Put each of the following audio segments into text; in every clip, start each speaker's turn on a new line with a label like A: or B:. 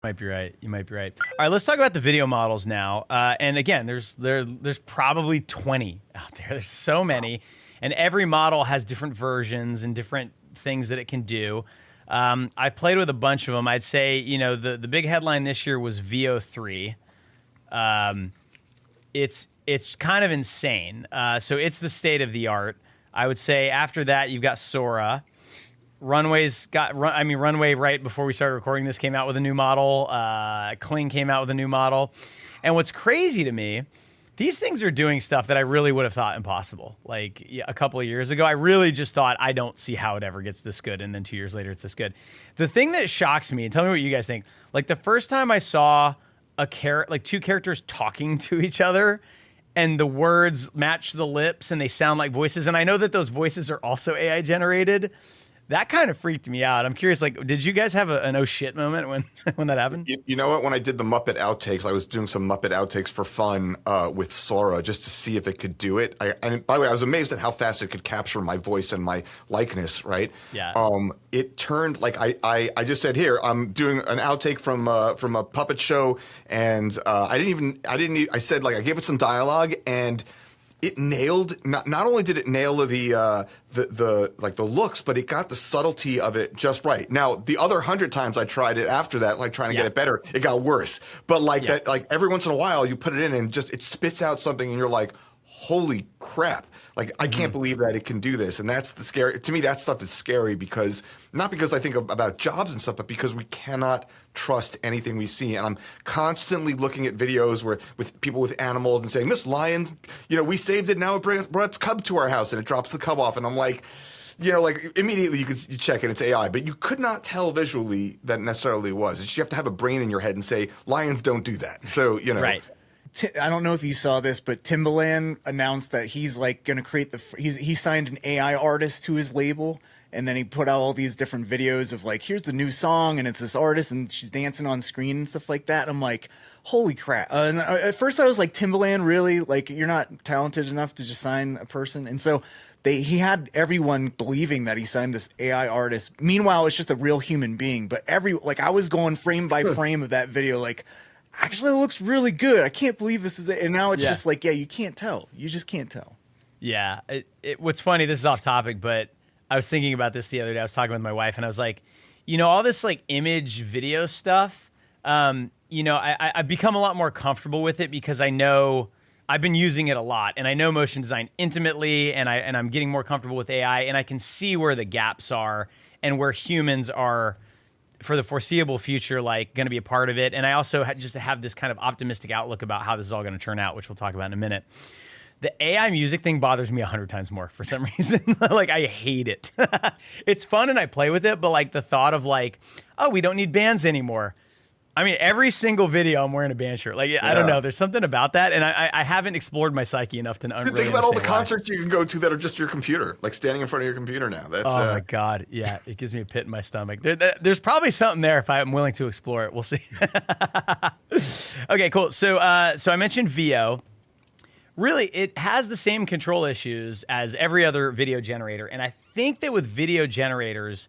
A: Might be right. You might be right. All right, let's talk about the video models now. And again, there's probably 20 out there. There's so many, and every model has different versions and different things that it can do. I've played with a bunch of them. I'd say, you know, the big headline this year was Veo 3. It's kind of insane. So it's the state of the art. I would say after that, you've got Sora. Runway right before we started recording this came out with a new model. Kling came out with a new model. And what's crazy to me, these things are doing stuff that I really would have thought impossible. Like a couple of years ago, I really just thought, I don't see how it ever gets this good. And then 2 years later, it's this good. The thing that shocks me, and tell me what you guys think, like the first time I saw two characters talking to each other, and the words match the lips and they sound like voices. And I know that those voices are also AI generated. That kind of freaked me out. I'm curious, like, did you guys have an oh shit moment when that happened?
B: You know what? When I did the Muppet outtakes, I was doing some Muppet outtakes for fun with Sora just to see if it could do it. And by the way, I was amazed at how fast it could capture my voice and my likeness, right?
A: Yeah.
B: It turned like I just said here, I'm doing an outtake from a puppet show, and I said, like, I gave it some dialogue, and it nailed, not only did it nail the looks, but it got the subtlety of it just right. Now, the other 100 times I tried it after that, like trying to get it better, it got worse. But that, like every once in a while you put it in and just, it spits out something and you're like, holy crap. Like, I can't believe that it can do this. And that's the scary, to me, that stuff is scary because, not because I think about jobs and stuff, but because we cannot trust anything we see. And I'm constantly looking at videos with people with animals and saying, this lion, you know, we saved it, now it brought its cub to our house, and it drops the cub off. And I'm like, you know, like immediately you check and it's AI, but you could not tell visually that necessarily was. You have to have a brain in your head and say, lions don't do that. So, you know.
A: Right.
C: I don't know if you saw this, but Timbaland announced that he's like going to create he signed an AI artist to his label, and then he put out all these different videos of like, here's the new song, and it's this artist, and she's dancing on screen and stuff like that. I'm like, holy crap! And at first I was like, Timbaland, really? Like, you're not talented enough to just sign a person? And so he had everyone believing that he signed this AI artist. Meanwhile, it's just a real human being. But I was going frame by frame of that video, like, actually, it looks really good. I can't believe this is it. And now it's just like, you can't tell. You just can't tell.
A: Yeah. What's funny, this is off topic, but I was thinking about this the other day. I was talking with my wife, and I was like, you know, all this like image video stuff, you know, I've become a lot more comfortable with it because I know I've been using it a lot, and I know motion design intimately, and I'm getting more comfortable with AI, and I can see where the gaps are and where humans are for the foreseeable future, like, going to be a part of it. And I also just have this kind of optimistic outlook about how this is all going to turn out, which we'll talk about in a minute. The AI music thing bothers me 100 times more for some reason. Like, I hate it. It's fun and I play with it, but like the thought of like, oh, we don't need bands anymore. I mean, every single video I'm wearing a band shirt. Like, I don't know. There's something about that, and I haven't explored my psyche enough to really
B: think about all the
A: why.
B: concerts you can go to that are just your computer, like standing in front of your computer now. That's,
A: oh my God, yeah, it gives me a pit in my stomach. There's probably something there if I'm willing to explore it. We'll see. Okay, cool. So I mentioned Veo. Really, it has the same control issues as every other video generator, and I think that with video generators,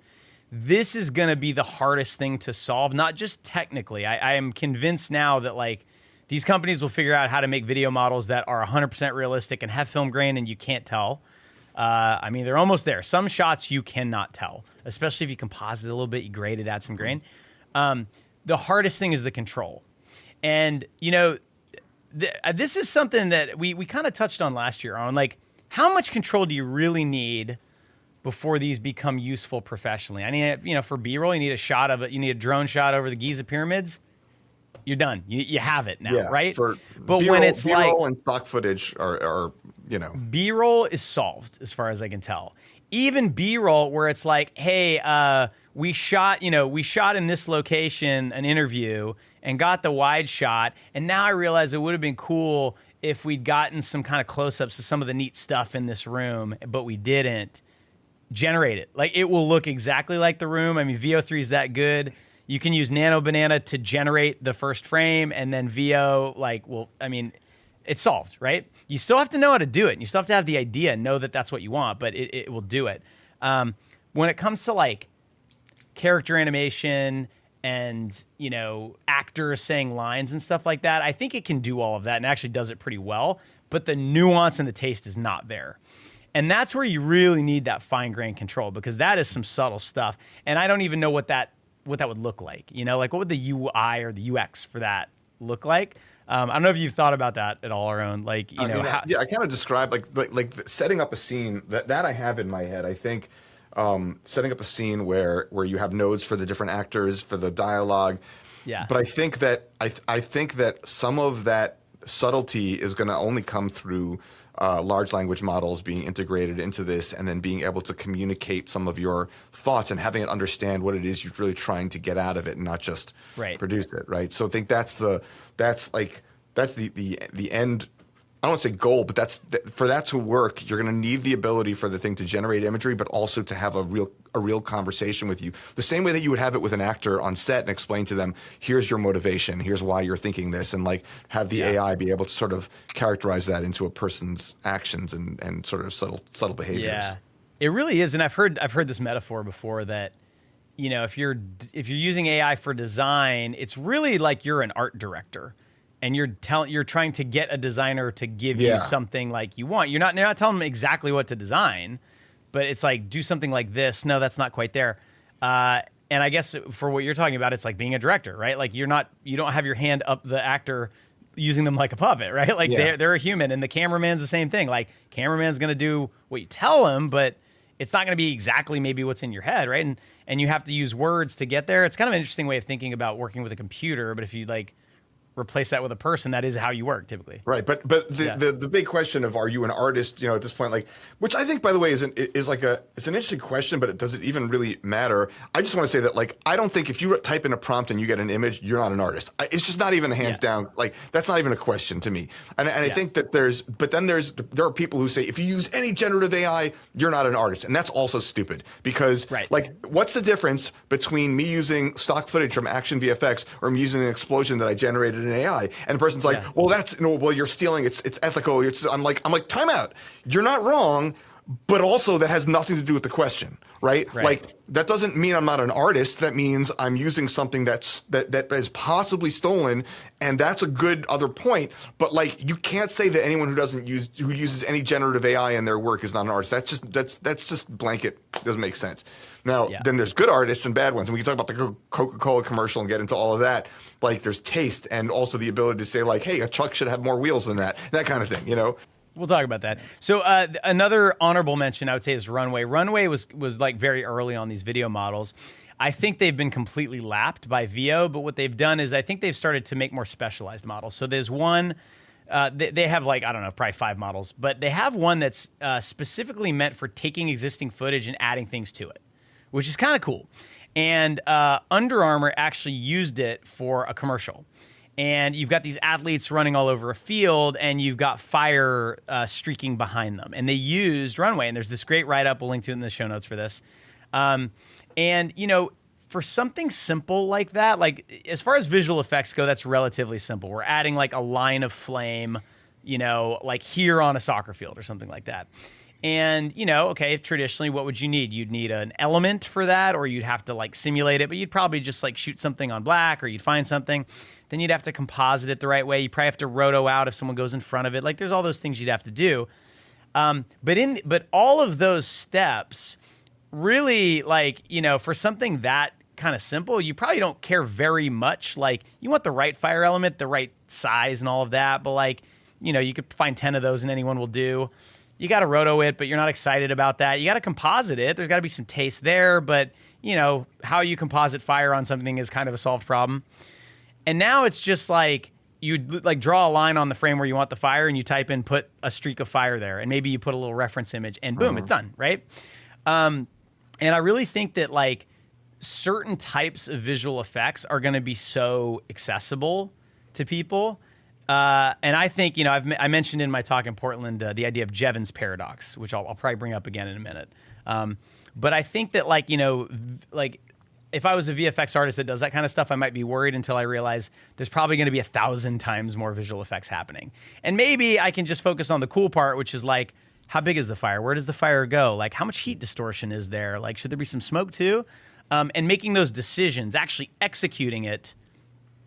A: this is going to be the hardest thing to solve, not just technically. I am convinced now that like these companies will figure out how to make video models that are 100% realistic and have film grain, and you can't tell. I mean, they're almost there. Some shots you cannot tell, especially if you composite a little bit, you grade it, add some grain. The hardest thing is the control. And, you know, this is something that we kind of touched on last year on, like, how much control do you really need before these become useful professionally? I mean, you know, for B-roll, you need a shot of it. You need a drone shot over the Giza pyramids. You're done. You have it now, right?
B: But when it's B-roll and stock footage are, you know,
A: B-roll is solved as far as I can tell. Even B-roll where it's like, hey, we shot in this location an interview and got the wide shot, and now I realize it would have been cool if we'd gotten some kind of close-ups of some of the neat stuff in this room, but we didn't. Generate it. Like, it will look exactly like the room. I mean, Veo 3 is that good. You can use Nano Banana to generate the first frame, and then Veo, like, well, I mean, it's solved, right? You still have to know how to do it. And you still have to have the idea and know that that's what you want, but it will do it. When it comes to, like, character animation and actors saying lines and stuff like that. I think it can do all of that and actually does it pretty well, but the nuance and the taste is not there. And that's where you really need that fine grained control, because that is some subtle stuff. And I don't even know what that would look like. Like what would the UI or the UX for that look like? I don't know if you've thought about that at all, Aaron.
B: I kind of described like setting up a scene that I have in my head. I think setting up a scene where you have nodes for the different actors, for the dialogue.
A: Yeah.
B: But I think that I think that some of that subtlety is going to only come through large language models being integrated into this, and then being able to communicate some of your thoughts and having it understand what it is you're really trying to get out of it, and not just produce it, right? So I think that's the end. I don't want to say goal, but for that to work, you're going to need the ability for the thing to generate imagery, but also to have a real conversation with you. The same way that you would have it with an actor on set and explain to them, here's your motivation, here's why you're thinking this, and like have the AI be able to sort of characterize that into a person's actions and sort of subtle behaviors.
A: Yeah, it really is. And I've heard this metaphor before that, if you're using AI for design, it's really like you're an art director. And you're trying to get a designer to give you something like you want. You're not telling them exactly what to design, but it's like, do something like this. No, that's not quite there. And I guess for what you're talking about, it's like being a director, right? Like you don't have your hand up the actor using them like a puppet, right? Like they're a human, and the cameraman's the same thing. Like cameraman's going to do what you tell him, but it's not going to be exactly maybe what's in your head, right? And you have to use words to get there. It's kind of an interesting way of thinking about working with a computer, but if you replace that with a person, that is how you work typically.
B: Right. But the big question of, are you an artist, at this point, which I think, by the way, it's an interesting question, but does it even really matter? I just want to say that, I don't think if you type in a prompt and you get an image, you're not an artist. It's just not even hands down. That's not even a question to me. And I think that there are people who say, if you use any generative AI, you're not an artist. And that's also stupid, because what's the difference between me using stock footage from Action VFX or me using an explosion that I generated in AI? And the person's like, well, that's you're stealing. It's ethical. I'm like, time out. You're not wrong, but also that has nothing to do with the question, right? Like that doesn't mean I'm not an artist. That means I'm using something that is possibly stolen, and that's a good other point. But you can't say that anyone who uses any generative AI in their work is not an artist. That's just blanket. Doesn't make sense. Now, then there's good artists and bad ones. And we can talk about the Coca-Cola commercial and get into all of that. There's taste, and also the ability to say, hey, a truck should have more wheels than that kind of thing,
A: We'll talk about that. So another honorable mention I would say is Runway. Runway was very early on these video models. I think they've been completely lapped by Veo, but what they've done is I think they've started to make more specialized models. So there's one, they have I don't know, probably 5 models, but they have one that's specifically meant for taking existing footage and adding things to it, which is kind of cool. And Under Armour actually used it for a commercial. And you've got these athletes running all over a field, and you've got fire streaking behind them. And they used Runway, and there's this great write-up. We'll link to it in the show notes for this. And, for something simple like that, as far as visual effects go, that's relatively simple. We're adding a line of flame, here on a soccer field or something like that. And, okay, traditionally, what would you need? You'd need an element for that, or you'd have to simulate it, but you'd probably just shoot something on black, or you'd find something. Then you'd have to composite it the right way. You probably have to roto out if someone goes in front of it. There's all those things you'd have to do. But all of those steps really, for something that kind of simple, you probably don't care very much. You want the right fire element, the right size and all of that, but you could find 10 of those and anyone will do. You got to roto it, but you're not excited about that. You got to composite it. There's got to be some taste there, but how you composite fire on something is kind of a solved problem. And now it's just you draw a line on the frame where you want the fire, and you type in, put a streak of fire there, and maybe you put a little reference image, and boom, it's done, right? And I really think that certain types of visual effects are going to be so accessible to people. And I think, I mentioned in my talk in Portland the idea of Jevons paradox, which I'll probably bring up again in a minute. But I think that if I was a VFX artist that does that kind of stuff, I might be worried until I realize there's probably going to be 1,000 times more visual effects happening. And maybe I can just focus on the cool part, which is how big is the fire? Where does the fire go? How much heat distortion is there? Should there be some smoke too? and making those decisions, actually executing it.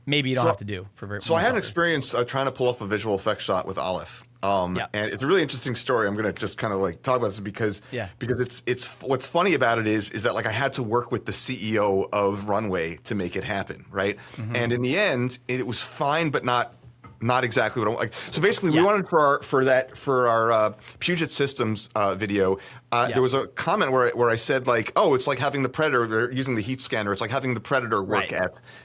A: Maybe you don't have to do for very.
B: So I had an experience trying to pull off a visual effects shot with Aleph. And it's a really interesting story. I'm going to just kind of like talk about this because it's what's funny about it is that like I had to work with the CEO of Runway to make it happen, right? And in the end, it was fine, but not exactly what I want. Like, so basically, we wanted for our Puget Systems video. There was a comment where I said like, oh, it's like having the Predator. They're using the heat scanner. It's like having the Predator work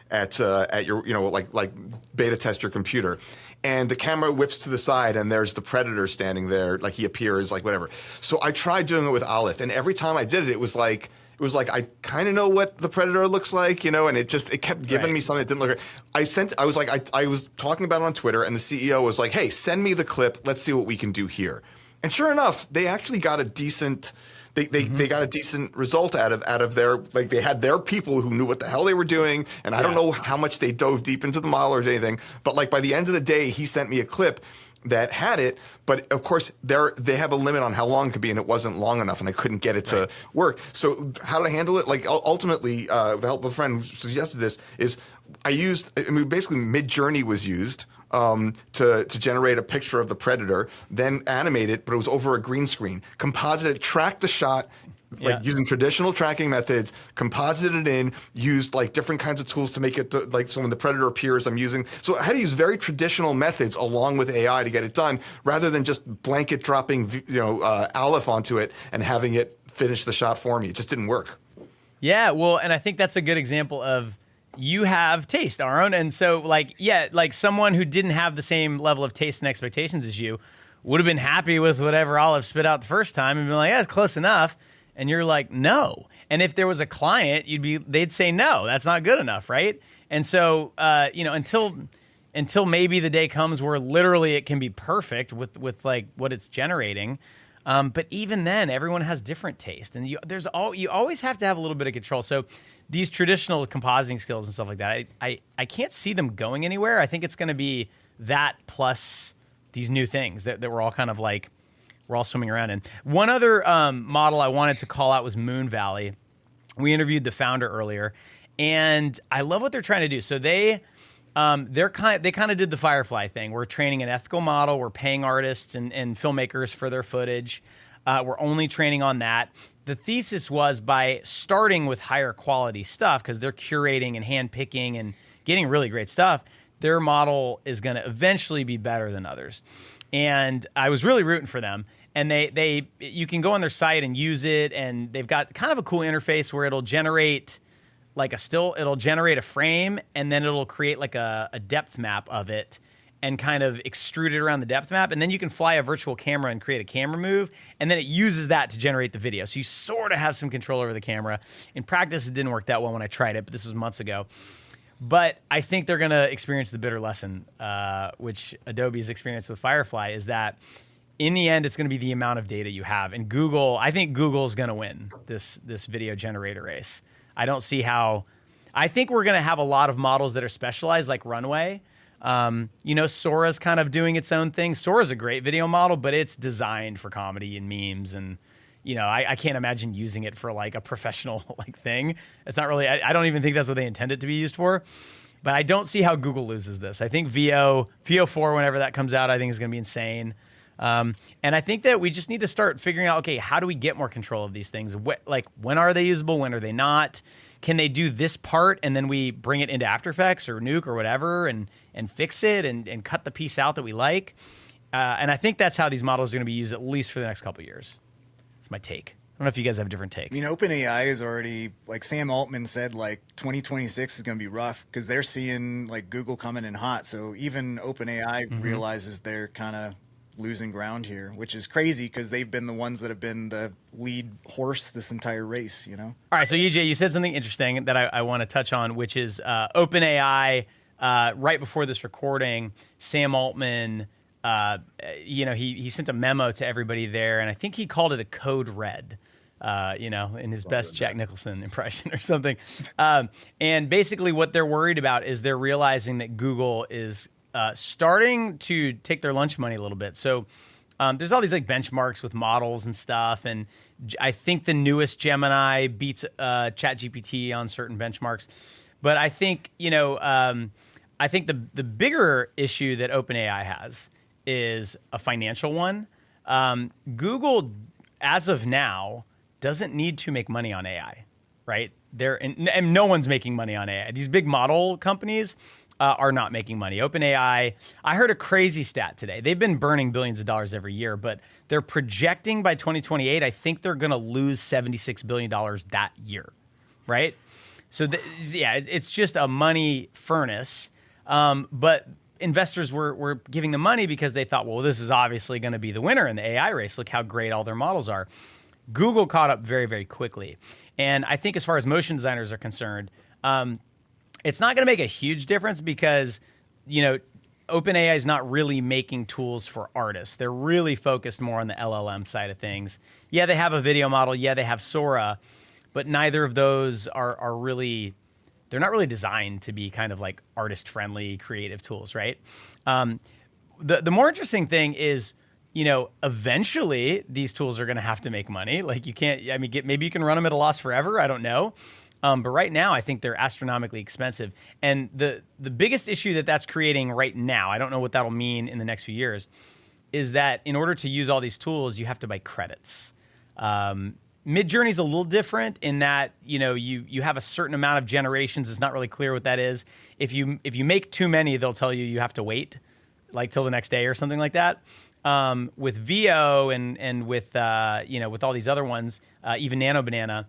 B: at your like beta test your computer. And the camera whips to the side, and there's the Predator standing there, like he appears, like whatever. So I tried doing it with Aleph, and every time I did it, it was like I kind of know what the Predator looks like, and it kept giving me something that didn't look right. I was talking about it on Twitter, and the CEO was like, "Hey, send me the clip. Let's see what we can do here." And sure enough, they actually got a decent. They got a decent result out of their, like, they had their people who knew what the hell they were doing, and I don't know how much they dove deep into the model or anything, but like by the end of the day, he sent me a clip that had it, but of course they have a limit on how long it could be, and it wasn't long enough, and I couldn't get it to work. So how did I handle it? Like ultimately, with the help of a friend who suggested this, is basically Midjourney was used to generate a picture of the Predator, then animate it, but it was over a green screen. Composite it, tracked the shot, like using traditional tracking methods, composited it in, used like different kinds of tools to make it so when the Predator appears, so I had to use very traditional methods along with AI to get it done, rather than just blanket dropping Aleph onto it and having it finish the shot for me. It just didn't work.
A: Yeah, well, and I think that's a good example of you have taste, Aaron. And so, like someone who didn't have the same level of taste and expectations as you would have been happy with whatever Olive spit out the first time and been like, yeah, it's close enough. And you're like, no. And if there was a client, they'd say, no, that's not good enough, right? And so, until maybe the day comes where literally it can be perfect with like what it's generating. But even then, everyone has different taste, and you always have to have a little bit of control. So these traditional compositing skills and stuff like that, I can't see them going anywhere. I think it's going to be that plus these new things that we're all kind of like, we're all swimming around in. One other model I wanted to call out was Moon Valley. We interviewed the founder earlier, and I love what they're trying to do. So they kind of did the Firefly thing. We're training an ethical model. We're paying artists and filmmakers for their footage. We're only training on that. The thesis was by starting with higher quality stuff, because they're curating and handpicking and getting really great stuff, their model is going to eventually be better than others. And I was really rooting for them. And you can go on their site and use it, and they've got kind of a cool interface where it'll generate it'll generate a frame, and then it'll create like a depth map of it and kind of extrude it around the depth map. And then you can fly a virtual camera and create a camera move, and then it uses that to generate the video. So you sort of have some control over the camera. In practice, it didn't work that well when I tried it, but this was months ago. But I think they're going to experience the bitter lesson, which Adobe's experienced with Firefly, is that in the end, it's going to be the amount of data you have. And I think Google's going to win this video generator race. I don't see how. I think we're going to have a lot of models that are specialized, like Runway. Sora's kind of doing its own thing. Sora's a great video model, but it's designed for comedy and memes, and I can't imagine using it for like a professional thing. It's not really. I don't even think that's what they intend it to be used for. But I don't see how Google loses this. I think Veo 4, whenever that comes out, I think is going to be insane. And I think that we just need to start figuring out, okay, how do we get more control of these things? When are they usable? When are they not? Can they do this part and then we bring it into After Effects or Nuke or whatever and fix it and cut the piece out that we like? And I think that's how these models are going to be used at least for the next couple of years. That's my take. I don't know if you guys have a different take.
C: OpenAI is already, like Sam Altman said, 2026 is going to be rough because they're seeing Google coming in hot. So even OpenAI realizes they're kind of losing ground here, which is crazy because they've been the ones that have been the lead horse this entire race, All
A: right, so EJ, you said something interesting that I want to touch on, which is OpenAI. Right before this recording, Sam Altman, he sent a memo to everybody there, and I think he called it a code red, in his best Jack Nicholson impression or something. And basically what they're worried about is they're realizing that Google is starting to take their lunch money a little bit. So There's all these like benchmarks with models and stuff, and I think the newest Gemini beats ChatGPT on certain benchmarks. But I think I think the bigger issue that OpenAI has is a financial one. Google, as of now, doesn't need to make money on AI, right? And no one's making money on AI. These big model companies are not making money. OpenAI, I heard a crazy stat today. They've been burning billions of dollars every year, but they're projecting by 2028, I think they're going to lose $76 billion that year, right? So, it's just a money furnace. But investors were giving them money because they thought, well, this is obviously going to be the winner in the AI race. Look how great all their models are. Google caught up very, very quickly. And I think as far as motion designers are concerned, it's not going to make a huge difference because, OpenAI is not really making tools for artists. They're really focused more on the LLM side of things. Yeah, they have a video model. Yeah, they have Sora, but neither of those are really, they're not really designed to be kind of like artist-friendly creative tools, right? The more interesting thing is, eventually these tools are going to have to make money. Like maybe you can run them at a loss forever. I don't know. But right now, I think they're astronomically expensive. And the biggest issue that's creating right now, I don't know what that'll mean in the next few years, is that in order to use all these tools, you have to buy credits. Midjourney's a little different in that, you have a certain amount of generations. It's not really clear what that is. If you make too many, they'll tell you have to wait like till the next day or something like that. With VO and with with all these other ones, even Nano Banana,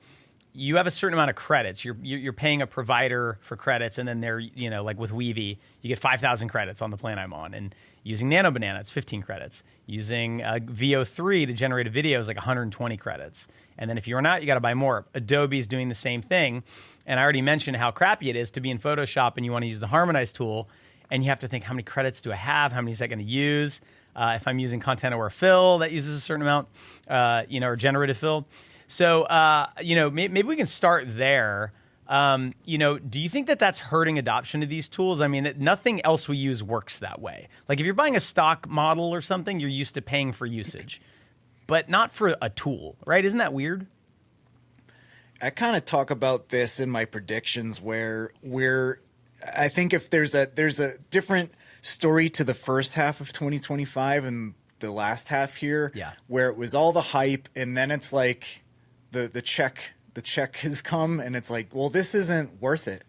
A: you have a certain amount of credits. You're paying a provider for credits, and then they're like with Weavy, you get 5,000 credits on the plan I'm on, and using Nano Banana, it's 15 credits. Using VO3 to generate a video is like 120 credits, and then if you're not, you got to buy more. Adobe's doing the same thing, and I already mentioned how crappy it is to be in Photoshop and you want to use the Harmonize tool, and you have to think, how many credits do I have? How many is that going to use? If I'm using Content Aware Fill, that uses a certain amount, or Generative Fill. So, maybe we can start there. Do you think that's hurting adoption of these tools? I mean, nothing else we use works that way. Like if you're buying a stock model or something, you're used to paying for usage, but not for a tool, right? Isn't that weird?
C: I kind of talk about this in my predictions where I think if there's a different story to the first half of 2025 and the last half here, where it was all the hype, and then it's like the check has come, and it's like, well, this isn't worth it,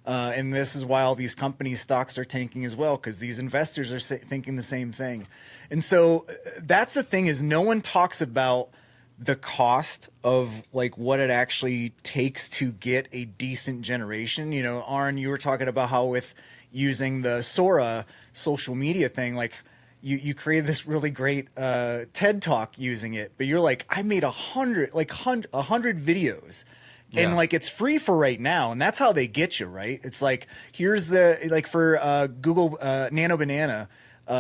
C: and this is why all these companies' stocks are tanking as well, because these investors are thinking the same thing. And so that's the thing, is no one talks about the cost of like what it actually takes to get a decent generation. Aaron, you were talking about how with using the Sora social media thing, like you created this really great TED talk using it, but you're like, I made 100 videos, and like it's free for right now, and that's how they get you, right? It's like, here's for Google Nano Banana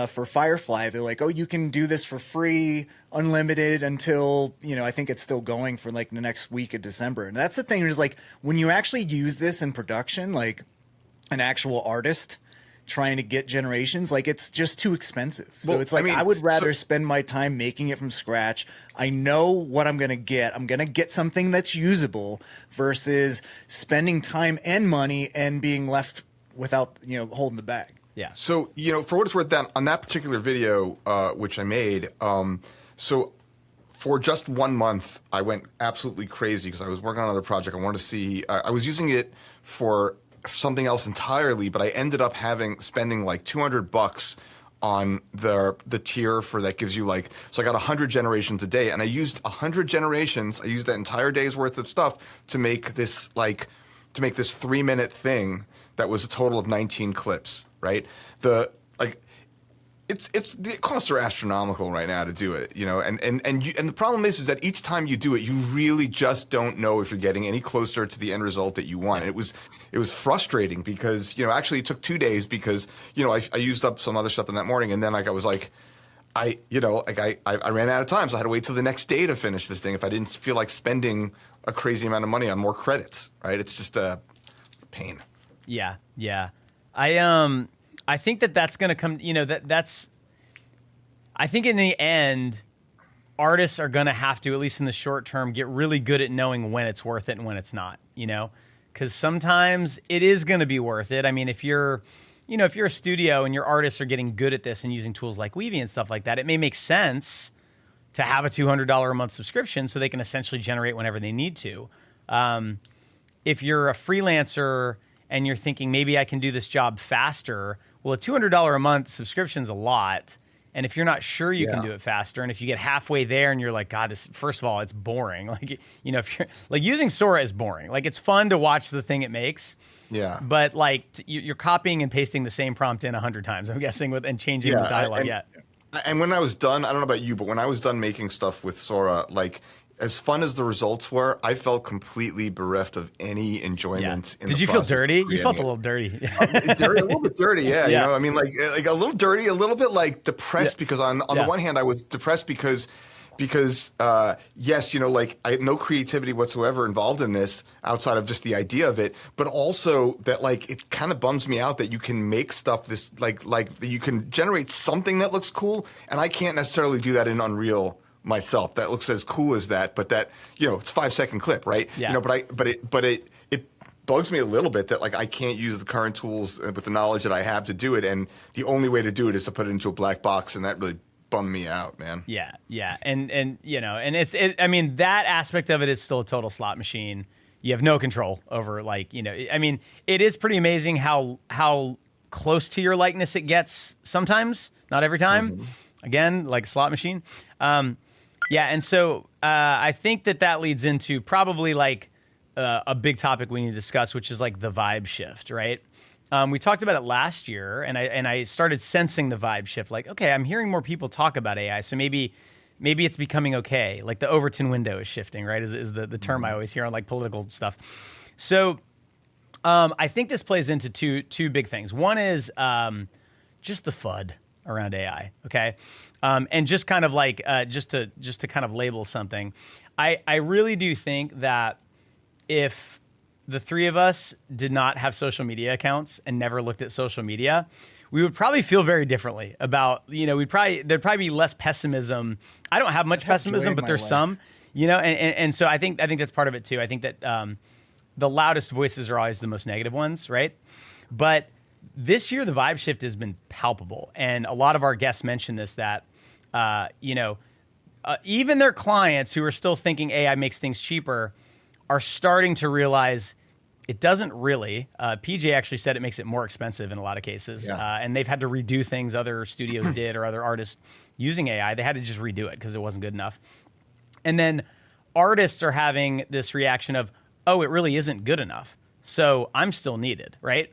C: for Firefly, they're like, oh, you can do this for free, unlimited until I think it's still going for like the next week of December. And that's the thing, is like when you actually use this in production, like an actual artist trying to get generations, like it's just too expensive. So it's like, I would rather spend my time making it from scratch. I know what I'm going to get. I'm going to get something that's usable versus spending time and money and being left without, holding the bag.
A: Yeah.
B: So, for what it's worth, on that particular video, which I made, so for just 1 month, I went absolutely crazy because I was working on another project. I wanted to see, I was using it for something else entirely, but I ended up spending like $200 on the tier for that gives you so I got 100 generations a day, and I used 100 generations. I used that entire day's worth of stuff to make this 3-minute thing that was a total of 19 clips, right? The costs are astronomical right now to do it, and the problem is that each time you do it, you really just don't know if you're getting any closer to the end result that you want. And it was frustrating because, actually it took 2 days because, I used up some other stuff in that morning, and then I ran out of time, so I had to wait till the next day to finish this thing if I didn't feel like spending a crazy amount of money on more credits, right? It's just a pain. Yeah.
A: I think that's going to come, I think in the end, artists are going to have to, at least in the short term, get really good at knowing when it's worth it and when it's not, you know? Because sometimes it is going to be worth it. I mean, if you're a studio and your artists are getting good at this and using tools like Weavy and stuff like that, it may make sense to have a $200 a month subscription so they can essentially generate whenever they need to. If you're a freelancer and you're thinking, maybe I can do this job faster, well, a $200 a month subscription is a lot. And if you're not sure you can do it faster, and if you get halfway there and you're like, God, this, first of all, it's boring. Like, you know, if you're like, using Sora is boring. Like, it's fun to watch the thing it makes.
B: Yeah.
A: But like, you're copying and pasting the same prompt in 100 times, I'm guessing, and changing the dialogue.
B: And when I was done, I don't know about you, but when I was done making stuff with Sora, like, as fun as the results were, I felt completely bereft of any enjoyment.
A: Did you feel dirty? You felt a little dirty.
B: A little bit dirty, yeah. You know, I mean, like a little dirty, a little bit like depressed because on the one hand, I was depressed because yes, you know, like I had no creativity whatsoever involved in this outside of just the idea of it, but also that like it kind of bums me out that you can make stuff this like you can generate something that looks cool, and I can't necessarily do that in Unreal myself. That looks as cool as that, but that, you know, it's 5-second clip, right?
A: Yeah.
B: You know, but it bugs me a little bit that like I can't use the current tools with the knowledge that I have to do it, and the only way to do it is to put it into a black box, and that really bummed me out, man.
A: Yeah, and you know, and I mean, that aspect of it is still a total slot machine. You have no control over, like, you know, I mean, it is pretty amazing how close to your likeness it gets sometimes, not every time. Mm-hmm. Again, like a slot machine. Yeah, and so I think that leads into probably like a big topic we need to discuss, which is like the vibe shift, right? We talked about it last year, and I started sensing the vibe shift. Like, okay, I'm hearing more people talk about AI, so maybe it's becoming okay. Like the Overton window is shifting, right? Is the term I always hear on like political stuff. So I think this plays into two big things. One is just the FUD around AI, okay? And just kind of like, just to kind of label something, I really do think that if the three of us did not have social media accounts and never looked at social media, we would probably feel very differently about, you know, there'd probably be less pessimism. I don't have much pessimism, but there's some, you know, and so I think that's part of it too. I think that the loudest voices are always the most negative ones, right? But this year, the vibe shift has been palpable. And a lot of our guests mentioned this, that, you know, even their clients who are still thinking AI makes things cheaper are starting to realize it doesn't really. PJ actually said it makes it more expensive in a lot of cases. Yeah. And they've had to redo things other studios did or other artists using AI. They had to just redo it because it wasn't good enough. And then artists are having this reaction of, oh, it really isn't good enough, so I'm still needed, right?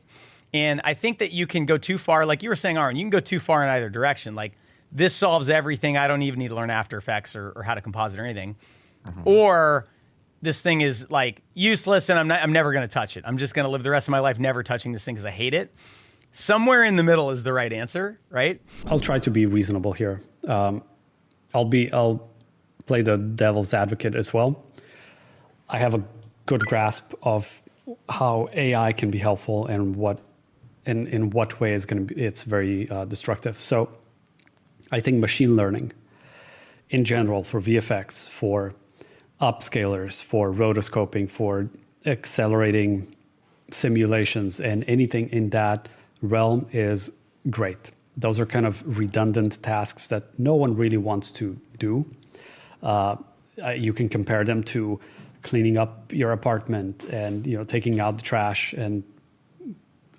A: And I think that you can go too far. Like you were saying, Aaron, you can go too far in either direction. Like, this solves everything. I don't even need to learn After Effects or how to composite or anything. Mm-hmm. Or this thing is like useless and I'm never going to touch it. I'm just going to live the rest of my life never touching this thing because I hate it. Somewhere in the middle is the right answer, right?
D: I'll try to be reasonable here. I'll play the devil's advocate as well. I have a good grasp of how AI can be helpful and in what way it's very destructive. So I think machine learning in general for VFX, for upscalers, for rotoscoping, for accelerating simulations, and anything in that realm is great. Those are kind of redundant tasks that no one really wants to do. You can compare them to cleaning up your apartment and, you know, taking out the trash and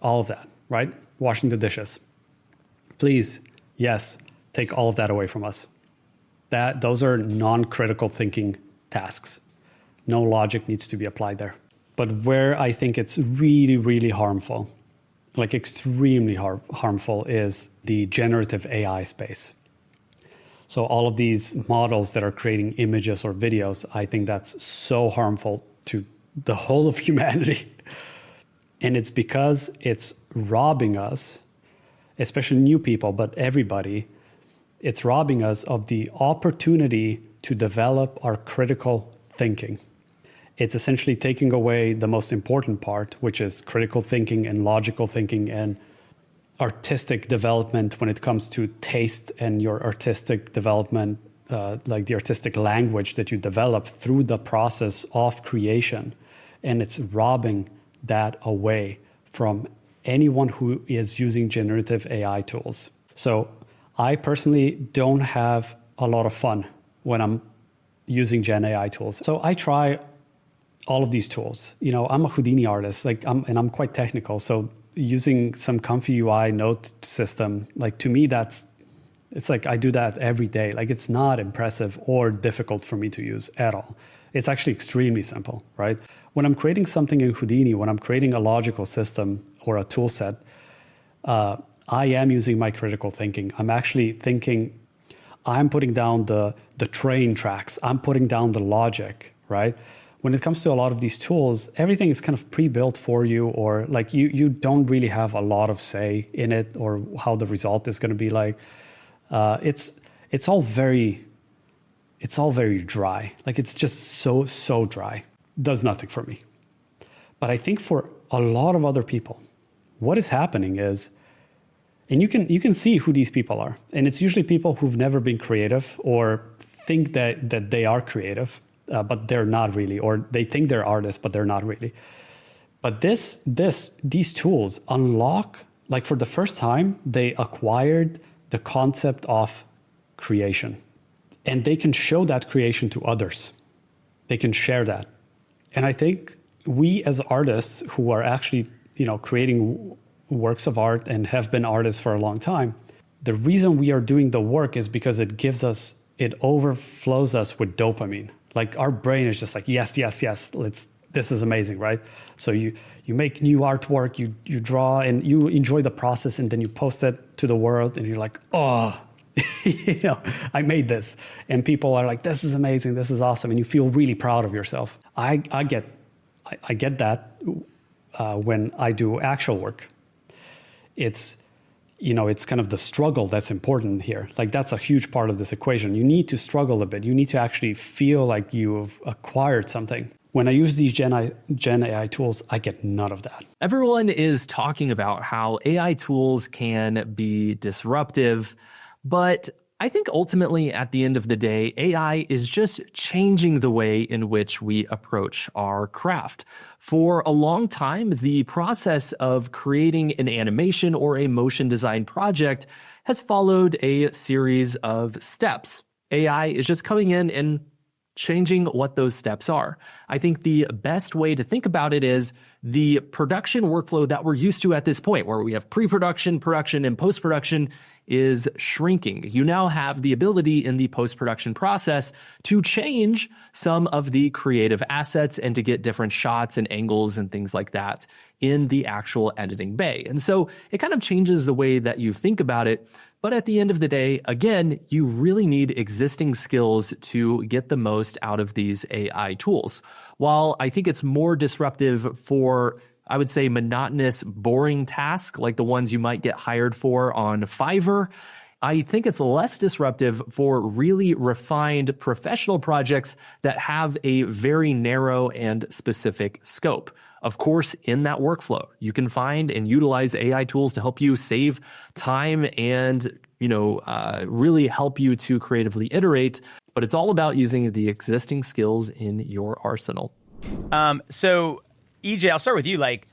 D: all of that, right? Washing the dishes. Please, yes, take all of that away from us. Those are non-critical thinking tasks. No logic needs to be applied there. But where I think it's really, really harmful, like extremely harmful, is the generative AI space. So all of these models that are creating images or videos, I think that's so harmful to the whole of humanity. And it's because it's robbing us, especially new people, but everybody, it's robbing us of the opportunity to develop our critical thinking. It's essentially taking away the most important part, which is critical thinking and logical thinking and artistic development when it comes to taste and your artistic development, like the artistic language that you develop through the process of creation. And it's robbing that away from anyone who is using generative AI tools. So I personally don't have a lot of fun when I'm using Gen AI tools. So I try all of these tools. You know, I'm a Houdini artist, and I'm quite technical. So using some Comfy UI note system, like to me, it's like I do that every day. Like it's not impressive or difficult for me to use at all. It's actually extremely simple, right? When I'm creating something in Houdini, when I'm creating a logical system or a tool set, I am using my critical thinking. I'm actually thinking, I'm putting down the train tracks. I'm putting down the logic, right? When it comes to a lot of these tools, everything is kind of pre-built for you, or like you don't really have a lot of say in it or how the result is going to be like. It's all very dry. Like it's just so dry. Does nothing for me. But I think for a lot of other people, what is happening is, and you can see who these people are, and it's usually people who've never been creative or think that they are creative, but they're not really, or they think they're artists, but they're not really. But these tools unlock, like for the first time, they acquired the concept of creation, and they can show that creation to others. They can share that. And I think we as artists who are actually, creating works of art and have been artists for a long time, the reason we are doing the work is because it overflows us with dopamine. Like our brain is just like, yes, this is amazing, right? So you make new artwork, you draw and you enjoy the process, and then you post it to the world and you're like, oh, I made this. And people are like, this is amazing, this is awesome. And you feel really proud of yourself. I get that when I do actual work. It's kind of the struggle that's important here. Like that's a huge part of this equation. You need to struggle a bit. You need to actually feel like you've acquired something. When I use these Gen AI tools, I get none of that.
E: Everyone is talking about how AI tools can be disruptive, but I think ultimately at the end of the day, AI is just changing the way in which we approach our craft. For a long time, the process of creating an animation or a motion design project has followed a series of steps. AI is just coming in and changing what those steps are. I think the best way to think about it is the production workflow that we're used to at this point, where we have pre-production, production, and post-production, is shrinking. You now have the ability in the post-production process to change some of the creative assets and to get different shots and angles and things like that in the actual editing bay. And so it kind of changes the way that you think about it. But at the end of the day, again, you really need existing skills to get the most out of these AI tools. While I think it's more disruptive for, I would say, monotonous, boring tasks like the ones you might get hired for on Fiverr, I think it's less disruptive for really refined professional projects that have a very narrow and specific scope. Of course, in that workflow, you can find and utilize AI tools to help you save time and, really help you to creatively iterate. But it's all about using the existing skills in your arsenal.
A: So, EJ, I'll start with you. Like,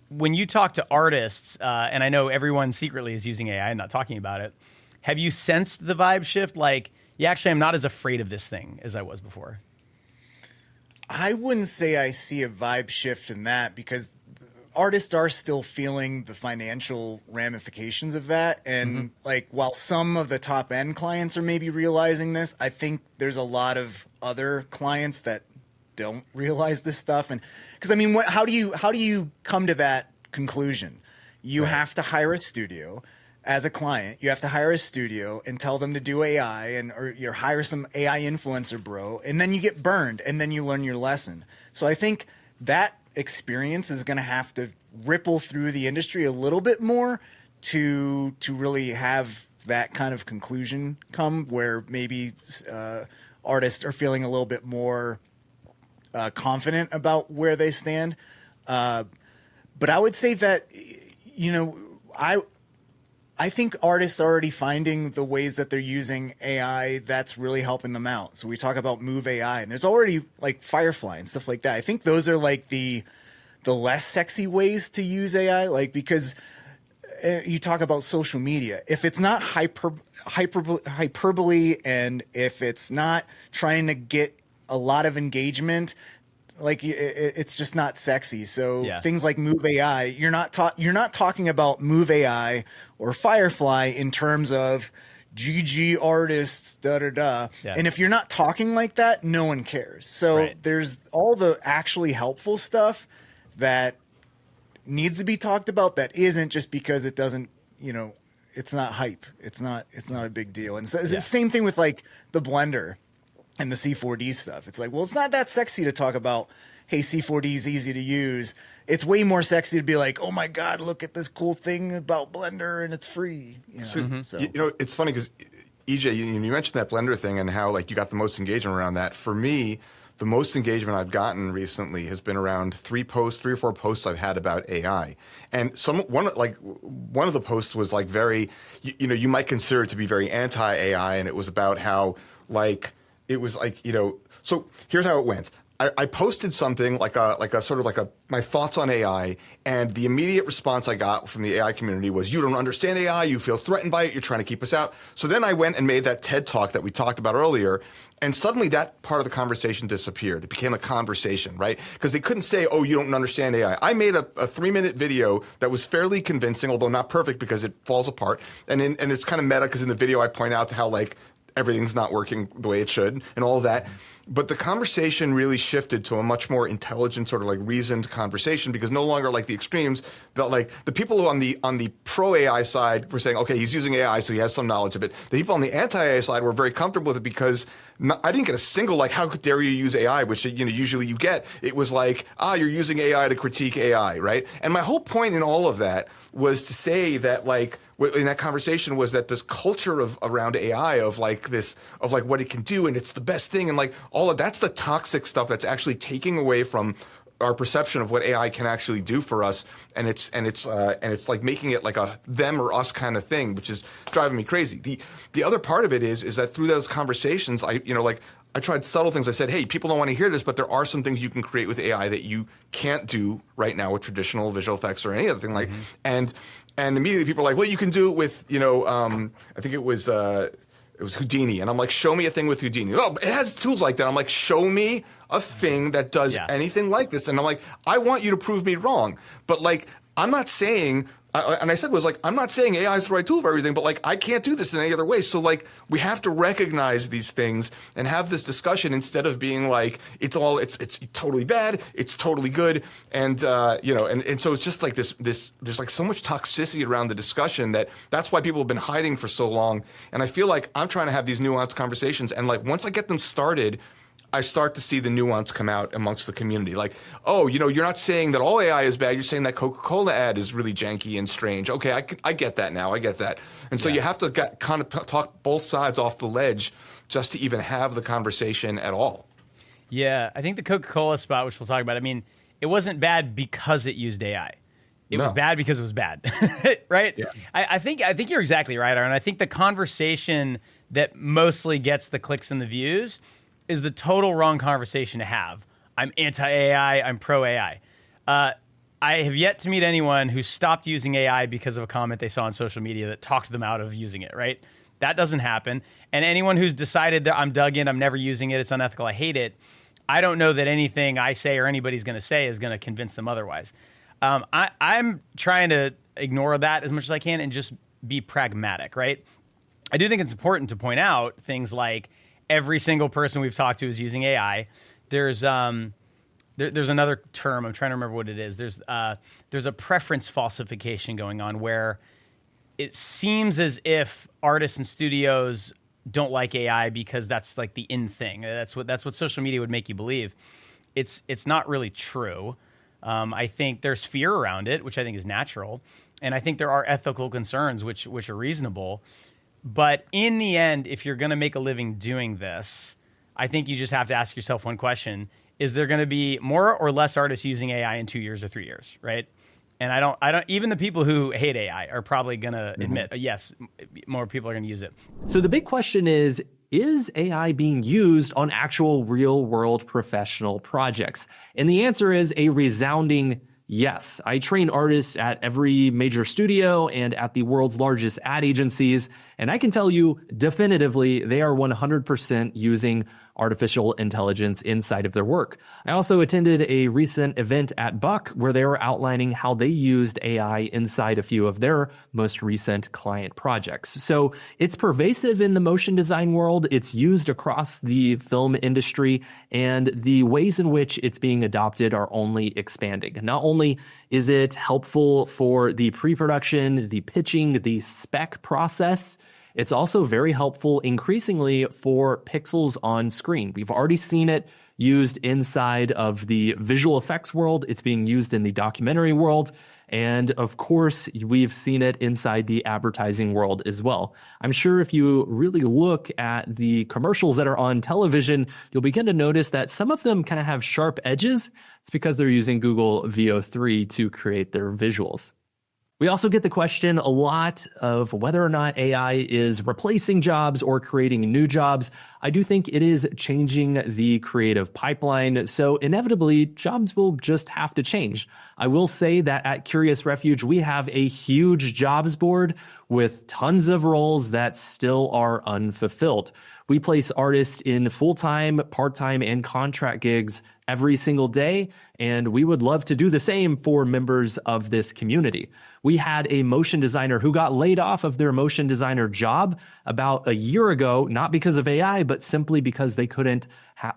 A: when you talk to artists, and I know everyone secretly is using AI and not talking about it, have you sensed the vibe shift? Like, yeah, actually, I'm not as afraid of this thing as I was before.
C: I wouldn't say I see a vibe shift in that, because artists are still feeling the financial ramifications of that. And like, while some of the top end clients are maybe realizing this, I think there's a lot of other clients that don't realize this stuff. And because I mean, how do you come to that conclusion? You have to hire a studio. As a client, you have to hire a studio and tell them to do AI, or you hire some AI influencer bro, and then you get burned, and then you learn your lesson. So I think that experience is going to have to ripple through the industry a little bit more to really have that kind of conclusion come, where maybe artists are feeling a little bit more confident about where they stand. But I would say that, I think artists are already finding the ways that they're using AI that's really helping them out. So we talk about Move AI, and there's already like Firefly and stuff like that. I think those are like the less sexy ways to use AI, like because you talk about social media. If it's not hyperbole, and if it's not trying to get a lot of engagement, like it's just not sexy. So things like Move AI, you're not talking about Move AI or Firefly in terms of GG artists, da da da.
A: Yeah.
C: And if you're not talking like that, no one cares. So there's all the actually helpful stuff that needs to be talked about that isn't just because it doesn't, it's not hype. It's not a big deal. And so it's the same thing with like the Blender and the C4D stuff. It's like, well, it's not that sexy to talk about, hey, C4D is easy to use. It's way more sexy to be like, oh my God, look at this cool thing about Blender and it's free. So
B: it's funny because EJ, you mentioned that Blender thing and how like you got the most engagement around that. For me, the most engagement I've gotten recently has been around 3 or 4 posts I've had about AI. And one of the posts was like very, you might consider it to be very anti-AI, and it was about how like it was like, so here's how it went. I posted something like my thoughts on AI, and the immediate response I got from the AI community was, you don't understand AI, you feel threatened by it, you're trying to keep us out. So then I went and made that TED Talk that we talked about earlier, and suddenly that part of the conversation disappeared. It became a conversation, right? Because they couldn't say, oh, you don't understand AI. I made a 3-minute video that was fairly convincing, although not perfect because it falls apart. And it's kind of meta because in the video I point out how like everything's not working the way it should and all of that. But the conversation really shifted to a much more intelligent, sort of like reasoned conversation, because no longer like the extremes that like the people who on the pro AI side were saying, okay, he's using AI, so he has some knowledge of it. The people on the anti AI side were very comfortable with it because I didn't get a single like, how dare you use AI, which usually you get. It was like, you're using AI to critique AI, right? And my whole point in all of that was to say that like, in that conversation was that this culture around AI of like what it can do and it's the best thing and like all of that's the toxic stuff that's actually taking away from our perception of what AI can actually do for us, and it's like making it like a them or us kind of thing, which is driving me crazy. The other part of it is that through those conversations, I tried subtle things. I said, hey, people don't want to hear this, but there are some things you can create with AI that you can't do right now with traditional visual effects or any other thing and immediately people are like, well, you can do it with, I think it was Houdini. And I'm like, show me a thing with Houdini. Oh, it has tools like that. I'm like, show me a thing that does anything like this. And I'm like, I want you to prove me wrong. But like, I'm not saying, and I said was like, I'm not saying AI is the right tool for everything, but like, I can't do this in any other way. So like, we have to recognize these things and have this discussion instead of being like, it's totally bad, it's totally good. And, and so it's just like this, there's like so much toxicity around the discussion that's why people have been hiding for so long. And I feel like I'm trying to have these nuanced conversations. And like, once I get them started, I start to see the nuance come out amongst the community. Like, oh, you're not saying that all AI is bad. You're saying that Coca-Cola ad is really janky and strange. Okay, I get that now. I get that. And so you have to kind of talk both sides off the ledge just to even have the conversation at all. Yeah,
A: I think the Coca-Cola spot, which we'll talk about, I mean, it wasn't bad because it used AI. It was bad because it was bad, right? Yeah. I think you're exactly right, Aaron. I think the conversation that mostly gets the clicks and the views is the total wrong conversation to have. I'm anti-AI, I'm pro-AI. I have yet to meet anyone who stopped using AI because of a comment they saw on social media that talked them out of using it, right? That doesn't happen. And anyone who's decided that I'm dug in, I'm never using it, it's unethical, I hate it, I don't know that anything I say or anybody's going to say is going to convince them otherwise. I'm trying to ignore that as much as I can and just be pragmatic, right? I do think it's important to point out things like every single person we've talked to is using AI. There's another term, I'm trying to remember what it is. There's a preference falsification going on where it seems as if artists and studios don't like AI because that's like the in thing. That's what social media would make you believe. It's not really true. I think there's fear around it, which I think is natural. And I think there are ethical concerns which are reasonable. But in the end, if you're going to make a living doing this, I think you just have to ask yourself one question. Is there going to be more or less artists using AI in 2 years or 3 years, right? And I don't, even the people who hate AI are probably going to admit, yes, more people are going to use it.
E: So the big question is AI being used on actual real world professional projects? And the answer is a resounding yes. I train artists at every major studio and at the world's largest ad agencies, and I can tell you definitively they are 100% using artificial intelligence inside of their work. I also attended a recent event at Buck where they were outlining how they used AI inside a few of their most recent client projects. So it's pervasive in the motion design world. It's used across the film industry, and the ways in which it's being adopted are only expanding. Not only is it helpful for the pre-production, the pitching, the spec process, it's also very helpful increasingly for pixels on screen. We've already seen it used inside of the visual effects world. It's being used in the documentary world. And of course, we've seen it inside the advertising world as well. I'm sure if you really look at the commercials that are on television, you'll begin to notice that some of them kind of have sharp edges. It's because they're using Google VO3 to create their visuals. We also get the question a lot of whether or not AI is replacing jobs or creating new jobs. I do think it is changing the creative pipeline, so inevitably jobs will just have to change. I will say that at Curious Refuge, we have a huge jobs board with tons of roles that still are unfulfilled. We place artists in full-time, part-time, and contract gigs every single day, and we would love to do the same for members of this community. We had a motion designer who got laid off of their motion designer job about a year ago, not because of AI, but simply because they couldn't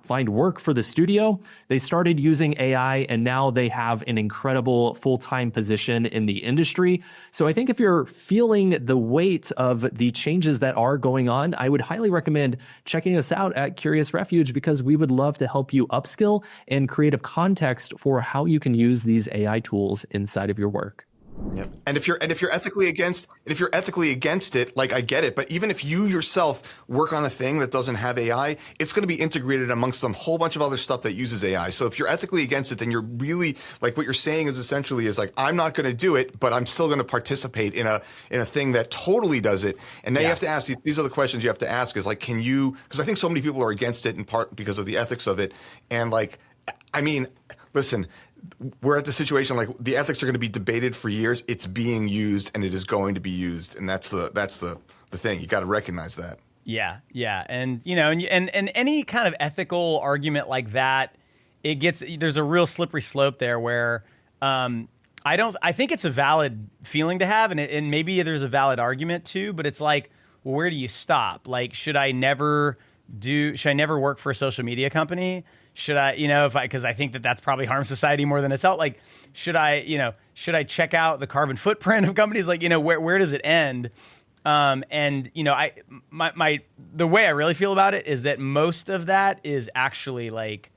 E: find work for the studio. They started using AI, and now they have an incredible full-time position in the industry. So I think if you're feeling the weight of the changes that are going on, I would highly recommend checking us out at Curious Refuge, because we would love to help you upskill and create a context for how you can use these AI tools inside of your work.
B: Yep. And if you're ethically against it, like, I get it, but even if you yourself work on a thing that doesn't have AI, it's going to be integrated amongst some whole bunch of other stuff that uses AI. So if you're ethically against it, then you're really, like, what you're saying is essentially is like, I'm not going to do it, but I'm still going to participate in a thing that totally does it. And now you have to ask, these are the questions you have to ask, is like, can you, because I think so many people are against it in part because of the ethics of it. And like, I mean, listen, we're at the situation, like, the ethics are going to be debated for years. It's being used, and it is going to be used, and that's the thing. You got to recognize that.
A: Yeah, and you know, and any kind of ethical argument like that, there's a real slippery slope there where I think it's a valid feeling to have, and maybe there's a valid argument too, but it's like, well, where do you stop? Like, should I never work for a social media company? Should I, because I think that's probably harms society more than it's helped. Like, should I check out the carbon footprint of companies? Like, where does it end? And the way I really feel about it is that most of that is actually like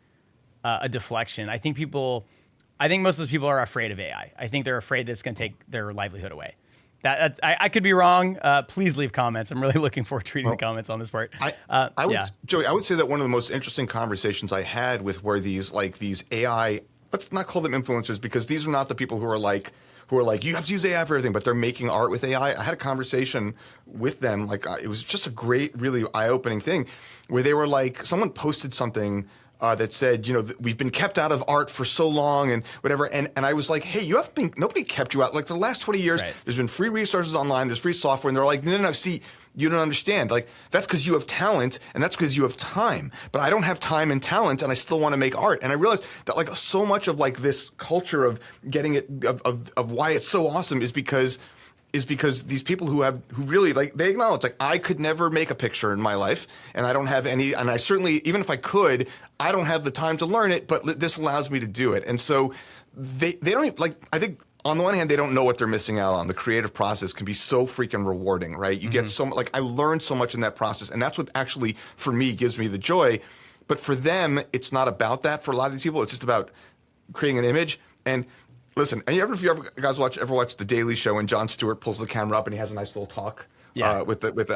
A: a deflection. I think most of those people are afraid of AI. I think they're afraid that it's going to take their livelihood away. I could be wrong. Please leave comments. I'm really looking forward to reading the comments on this part.
B: Joey, I would say that one of the most interesting conversations I had with were these AI, let's not call them influencers, because these are not the people who are like, you have to use AI for everything, but they're making art with AI. I had a conversation with them. Like, it was just a great, really eye-opening thing where they were like, someone posted something that said, we've been kept out of art for so long and whatever. And I was like, hey, nobody kept you out. Like, for the last 20 years, There's been free resources online, there's free software. And they're like, no, see, you don't understand. Like, that's because you have talent and that's because you have time. But I don't have time and talent, and I still want to make art. And I realized that, like, so much of like this culture of getting it, of why it's so awesome is because these people who really, like, they acknowledge, like, I could never make a picture in my life, and I don't have any, and I certainly, even if I could, I don't have the time to learn it, but this allows me to do it. And so they don't even, like, I think on the one hand, they don't know what they're missing out on. The creative process can be so freaking rewarding, right? You get so much, like, I learned so much in that process, and that's what actually, for me, gives me the joy. But for them, it's not about that. For a lot of these people, it's just about creating an image. And Listen, and if you guys ever watch The Daily Show and Jon Stewart pulls the camera up and he has a nice little talk?
A: Yeah.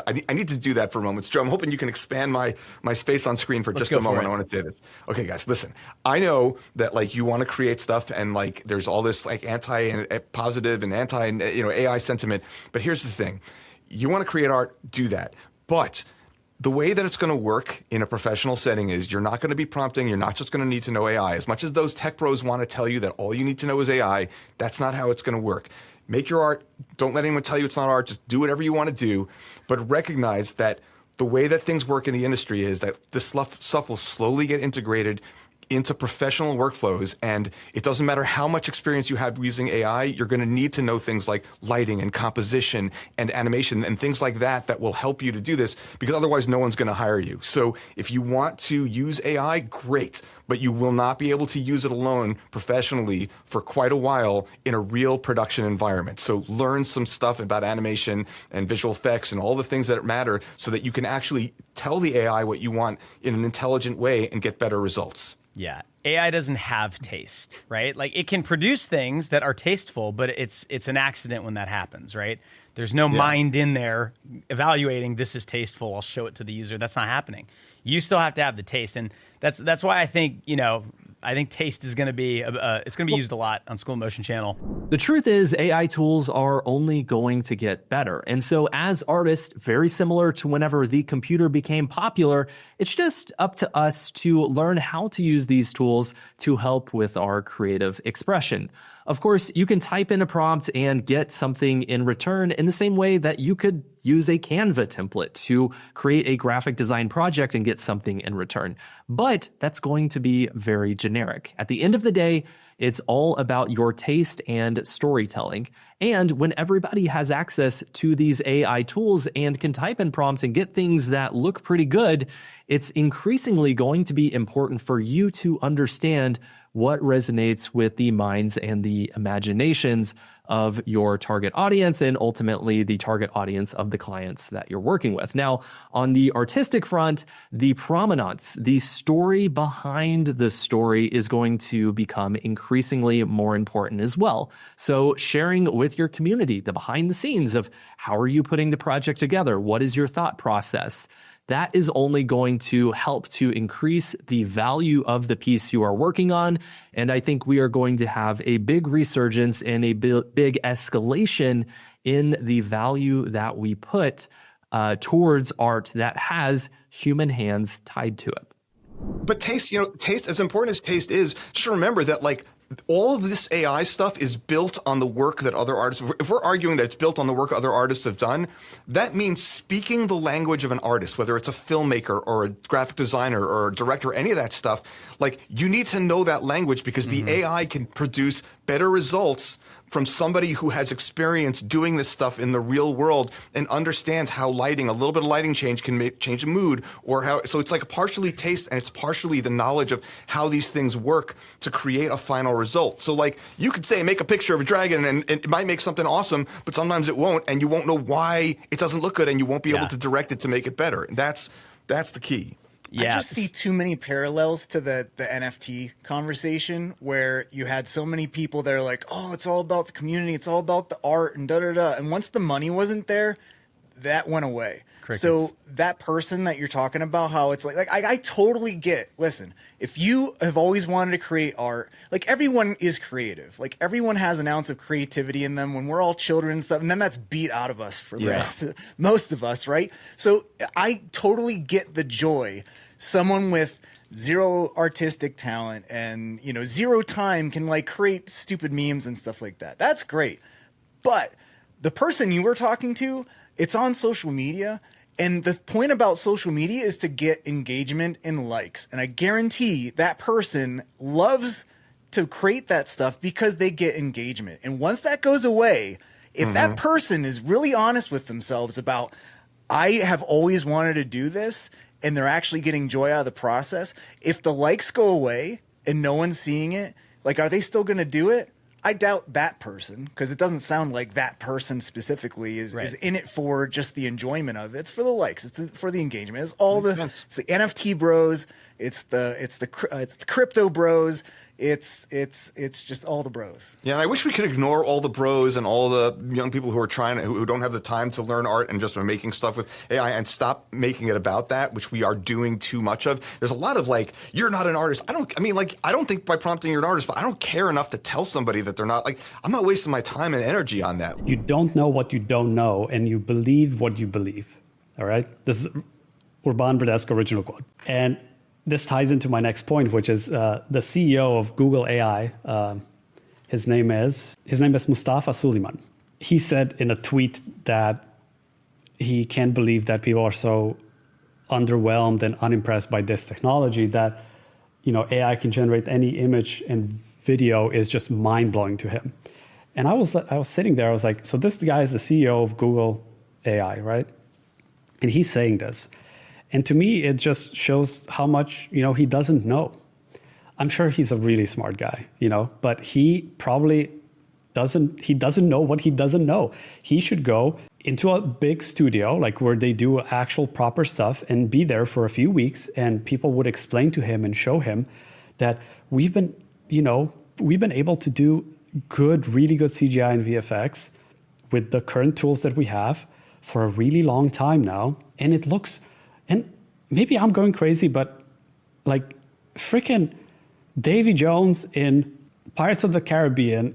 B: I need to do that for a moment. Joe, I'm hoping you can expand my space on screen for just a moment. I want to say this. Okay, guys, listen. I know that like you want to create stuff and like there's all this like anti and positive and anti AI sentiment. But here's the thing: you want to create art, do that. But the way that it's going to work in a professional setting is you're not going to be prompting. You're not just going to need to know AI. As much as those tech bros want to tell you that all you need to know is AI, that's not how it's going to work. Make your art. Don't let anyone tell you it's not art. Just do whatever you want to do. But recognize that the way that things work in the industry is that this stuff will slowly get integrated into professional workflows. And it doesn't matter how much experience you have using AI, you're going to need to know things like lighting and composition and animation and things like that that will help you to do this, because otherwise no one's going to hire you. So if you want to use AI, great, but you will not be able to use it alone professionally for quite a while in a real production environment. So learn some stuff about animation and visual effects and all the things that matter so that you can actually tell the AI what you want in an intelligent way and get better results.
A: Yeah. AI doesn't have taste, right? Like it can produce things that are tasteful, but it's an accident when that happens, right? There's no mind in there evaluating this is tasteful, I'll show it to the user. That's not happening. You still have to have the taste. And that's why I think, I think taste is going to be it's going to be used a lot on School Motion Channel.
E: The truth is AI tools are only going to get better. And so as artists, very similar to whenever the computer became popular, it's just up to us to learn how to use these tools to help with our creative expression. Of course, you can type in a prompt and get something in return in the same way that you could use a Canva template to create a graphic design project and get something in return. But that's going to be very generic. At the end of the day, it's all about your taste and storytelling. And when everybody has access to these AI tools and can type in prompts and get things that look pretty good, it's increasingly going to be important for you to understand what resonates with the minds and the imaginations of your target audience and ultimately the target audience of the clients that you're working with. Now, on the artistic front, the provenance, the story behind the story is going to become increasingly more important as well. So sharing with your community the behind the scenes of how are you putting the project together? What is your thought process? That is only going to help to increase the value of the piece you are working on. And I think we are going to have a big resurgence and a big escalation in the value that we put towards art that has human hands tied to it.
B: But taste, taste, as important as taste is, just remember that like all of this AI stuff is built on the work that other artists, if we're arguing that it's built on the work other artists have done, that means speaking the language of an artist, whether it's a filmmaker or a graphic designer or a director, any of that stuff, like you need to know that language because the AI can produce better results from somebody who has experience doing this stuff in the real world and understands how lighting, a little bit of lighting change can change a mood, or how, so it's like partially taste and it's partially the knowledge of how these things work to create a final result. So like you could say, make a picture of a dragon and it might make something awesome, but sometimes it won't, and you won't know why it doesn't look good and you won't be able to direct it to make it better. That's the key.
A: Yeah.
C: I just see too many parallels to the NFT conversation where you had so many people that are like, oh, it's all about the community, it's all about the art and da-da-da. And once the money wasn't there, that went away.
A: Crickets.
C: So that person that you're talking about, how it's like I totally get, listen, if you have always wanted to create art, like everyone is creative. Like everyone has an ounce of creativity in them when we're all children and stuff. And then that's beat out of us for the rest, most of us, right? So I totally get the joy. Someone with zero artistic talent and, zero time can like create stupid memes and stuff like that. That's great. But the person you were talking to, it's on social media. And the point about social media is to get engagement and likes. And I guarantee that person loves to create that stuff because they get engagement. And once that goes away, if that person is really honest with themselves about, I have always wanted to do this, and they're actually getting joy out of the process, if the likes go away and no one's seeing it, like, are they still going to do it? I doubt that person, because it doesn't sound like that person specifically is in it for just the enjoyment of it. It's for the likes. It's for the engagement. It's all it's the NFT bros. It's the crypto bros. it's just all the bros.
B: Yeah, and I wish we could ignore all the bros and all the young people who are who don't have the time to learn art and just are making stuff with AI and stop making it about that, which we are doing too much of. There's a lot of like, you're not an artist. I don't think by prompting you're an artist, but I don't care enough to tell somebody that they're not. Like, I'm not wasting my time and energy on that.
D: You don't know what you don't know, and you believe what you believe. All right? This is Urban Bradesco original quote. And this ties into my next point, which is the CEO of Google AI. His name is Mustafa Suleyman. He said in a tweet that he can't believe that people are so underwhelmed and unimpressed by this technology that, AI can generate any image and video is just mind-blowing to him. And I was sitting there, I was like, so this guy is the CEO of Google AI, right? And he's saying this. And to me, it just shows how much, he doesn't know. I'm sure he's a really smart guy, but he probably doesn't know what he doesn't know. He should go into a big studio, like where they do actual proper stuff, and be there for a few weeks, and people would explain to him and show him that we've been able to do really good CGI and VFX with the current tools that we have for a really long time now. And it looks, and maybe I'm going crazy, but like freaking Davy Jones in Pirates of the Caribbean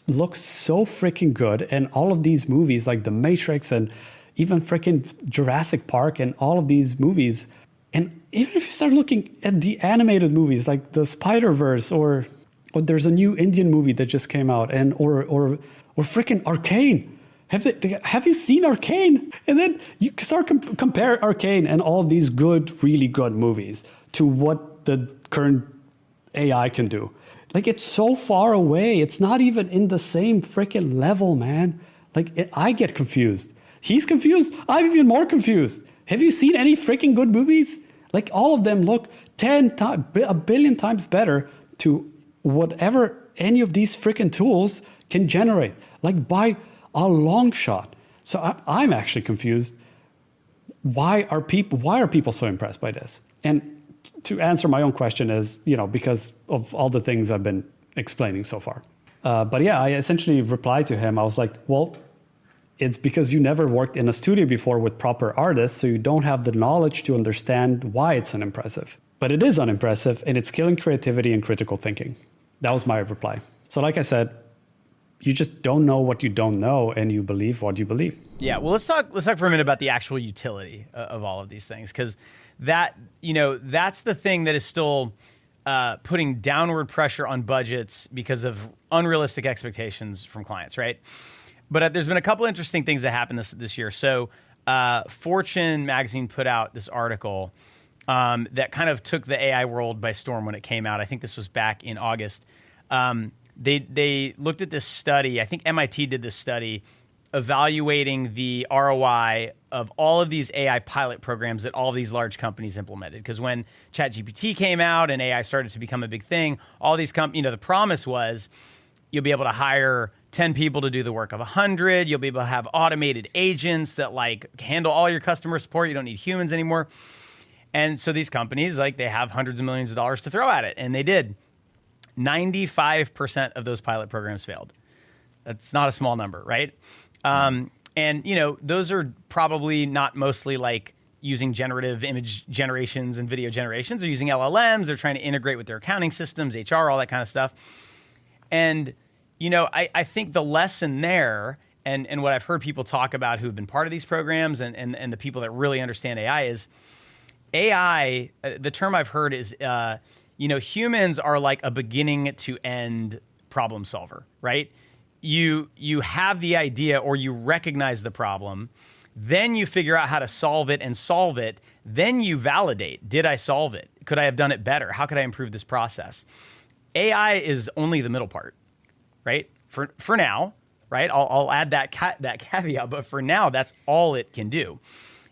D: looks so freaking good. And all of these movies like The Matrix and even freaking Jurassic Park and all of these movies. And even if you start looking at the animated movies like the Spider-Verse or there's a new Indian movie that just came out or freaking Arcane. Have you seen Arcane? And then you start compare Arcane and all of these really good movies to what the current AI can do. Like, it's so far away. It's not even in the same freaking level, man. Like, I get confused. He's confused. I'm even more confused. Have you seen any freaking good movies? Like, all of them look 1 billion times better to whatever any of these freaking tools can generate. Like, by a long shot. So I'm actually confused. Why are people so impressed by this? And to answer my own question is, because of all the things I've been explaining so far. But yeah, I essentially replied to him. I was like, well, it's because you never worked in a studio before with proper artists, so you don't have the knowledge to understand why it's unimpressive. But it is unimpressive, and it's killing creativity and critical thinking. That was my reply. So like I said, you just don't know what you don't know, and you believe what you believe.
A: Yeah, well, let's talk for a minute about the actual utility of all of these things, because that's the thing that is still putting downward pressure on budgets because of unrealistic expectations from clients, right? But there's been a couple interesting things that happened this year. So Fortune magazine put out this article that kind of took the AI world by storm when it came out. I think this was back in August. They looked at this study. I think MIT did this study evaluating the ROI of all of these AI pilot programs that all of these large companies implemented. Because when ChatGPT came out and AI started to become a big thing, all these companies, the promise was you'll be able to hire 10 people to do the work of 100. You'll be able to have automated agents that handle all your customer support. You don't need humans anymore. And so these companies, they have hundreds of millions of dollars to throw at it. And they did. 95% of those pilot programs failed. That's not a small number, right? And those are probably not mostly using generative image generations and video generations. They're using LLMs. They're trying to integrate with their accounting systems, HR, all that kind of stuff. And, I think the lesson there, and what I've heard people talk about who've been part of these programs and the people that really understand AI is AI, the term I've heard is, humans are like a beginning to end problem solver, right? You have the idea or you recognize the problem, then you figure out how to solve it, then you validate. Did I solve it? Could I have done it better? How could I improve this process? AI is only the middle part, right? For now, right? I'll add that caveat, but for now, that's all it can do.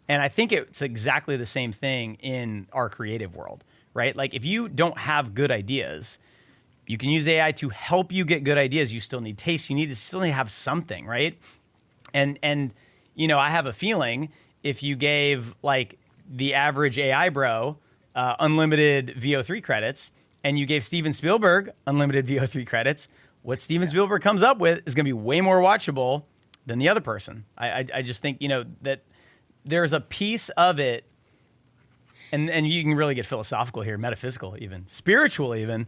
A: And I think it's exactly the same thing in our creative world, right? Like, if you don't have good ideas, you can use AI to help you get good ideas. You still need taste. You still need to have something, right? And I have a feeling if you gave the average AI bro unlimited VO3 credits and you gave Steven Spielberg unlimited VO3 credits, what Steven Spielberg comes up with is going to be way more watchable than the other person. I just think, that there's a piece of it, and you can really get philosophical here, metaphysical even, spiritual even.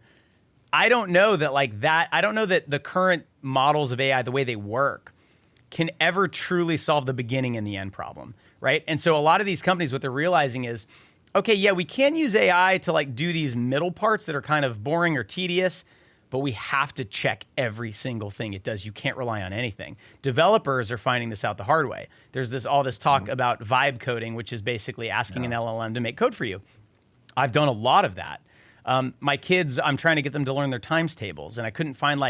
A: I don't know that the current models of AI, the way they work, can ever truly solve the beginning and the end problem, right? And so a lot of these companies, what they're realizing is, okay, yeah, we can use AI to do these middle parts that are kind of boring or tedious, but we have to check every single thing it does. You can't rely on anything. Developers are finding this out the hard way. There's all this talk about vibe coding, which is basically asking an LLM to make code for you. I've done a lot of that. My kids, I'm trying to get them to learn their times tables, and I couldn't find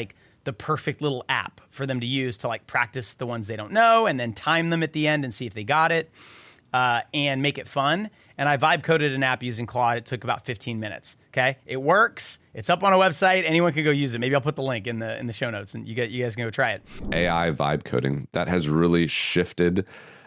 A: the perfect little app for them to use to practice the ones they don't know and then time them at the end and see if they got it and make it fun. And I vibe coded an app using Claude. It took about 15 minutes. Okay, it works. It's up on a website. Anyone can go use it. Maybe I'll put the link in the show notes, and you guys can go try it.
F: AI vibe coding, that has really shifted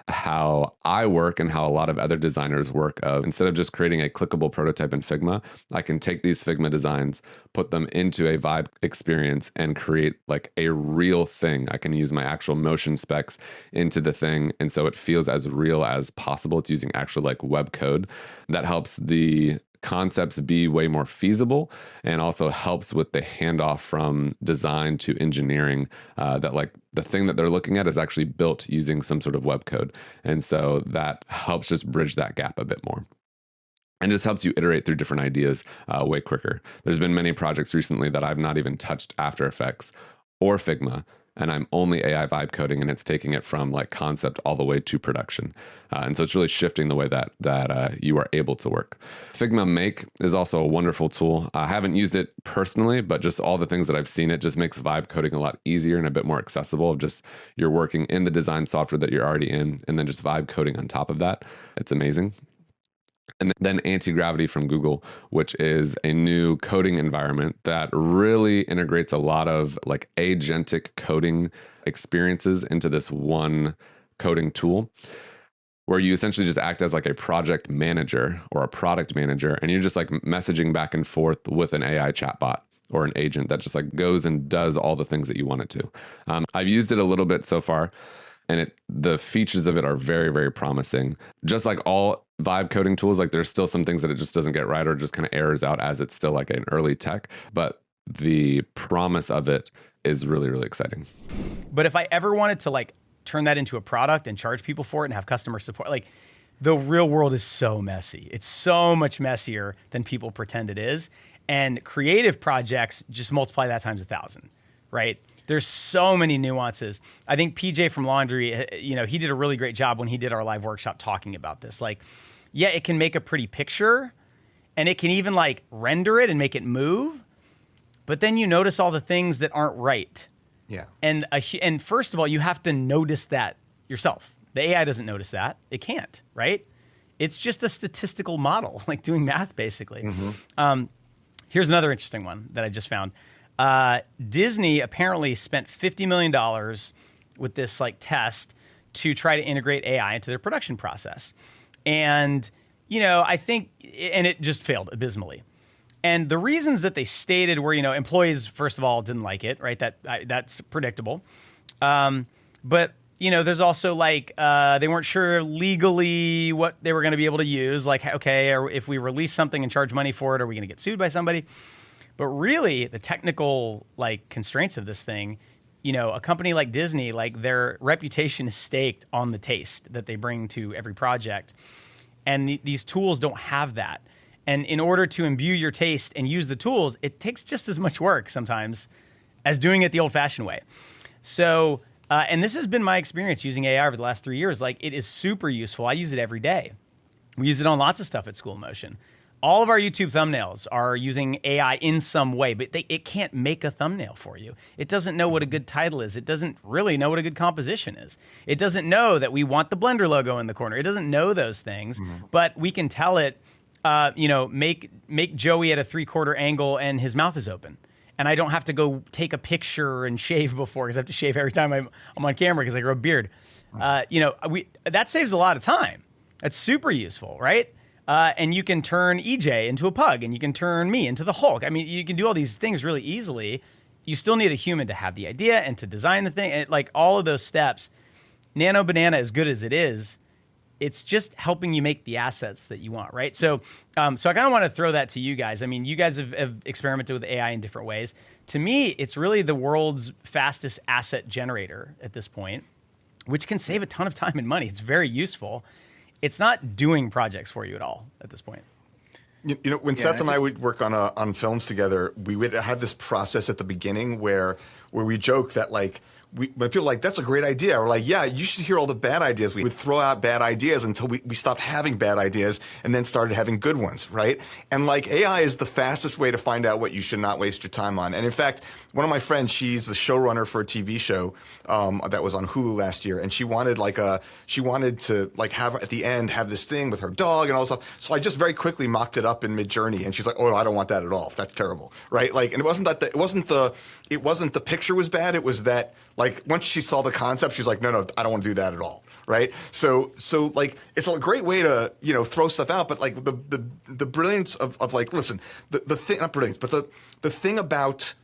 F: how I work and how a lot of other designers work. Instead of just creating a clickable prototype in Figma, I can take these Figma designs, put them into a vibe experience, and create a real thing. I can use my actual motion specs into the thing, and so it feels as real as possible. It's using actual web code. That helps the concepts be way more feasible, and also helps with the handoff from design to engineering, that the thing that they're looking at is actually built using some sort of web code. And so that helps just bridge that gap a bit more, and just helps you iterate through different ideas way quicker. There's been many projects recently that I've not even touched After Effects or Figma, and I'm only AI vibe coding, and it's taking it from concept all the way to production. And so it's really shifting the way that you are able to work. Figma Make is also a wonderful tool. I haven't used it personally, but just all the things that I've seen, it just makes vibe coding a lot easier and a bit more accessible. Just you're working in the design software that you're already in, and then just vibe coding on top of that. It's amazing. And then Anti-Gravity from Google, which is a new coding environment that really integrates a lot of agentic coding experiences into this one coding tool, where you essentially just act as a project manager or a product manager, and you're just messaging back and forth with an AI chatbot or an agent that just goes and does all the things that you want it to. I've used it a little bit so far, and the features of it are very, very promising. Just like all vibe coding tools, there's still some things that it just doesn't get right, or just kind of errors out as it's still an early tech. But the promise of it is really, really exciting.
A: But if I ever wanted to turn that into a product and charge people for it and have customer support, the real world is so messy. It's so much messier than people pretend it is. And creative projects just multiply that times 1,000, right? There's so many nuances. I think PJ from Laundry, he did a really great job when he did our live workshop talking about this. Yeah, it can make a pretty picture, and it can even render it and make it move. But then you notice all the things that aren't right.
B: Yeah.
A: And first of all, you have to notice that yourself. The AI doesn't notice that. It can't, right? It's just a statistical model, doing math, basically. Mm-hmm. Here's another interesting one that I just found. Disney apparently spent $50 million with this test to try to integrate AI into their production process. And, I think, and it just failed abysmally. And the reasons that they stated were, employees, first of all, didn't like it, right? That's predictable. But, there's also they weren't sure legally what they were going to be able to use. Okay, or if we release something and charge money for it, are we going to get sued by somebody? But really, the technical constraints of this thing, a company like Disney, their reputation is staked on the taste that they bring to every project. And these tools don't have that. And in order to imbue your taste and use the tools, it takes just as much work sometimes as doing it the old-fashioned way. So, and this has been my experience using AI over the last 3 years. It is super useful. I use it every day. We use it on lots of stuff at School of Motion. All of our YouTube thumbnails are using AI in some way, but it can't make a thumbnail for you. It doesn't know what a good title is. It doesn't really know what a good composition is. It doesn't know that we want the Blender logo in the corner. It doesn't know those things, but we can tell it, make Joey at a 3/4 angle and his mouth is open. And I don't have to go take a picture and shave before, because I have to shave every time I'm on camera because I grow a beard. That saves a lot of time. That's super useful, right? and you can turn EJ into a pug, and you can turn me into the Hulk. I mean, you can do all these things really easily. You still need a human to have the idea and to design the thing. And like all of those steps, Nano Banana, as good as it is, it's just helping you make the assets that you want, right? So, so I kind of want to throw that to you guys. I mean, you guys have experimented with AI in different ways. To me, it's really the world's fastest asset generator at this point, which can save a ton of time and money. It's very useful. It's not doing projects for you at all at this point.
B: You know, when Seth and I would work on films together, we would have this process at the beginning where we joke that like, when people are like, that's a great idea. We're like, yeah, you should hear all the bad ideas. We would throw out bad ideas until we stopped having bad ideas and then started having good ones, right? And like AI is the fastest way to find out what you should not waste your time on. And in fact, one of my friends, she's the showrunner for a TV show that was on Hulu last year, and she wanted to like have at the end have this thing with her dog and all this stuff. So I just very quickly mocked it up in Midjourney, and she's like, oh, I don't want that at all. That's terrible, right? Like, and it wasn't the picture was bad. It was that like once she saw the concept, she's like, no, I don't want to do that at all. Right. So like it's a great way to, you know, throw stuff out. But like the brilliance of like, listen, the thing, not brilliance, but the thing about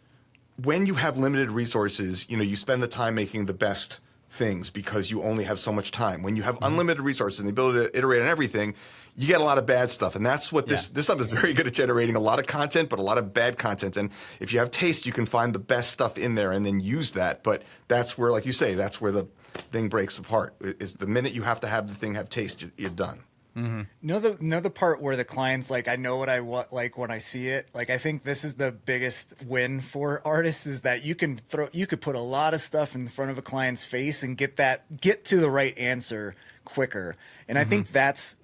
B: when you have limited resources, you know, you spend the time making the best things because you only have so much time. When you have unlimited resources and the ability to iterate on everything, you get a lot of bad stuff. And that's what this stuff is very good at generating a lot of content, but a lot of bad content. And if you have taste, you can find the best stuff in there and then use that. But that's where, like you say, that's where the thing breaks apart, is the minute you have to have the thing have taste, you're done.
C: Mm-hmm. Know the part where the client's like, I know what I want, like when I see it. Like, I think this is the biggest win for artists, is that you could put a lot of stuff in front of a client's face and get to the right answer quicker. And I think that's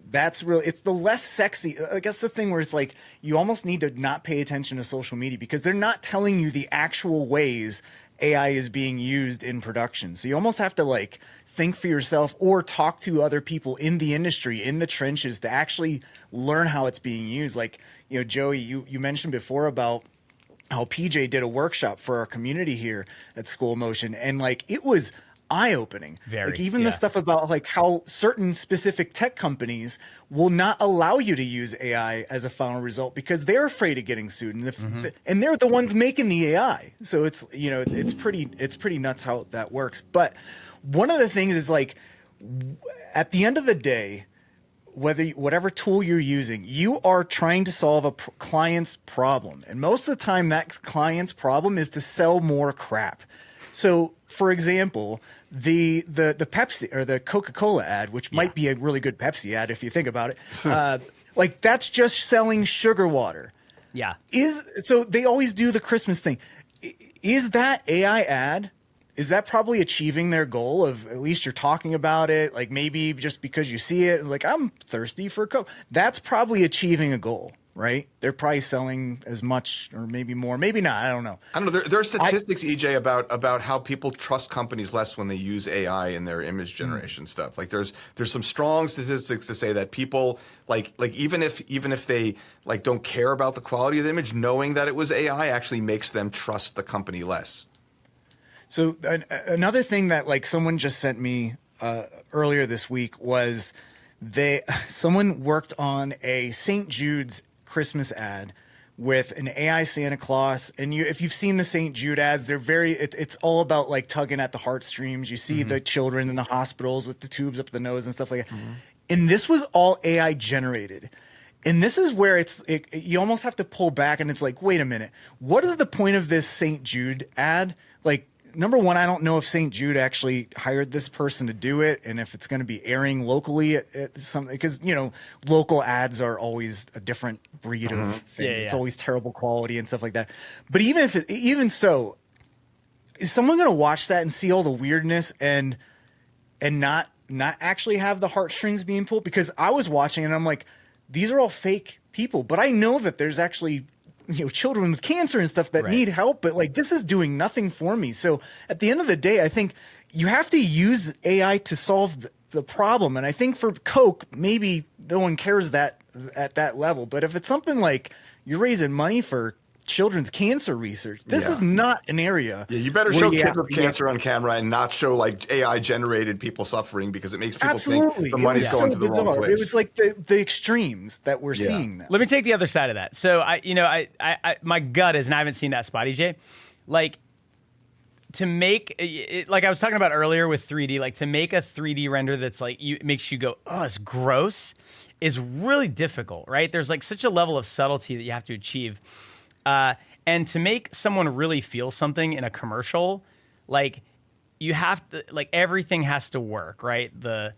C: really, it's the less sexy. I guess the thing where it's like, you almost need to not pay attention to social media because they're not telling you the actual ways AI is being used in production. So you almost have to like think for yourself or talk to other people in the industry, in the trenches, to actually learn how it's being used. Like, you know, Joey, you mentioned before about how PJ did a workshop for our community here at School of Motion, and like it was eye-opening. Like even the stuff about like how certain specific tech companies will not allow you to use AI as a final result because they're afraid of getting sued, and and they're the ones making the AI. So it's, you know, it's pretty nuts how that works. But one of the things is like, at the end of the day, whatever tool you're using, you are trying to solve a client's problem, and most of the time that client's problem is to sell more crap. So, for example, the Pepsi or the Coca-Cola ad, which might be a really good Pepsi ad if you think about it, like that's just selling sugar water.
A: Yeah.
C: So they always do the Christmas thing. Is that AI ad? Is that probably achieving their goal of, at least you're talking about it, like maybe just because you see it, like I'm thirsty for Coke. That's probably achieving a goal, right? They're probably selling as much or maybe more, maybe not. I don't know.
B: I don't know. There are statistics, EJ, about how people trust companies less when they use AI in their image generation stuff. Like there's some strong statistics to say that people like even if they like don't care about the quality of the image, knowing that it was AI actually makes them trust the company less.
C: So another thing that like someone just sent me earlier this week was someone worked on a St. Jude's Christmas ad with an AI Santa Claus. And if you've seen the St. Jude ads, they're it's all about like tugging at the heartstrings. You see the children in the hospitals with the tubes up the nose and stuff like that. And this was all AI generated. And this is where you almost have to pull back and it's like, wait a minute, what is the point of this St. Jude ad? Like, number one, I don't know if St. Jude actually hired this person to do it, and if it's going to be airing locally at something, because, you know, local ads are always a different breed of thing. It's always terrible quality and stuff like that. But even so, is someone going to watch that and see all the weirdness and not actually have the heartstrings being pulled? Because I was watching and I'm like, these are all fake people, but I know that there's actually, you know, children with cancer and stuff that need help, but like this is doing nothing for me. So at the end of the day, I think you have to use AI to solve the problem. And I think for Coke, maybe no one cares that at that level. But if it's something like you're raising money for children's cancer research. This
B: Yeah.
C: is not an area.
B: Yeah, you better
C: where
B: show
C: you
B: kids
C: have-
B: with cancer on camera and not show like AI generated people suffering because it makes people
C: Absolutely.
B: think the money's
C: It was
B: going
C: so
B: to the wrong
C: bizarre.
B: place.
C: It was like the extremes that we're
B: Yeah.
C: seeing now.
A: Let me take the other side of that. So my gut is, and I haven't seen that spot, EJ, like to make it, like I was talking about earlier with 3D, like to make a 3D render that's like makes you go, oh, it's gross, is really difficult, right? There's like such a level of subtlety that you have to achieve, and to make someone really feel something in a commercial, like you have to, like everything has to work, right? The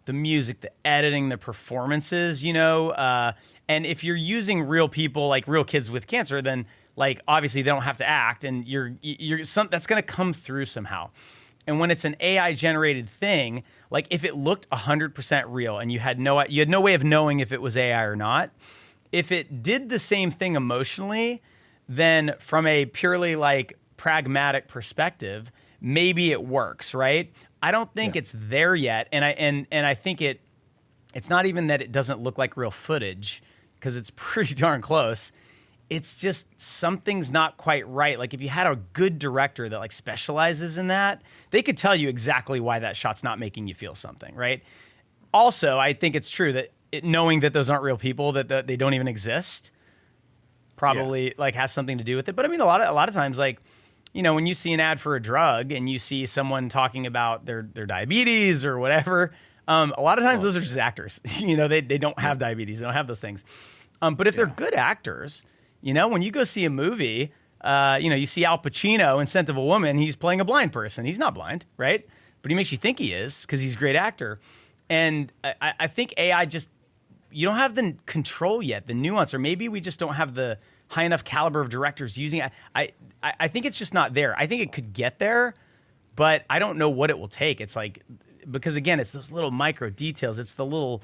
A: music, the editing, the performances, and if you're using real people, like real kids with cancer, then like obviously they don't have to act, and that's going to come through somehow. And when it's an AI generated thing, like if it looked 100% real and you had no way of knowing if it was AI or not, if it did the same thing emotionally, then from a purely like pragmatic perspective, maybe it works, right? I don't think it's there yet, and I think it's not even that it doesn't look like real footage, because it's pretty darn close. It's just something's not quite right. Like if you had a good director that like specializes in that, they could tell you exactly why that shot's not making you feel something, right? Also, I think it's true that knowing that those aren't real people, that they don't even exist, probably like has something to do with it. But I mean, a lot of times, like, when you see an ad for a drug and you see someone talking about their diabetes or whatever, a lot of times those are just actors. They don't have diabetes. They don't have those things. But if they're good actors, when you go see a movie, you see Al Pacino in Scent of a Woman, he's playing a blind person. He's not blind, right? But he makes you think he is because he's a great actor. And I think AI you don't have the control yet, the nuance, or maybe we just don't have the high enough caliber of directors using it. I think it's just not there. I think it could get there, but I don't know what it will take. It's like, because again, it's those little micro details. It's the little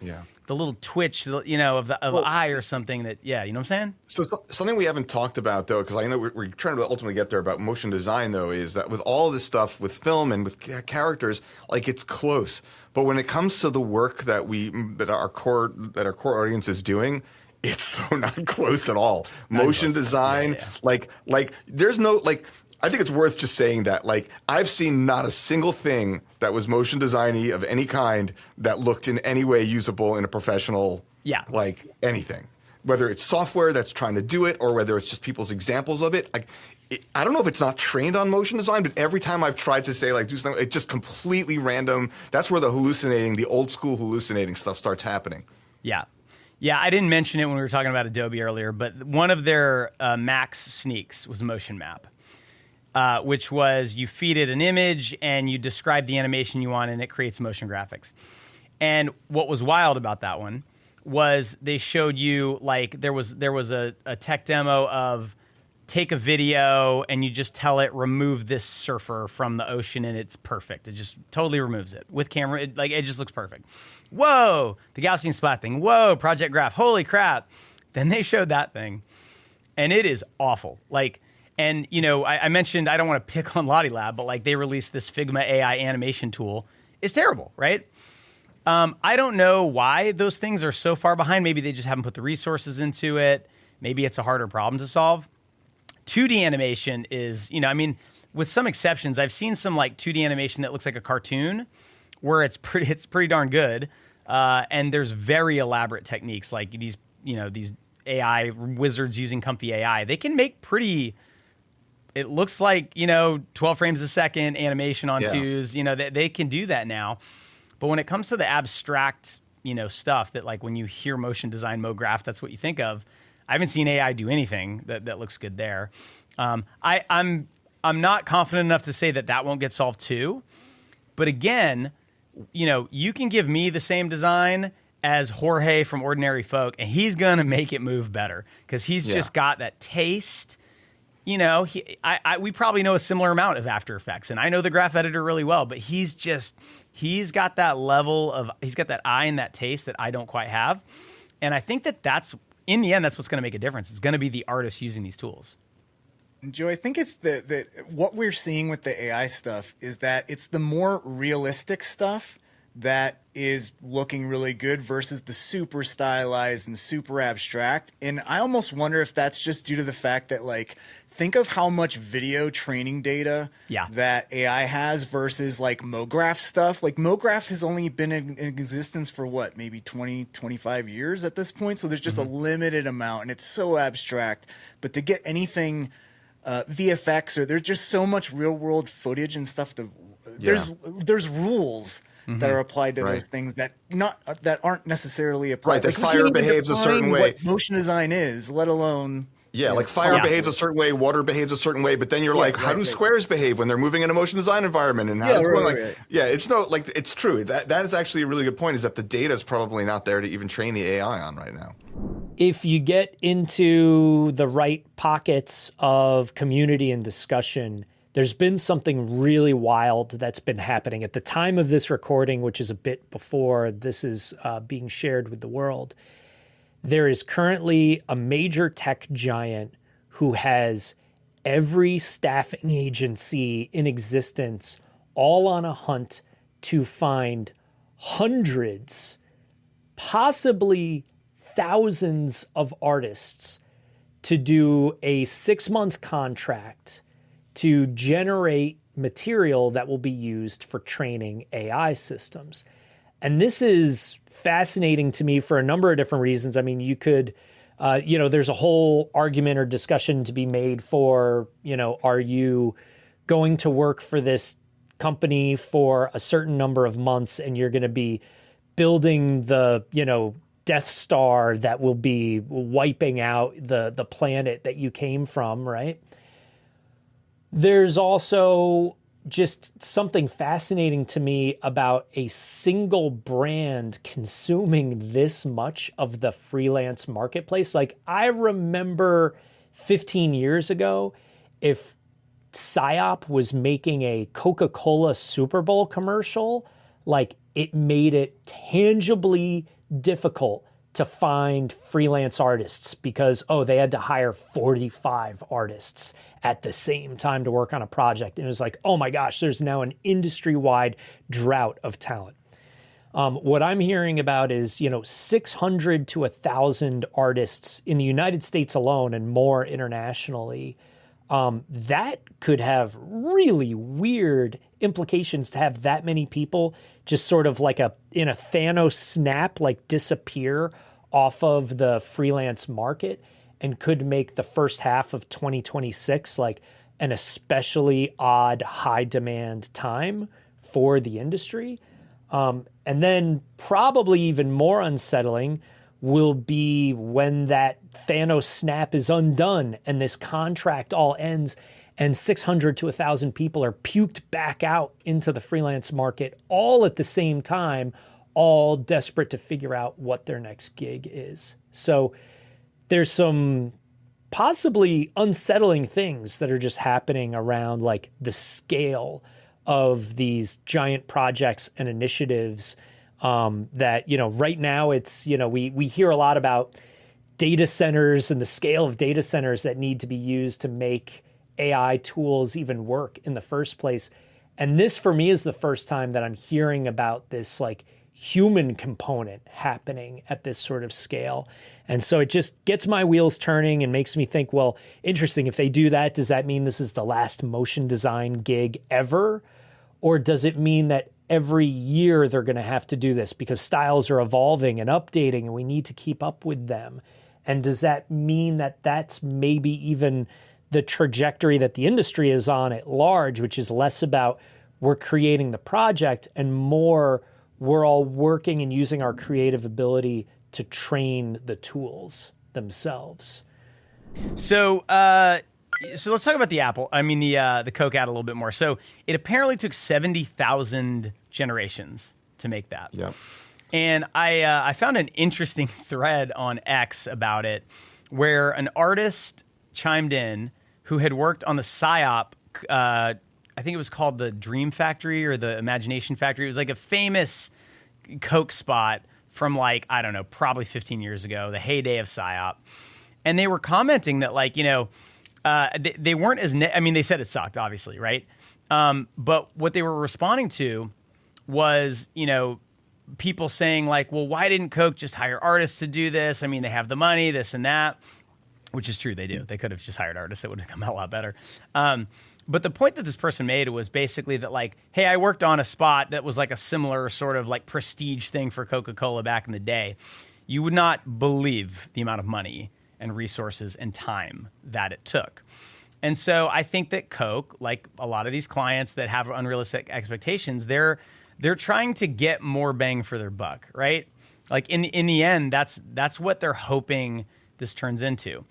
A: twitch, of the eye or something that, you know what I'm saying?
B: So something we haven't talked about, though, because I know we're trying to ultimately get there about motion design, though, is that with all this stuff with film and with characters, like it's close. But when it comes to the work that our core audience is doing, it's so not close at all. Motion design, like there's no like. I think it's worth just saying that, like, I've seen not a single thing that was motion designy of any kind that looked in any way usable in a professional, like anything. Whether it's software that's trying to do it or whether it's just people's examples of it. Like, I don't know if it's not trained on motion design, but every time I've tried to say, like, do something, it's just completely random. That's where the old school hallucinating stuff starts happening.
A: Yeah. Yeah, I didn't mention it when we were talking about Adobe earlier, but one of their Max sneaks was Motion Map. Which was you feed it an image and you describe the animation you want and it creates motion graphics. And what was wild about that one was they showed you, like, there was a tech demo of take a video and you just tell it remove this surfer from the ocean and it's perfect. It just totally removes it with camera. It just looks perfect. Whoa, the Gaussian splat thing. Whoa, Project Graph. Holy crap. Then they showed that thing and it is awful. Like, and, I mentioned I don't want to pick on Lottie Lab, but like they released this Figma AI animation tool. It's terrible, right? I don't know why those things are so far behind. Maybe they just haven't put the resources into it. Maybe it's a harder problem to solve. 2D animation is, with some exceptions, I've seen some like 2D animation that looks like a cartoon where it's pretty darn good. And there's very elaborate techniques like these AI wizards using Comfy AI. They can make it looks like, 12 frames a second animation on twos, they can do that now. But when it comes to the abstract, stuff that like when you hear motion design, MoGraph, that's what you think of. I haven't seen AI do anything that looks good there. I'm not confident enough to say that won't get solved too. But again, you can give me the same design as Jorge from Ordinary Folk, and he's going to make it move better because he's just got that taste. We probably know a similar amount of After Effects, and I know the graph editor really well, but he's got that level of, he's got that eye and that taste that I don't quite have. And I think that's in the end, that's what's going to make a difference. It's going to be the artists using these tools.
C: Joe, I think it's what we're seeing with the AI stuff is that it's the more realistic stuff that is looking really good versus the super stylized and super abstract. And I almost wonder if that's just due to the fact that, like, think of how much video training data that AI has versus like MoGraph stuff. Like MoGraph has only been in existence for what, maybe 20, 25 years at this point. So there's just a limited amount and it's so abstract. But to get anything VFX, or there's just so much real world footage and stuff there's rules that are applied to those things that aren't necessarily applied.
B: Right, that fire behaves a certain way.
C: What motion design is, let alone
B: like fire behaves a certain way, water behaves a certain way, but then you're like, how do squares behave when they're moving in a motion design environment? And how it's it's true. That is actually a really good point, is that the data is probably not there to even train the AI on right now.
G: If you get into the right pockets of community and discussion, there's been something really wild that's been happening. At the time of this recording, which is a bit before this is being shared with the world, there is currently a major tech giant who has every staffing agency in existence all on a hunt to find hundreds, possibly thousands of artists to do a 6-month contract to generate material that will be used for training AI systems. And this is fascinating to me for a number of different reasons. I mean, you could, there's a whole argument or discussion to be made for, are you going to work for this company for a certain number of months and you're going to be building the, Death Star that will be wiping out the planet that you came from, right? There's also just something fascinating to me about a single brand consuming this much of the freelance marketplace. Like, I remember 15 years ago, if PSYOP was making a Coca-Cola Super Bowl commercial, like, it made it tangibly difficult to find freelance artists because, they had to hire 45 artists at the same time to work on a project. And it was like, oh my gosh, there's now an industry-wide drought of talent. What I'm hearing about is, 600 to 1,000 artists in the United States alone and more internationally. That could have really weird implications to have that many people just sort of like in a Thanos snap, like disappear off of the freelance market, and could make the first half of 2026 like an especially odd high demand time for the industry. And then probably even more unsettling will be when that Thanos snap is undone and this contract all ends and 600 to 1,000 people are puked back out into the freelance market all at the same time, all desperate to figure out what their next gig is. So there's some possibly unsettling things that are just happening around like the scale of these giant projects and initiatives that, right now it's, we hear a lot about data centers and the scale of data centers that need to be used to make AI tools even work in the first place. And this for me is the first time that I'm hearing about this like human component happening at this sort of scale. And so it just gets my wheels turning and makes me think, well, interesting, if they do that, does that mean this is the last motion design gig ever? Or does it mean that every year they're going to have to do this because styles are evolving and updating and we need to keep up with them? And does that mean that that's maybe even the trajectory that the industry is on at large, which is less about we're creating the project and more we're all working and using our creative ability to train the tools themselves?
A: So let's talk about the the Coke ad a little bit more. So it apparently took 70,000 generations to make that.
B: Yeah.
A: And I found an interesting thread on X about it, where an artist chimed in who had worked on the PSYOP. I think it was called the Dream Factory or the Imagination Factory. It was like a famous Coke spot from like, I don't know, probably 15 years ago, the heyday of PSYOP. And they were commenting that like, they weren't as, they said it sucked, obviously, right? But what they were responding to was, people saying like, well, why didn't Coke just hire artists to do this? I mean, they have the money, this and that, which is true. They do. They could have just hired artists. It would have come out a lot better. But the point that this person made was basically that like, hey, I worked on a spot that was like a similar sort of like prestige thing for Coca-Cola back in the day. You would not believe the amount of money and resources and time that it took. And so I think that Coke, like a lot of these clients that have unrealistic expectations, they're trying to get more bang for their buck, right? Like in the end, that's what they're hoping this turns into.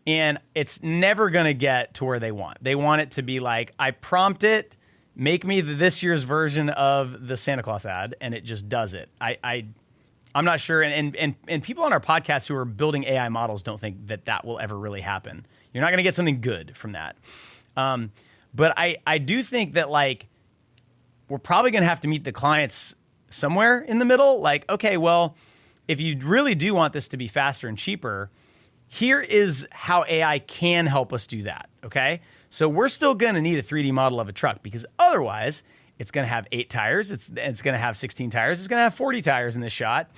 A: And it's never going to get to where they want. They want it to be like, I prompt it, make me this year's version of the Santa Claus ad, and it just does it. I'm not sure. And people on our podcast who are building AI models don't think that will ever really happen. You're not going to get something good from that. But I do think that like, we're probably going to have to meet the clients somewhere in the middle. Like, okay, well, if you really do want this to be faster and cheaper, here is how AI can help us do that, okay? So we're still going to need a 3D model of a truck because otherwise it's going to have 8 tires, it's going to have 16 tires, it's going to have 40 tires in this shot.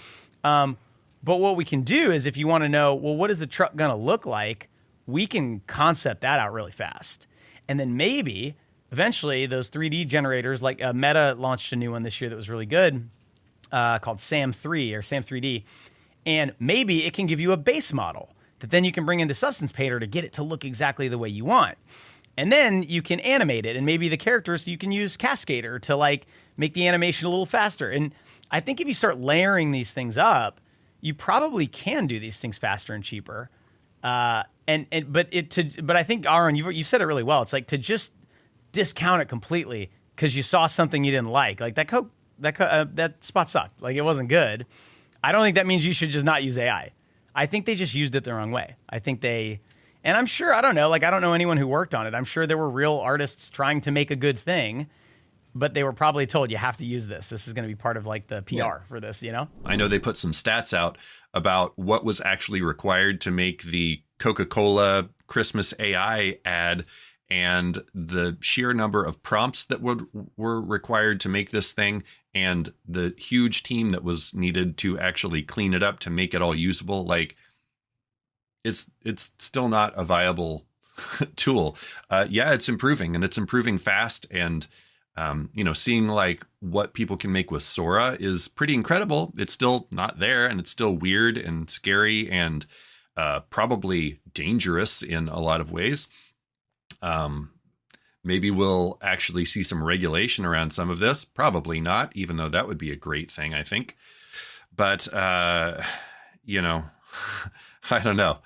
A: But what we can do is if you want to know, well, what is the truck going to look like, we can concept that out really fast. And then maybe eventually those 3D generators, like Meta launched a new one this year that was really good called SAM 3 or SAM 3D. And maybe it can give you a base model that then you can bring into Substance Painter to get it to look exactly the way you want. And then you can animate it. And maybe the characters, you can use Cascader to like make the animation a little faster. And I think if you start layering these things up, you probably can do these things faster and cheaper. But I think, Aaron, you said it really well. It's like to just discount it completely because you saw something you didn't like that spot sucked. Like it wasn't good. I don't think that means you should just not use AI. I think they just used it the wrong way. And I'm sure, I don't know anyone who worked on it. I'm sure there were real artists trying to make a good thing, but they were probably told you have to use this. This is going to be part of like the PR for this, you know?
H: I know they put some stats out about what was actually required to make the Coca-Cola Christmas AI ad and the sheer number of prompts that were required to make this thing and the huge team that was needed to actually clean it up to make it all usable. Like it's still not a viable tool. It's improving and it's improving fast. And, seeing like what people can make with Sora is pretty incredible. It's still not there and it's still weird and scary and probably dangerous in a lot of ways. Maybe we'll actually see some regulation around some of this. Probably not, even though that would be a great thing, I think. But, I don't know.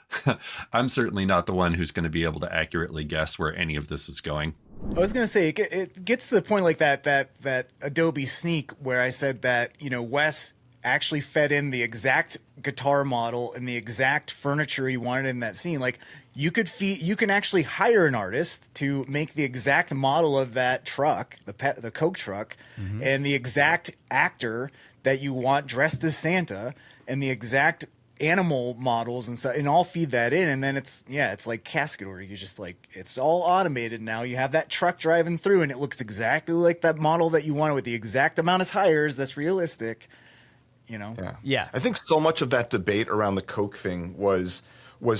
H: I'm certainly not the one who's going to be able to accurately guess where any of this is going.
C: I was going to say, it gets to the point like that Adobe Sneak where I said that, Wes actually fed in the exact guitar model and the exact furniture he wanted in that scene. Like, you can actually hire an artist to make the exact model of that truck, the Coke truck, and the exact actor that you want dressed as Santa, and the exact animal models and stuff, and all feed that in, and then it's like Cascader. You just like, it's all automated now. You have that truck driving through, and it looks exactly like that model that you wanted with the exact amount of tires. That's realistic,
A: Yeah.
B: I think so much of that debate around the Coke thing was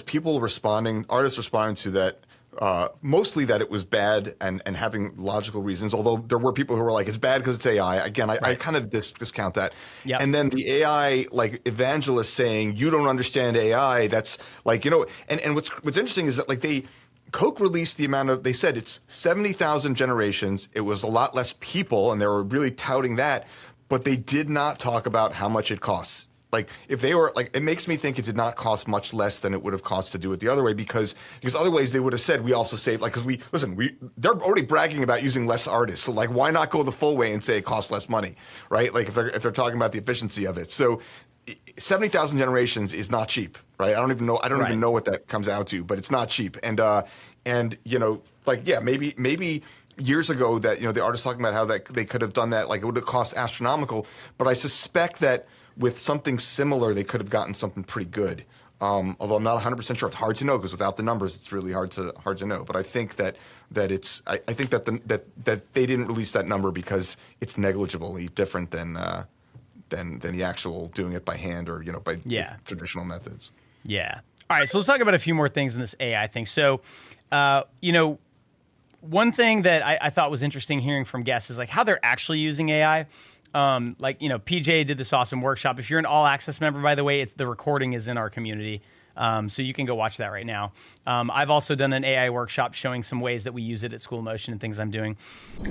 B: people artists responding to that, mostly that it was bad and having logical reasons, although there were people who were like, it's bad because it's AI. Again, I kind of discount that.
A: Yep.
B: And then the AI, like, evangelist saying, you don't understand AI. That's like, and what's interesting is that like Coke released they said it's 70,000 generations. It was a lot less people, and they were really touting that, but they did not talk about how much it costs. Like, if they were like, it makes me think it did not cost much less than it would have cost to do it the other way, because otherwise they would have said we also saved, like, because they're already bragging about using less artists, so like, why not go the full way and say it costs less money, right? Like, if they're talking about the efficiency of it. So 70,000 generations is not cheap, right? I don't even know what that comes out to, but it's not cheap. And maybe years ago that the artists talking about how that they could have done that, like, it would have cost astronomical, but I suspect that with something similar, they could have gotten something pretty good. Although I'm not 100% sure. It's hard to know because without the numbers, it's really hard to know. But I think that they didn't release that number because it's negligibly different than than the actual doing it by hand or by traditional methods.
A: Yeah. All right. So let's talk about a few more things in this AI thing. So, one thing that I thought was interesting hearing from guests is like how they're actually using AI. PJ did this awesome workshop. If you're an all access member, by the way, the recording is in our community. So you can go watch that right now. I've also done an AI workshop showing some ways that we use it at School of Motion and things I'm doing.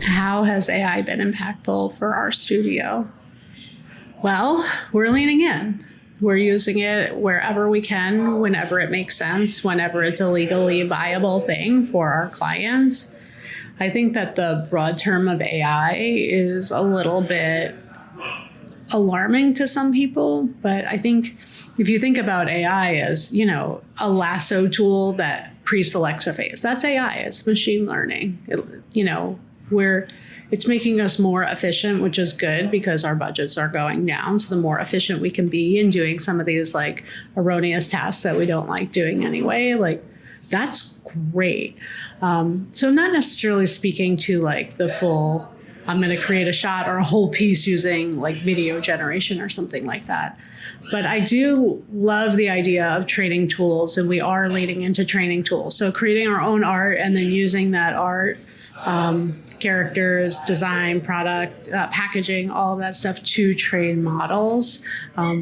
I: How has AI been impactful for our studio? Well, we're leaning in. We're using it wherever we can, whenever it makes sense, whenever it's a legally viable thing for our clients. I think that the broad term of AI is a little bit alarming to some people, but I think if you think about AI as, a lasso tool that pre-selects a face, that's AI. It's machine learning. It's making us more efficient, which is good because our budgets are going down. So the more efficient we can be in doing some of these like erroneous tasks that we don't like doing anyway, like that's great. So I'm not necessarily speaking to like the full, I'm going to create a shot or a whole piece using like video generation or something like that. But I do love the idea of training tools, and we are leading into training tools. So creating our own art and then using that art, characters, design, product, packaging, all of that stuff to train models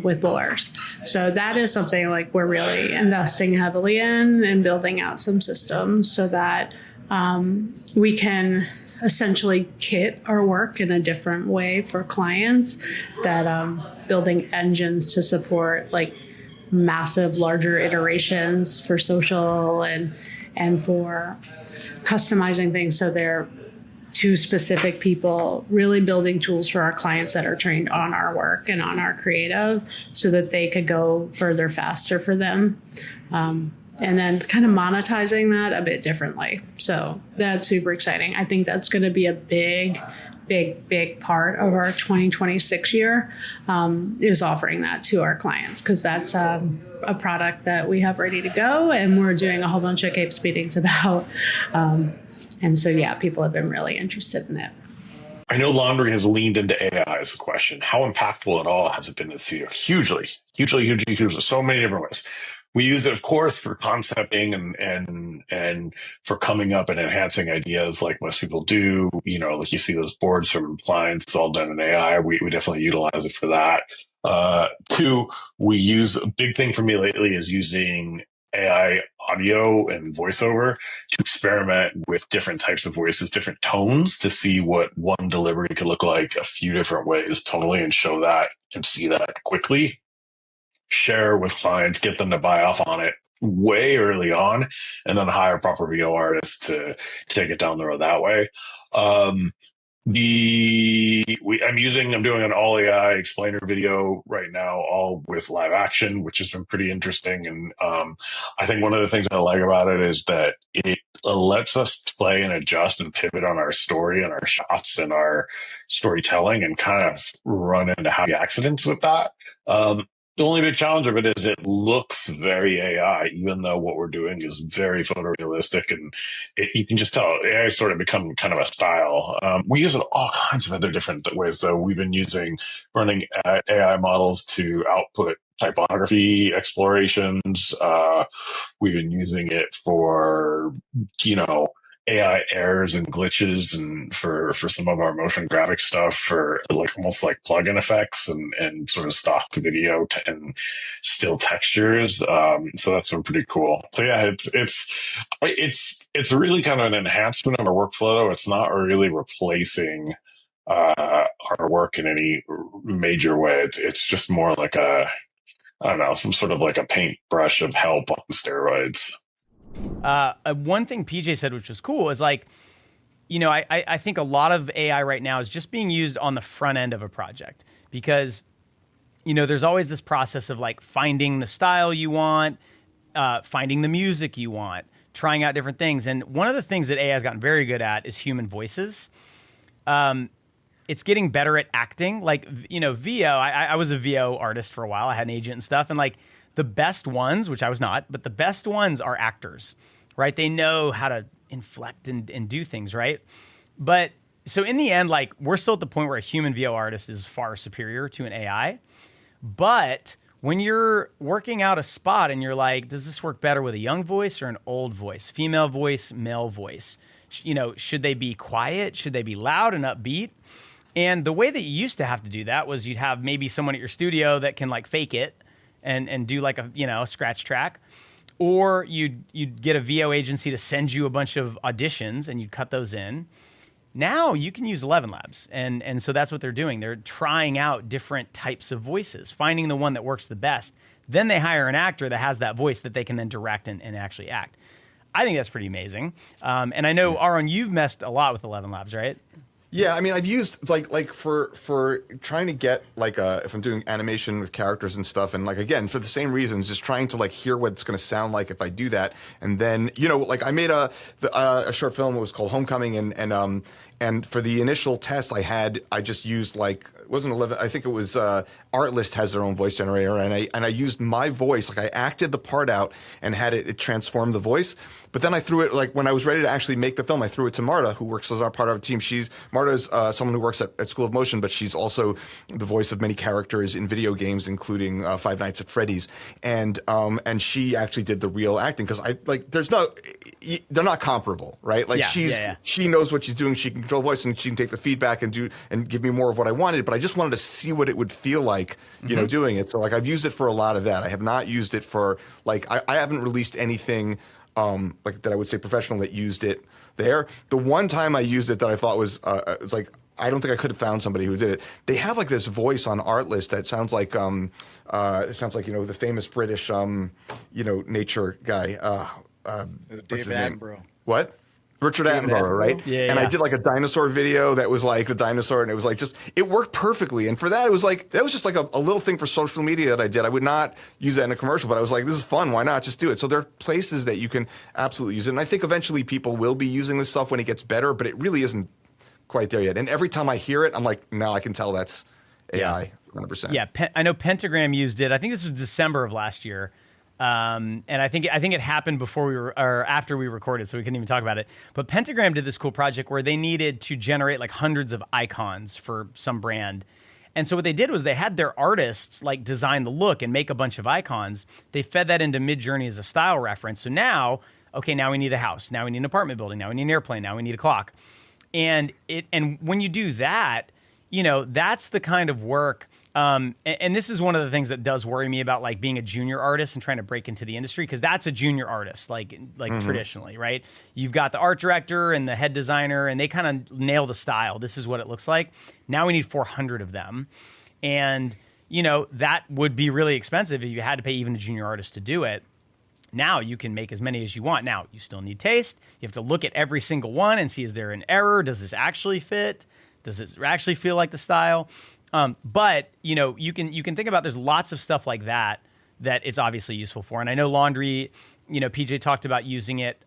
I: with blurs. So that is something like we're really investing heavily in and building out some systems so that we can essentially kit our work in a different way for clients, that building engines to support like massive, larger iterations for social and for customizing things so they're to specific people, really building tools for our clients that are trained on our work and on our creative so that they could go further faster for them. And then kind of monetizing that a bit differently. So that's super exciting. I think that's going to be a big part of our 2026 year, is offering that to our clients, because that's a product that we have ready to go and we're doing a whole bunch of CAPES meetings about. And so, yeah, people have been really interested in it.
J: I know laundry has leaned into AI as a question. How impactful at all has it been this year? Hugely. So many different ways. We use it, of course, for concepting and for coming up and enhancing ideas like most people do. Like you see those boards from clients all done in AI. We definitely utilize it for that. Two, a big thing for me lately is using AI audio and voiceover to experiment with different types of voices, different tones, to see what one delivery could look like a few different ways tonally, and show that and see that quickly. Share with clients, get them to buy off on it way early on, and then hire proper VO artists to take it down the road that way. I'm doing an all AI explainer video right now, all with live action, which has been pretty interesting. And I think one of the things I like about it is that it lets us play and adjust and pivot on our story and our shots and our storytelling, and kind of run into happy accidents with that. The only big challenge of it is it looks very AI, even though what we're doing is very photorealistic, and you can just tell AI has sort of become kind of a style. We use it all kinds of other different ways, though. We've been running AI models to output typography explorations. We've been using it for, AI errors and glitches, and for some of our motion graphic stuff, for like almost like plugin effects and sort of stock video and still textures. So that's been pretty cool. So yeah, it's really kind of an enhancement of our workflow. It's not really replacing our work in any major way. It's just more like some sort of like a paintbrush of help on steroids.
A: One thing PJ said, which was cool, is like, I think a lot of AI right now is just being used on the front end of a project, because, there's always this process of like finding the style you want, finding the music you want, trying out different things. And one of the things that AI has gotten very good at is human voices. It's getting better at acting. Like, VO, I was a VO artist for a while. I had an agent and stuff. And like, the best ones, which I was not, but the best ones are actors, right? They know how to inflect and do things, right? But so in the end, like we're still at the point where a human VO artist is far superior to an AI. But when you're working out a spot and you're like, does this work better with a young voice or an old voice, female voice, male voice? You know, should they be quiet? Should they be loud and upbeat? And the way that you used to have to do that was you'd have maybe someone at your studio that can like fake it and do like a, you know, a scratch track. Or you'd get a VO agency to send you a bunch of auditions and you'd cut those in. Now you can use 11 Labs. And so that's what they're doing. They're trying out different types of voices, finding the one that works the best. Then they hire an actor that has that voice that they can then direct and actually act. I think that's pretty amazing. And I know, Aaron, you've messed a lot with 11 Labs, right?
B: Yeah, I mean, I've used like for trying to get like if I'm doing animation with characters and stuff, and like again for the same reasons, just trying to like hear what it's going to sound like if I do that, and then like I made a short film. It was called Homecoming, and for the initial test I just used like it wasn't 11. I think it was Artlist has their own voice generator, and I used my voice, like I acted the part out and had it transform the voice. But then I threw it, like when I was ready to actually make the film, I threw it to Marta, who works as our part of our team. Marta's someone who works at School of Motion, but she's also the voice of many characters in video games, including Five Nights at Freddy's. And she actually did the real acting because they're not comparable, right? Like she knows what she's doing. She can control voice and she can take the feedback and give me more of what I wanted. But I just wanted to see what it would feel like, doing it. So like I've used it for a lot of that. I have not used it for like, I haven't released anything like that I would say professional that used it there. The one time I used it that I thought was it's like I don't think I could have found somebody who did it. They have like this voice on Artlist that sounds like the famous British nature guy
C: David Attenborough.
B: What? Richard Attenborough, right?
A: Yeah,
B: and I did like a dinosaur video that was like the dinosaur, and it was like it worked perfectly. And for that, it was like that was just like a little thing for social media that I did. I would not use that in a commercial, but I was like, this is fun. Why not just do it? So there are places that you can absolutely use it. And I think eventually people will be using this stuff when it gets better, but it really isn't quite there yet. And every time I hear it, I'm like, now I can tell that's AI, 100%.
A: Yeah, I know Pentagram used it. I think this was December of last year. And I think it happened before or after we recorded, so we couldn't even talk about it. But Pentagram did this cool project where they needed to generate like hundreds of icons for some brand. And so what they did was they had their artists like design the look and make a bunch of icons. They fed that into Midjourney as a style reference. So now we need a house. Now we need an apartment building. Now we need an airplane. Now we need a clock. And when you do that, that's the kind of work. And this is one of the things that does worry me about like being a junior artist and trying to break into the industry, because that's a junior artist, like traditionally, right? You've got the art director and the head designer, and they kind of nail the style. This is what it looks like. Now we need 400 of them. And, that would be really expensive if you had to pay even a junior artist to do it. Now you can make as many as you want. Now you still need taste. You have to look at every single one and see, is there an error? Does this actually fit? Does it actually feel like the style? But you can think about there's lots of stuff like that it's obviously useful for. And I know laundry, PJ talked about using it.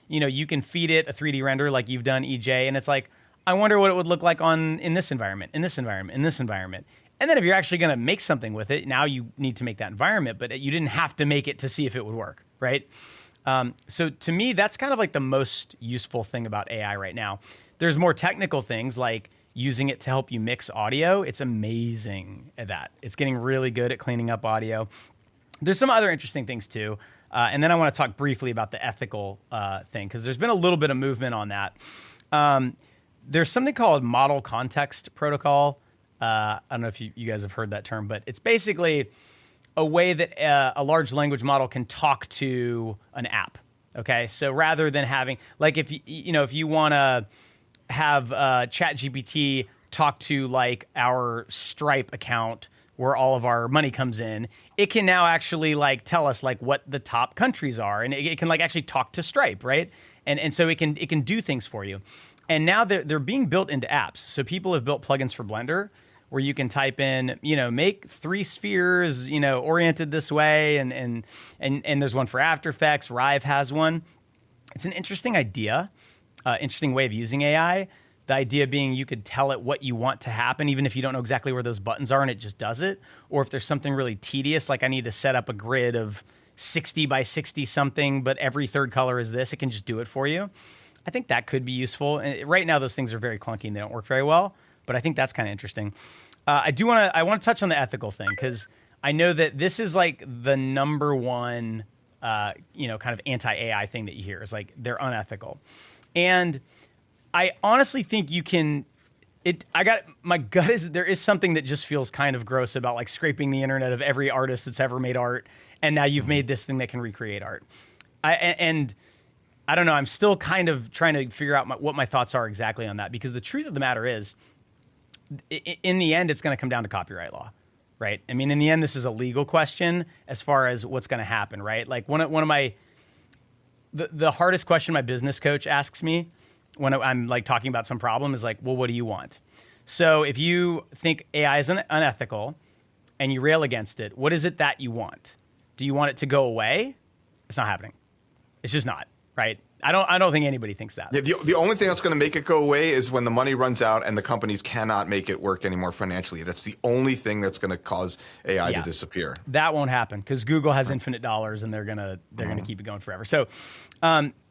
A: You can feed it a 3D render like you've done, EJ, and it's like, I wonder what it would look like in this environment, in this environment, in this environment. And then if you're actually going to make something with it, now you need to make that environment, but you didn't have to make it to see if it would work, right? So to me, that's kind of like the most useful thing about AI right now. There's more technical things like using it to help you mix audio. It's amazing at that. It's getting really good at cleaning up audio. There's some other interesting things too. And then I want to talk briefly about the ethical thing, because there's been a little bit of movement on that. There's something called model context protocol. I don't know if you guys have heard that term, but it's basically a way that a large language model can talk to an app. Okay, so rather than having, like, if you want to have ChatGPT talk to like our Stripe account where all of our money comes in, it can now actually like tell us like what the top countries are, and it can like actually talk to Stripe, right? And so it can do things for you. And now they're being built into apps. So people have built plugins for Blender where you can type in, make 3 spheres, oriented this way, and there's one for After Effects. Rive has one. It's an interesting idea, interesting way of using AI. The idea being you could tell it what you want to happen, even if you don't know exactly where those buttons are, and it just does it. Or if there's something really tedious, like I need to set up a grid of 60 by 60 something, but every third color is this, it can just do it for you. I think that could be useful. And right now, those things are very clunky and they don't work very well. But I think that's kind of interesting. I want to touch on the ethical thing because I know that this is like the number one, kind of anti-AI thing that you hear is like they're unethical. And I honestly think you can. My gut is there is something that just feels kind of gross about like scraping the internet of every artist that's ever made art, and now you've made this thing that can recreate art. And I don't know. I'm still kind of trying to figure out what my thoughts are exactly on that, because the truth of the matter is, in the end, it's going to come down to copyright law, right? I mean, in the end, this is a legal question as far as what's going to happen, right? Like one of my the hardest question my business coach asks me when I'm like talking about some problem is like, well, what do you want? So if you think AI is unethical and you rail against it, what is it that you want? Do you want it to go away? It's not happening. It's just not, right? I don't think anybody thinks that.
B: Yeah, the only thing that's going to make it go away is when the money runs out and the companies cannot make it work anymore financially. That's the only thing that's going to cause AI to disappear.
A: That won't happen because Google has infinite dollars and they're gonna keep it going forever. So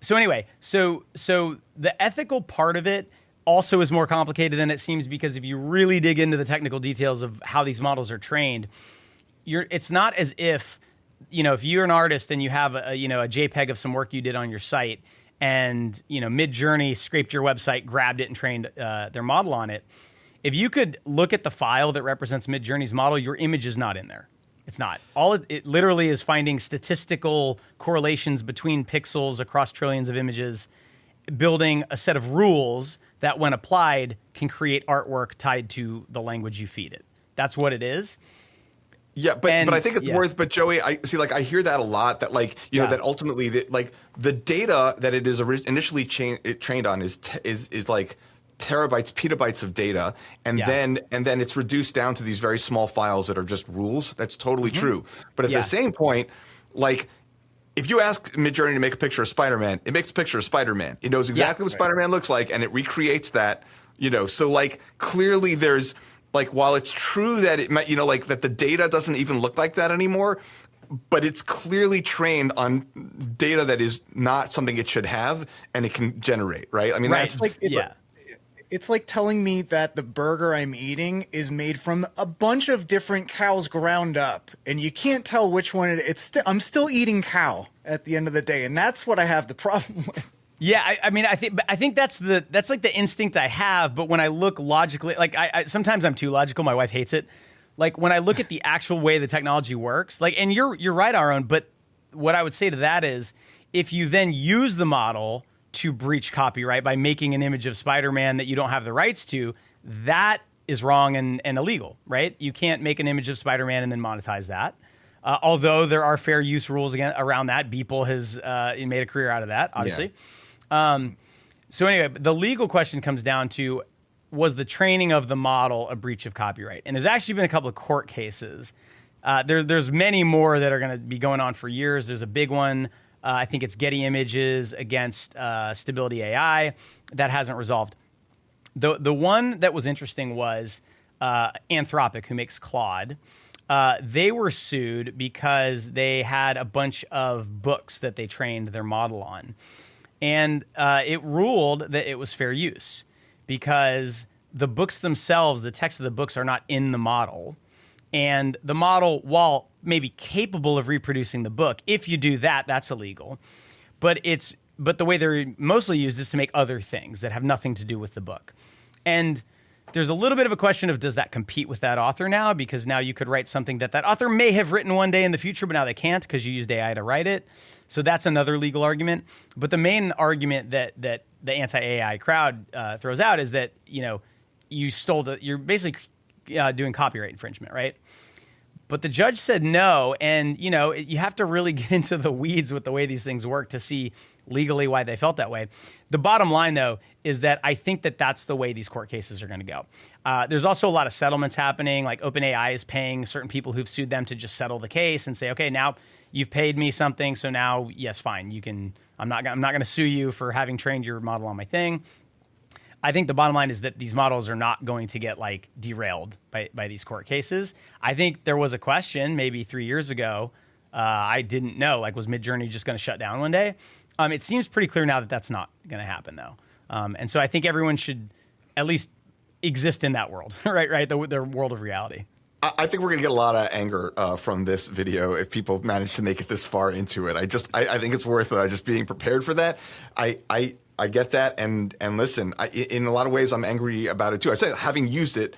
A: anyway, so the ethical part of it also is more complicated than it seems, because if you really dig into the technical details of how these models are trained, it's not as if, if you're an artist and you have a JPEG of some work you did on your site, and Midjourney scraped your website, grabbed it, and trained their model on it. If you could look at the file that represents Midjourney's model, your image is not in there. It's not. It literally is finding statistical correlations between pixels across trillions of images, building a set of rules that, when applied, can create artwork tied to the language you feed it. That's what it is.
B: Yeah, but I think it's worth. But Joey, I hear that a lot. That that ultimately the data that it is initially trained on is like terabytes, petabytes of data, and then it's reduced down to these very small files that are just rules. That's totally true. But at the same point, like, if you ask Midjourney to make a picture of Spider-Man, it makes a picture of Spider-Man. It knows exactly what Spider-Man looks like, and it recreates that. So like clearly there's. Like, while it's true that it might, that the data doesn't even look like that anymore, but it's clearly trained on data that is not something it should have, and it can generate, right? I mean, that's like,
C: it's like telling me that the burger I'm eating is made from a bunch of different cows ground up, and you can't tell which one I'm still eating cow at the end of the day, and that's what I have the problem with.
A: Yeah, I think that's like the instinct I have. But when I look logically, like I sometimes I'm too logical. My wife hates it. Like when I look at the actual way the technology works, like, and you're right, Aaron. But what I would say to that is, if you then use the model to breach copyright by making an image of Spider-Man that you don't have the rights to, that is wrong and illegal, right? You can't make an image of Spider-Man and then monetize that. Although there are fair use rules around that. Beeple has made a career out of that, obviously. Yeah. So anyway, the legal question comes down to, was the training of the model a breach of copyright? And there's actually been a couple of court cases. There's many more that are going to be going on for years. There's a big one. I think it's Getty Images against Stability AI. That hasn't resolved. The one that was interesting was Anthropic, who makes Claude. They were sued because they had a bunch of books that they trained their model on. And it ruled that it was fair use because the books themselves, the text of the books, are not in the model. And the model, while maybe capable of reproducing the book, if you do that, that's illegal. But the way they're mostly used is to make other things that have nothing to do with the book. And there's a little bit of a question of, does that compete with that author now? Because now you could write something that author may have written one day in the future, but now they can't because you used AI to write it. So that's another legal argument. But the main argument that the anti-AI crowd throws out is that, you're basically doing copyright infringement, right? But the judge said no. And, you have to really get into the weeds with the way these things work to see legally why they felt that way. The bottom line, though, is that I think that that's the way these court cases are going to go. There's also a lot of settlements happening. Like OpenAI is paying certain people who've sued them to just settle the case and say, okay, now you've paid me something, so now, yes, fine, you can. I'm not going to sue you for having trained your model on my thing. I think the bottom line is that these models are not going to get like derailed by these court cases. I think there was a question maybe 3 years ago. I didn't know, like, was Midjourney just going to shut down one day? It seems pretty clear now that that's not going to happen, though. And so I think everyone should at least exist in that world, right? The world of reality.
B: I think we're going to get a lot of anger from this video if people manage to make it this far into it. I think it's worth just being prepared for that. I get that, and listen, in a lot of ways, I'm angry about it too. I say, having used a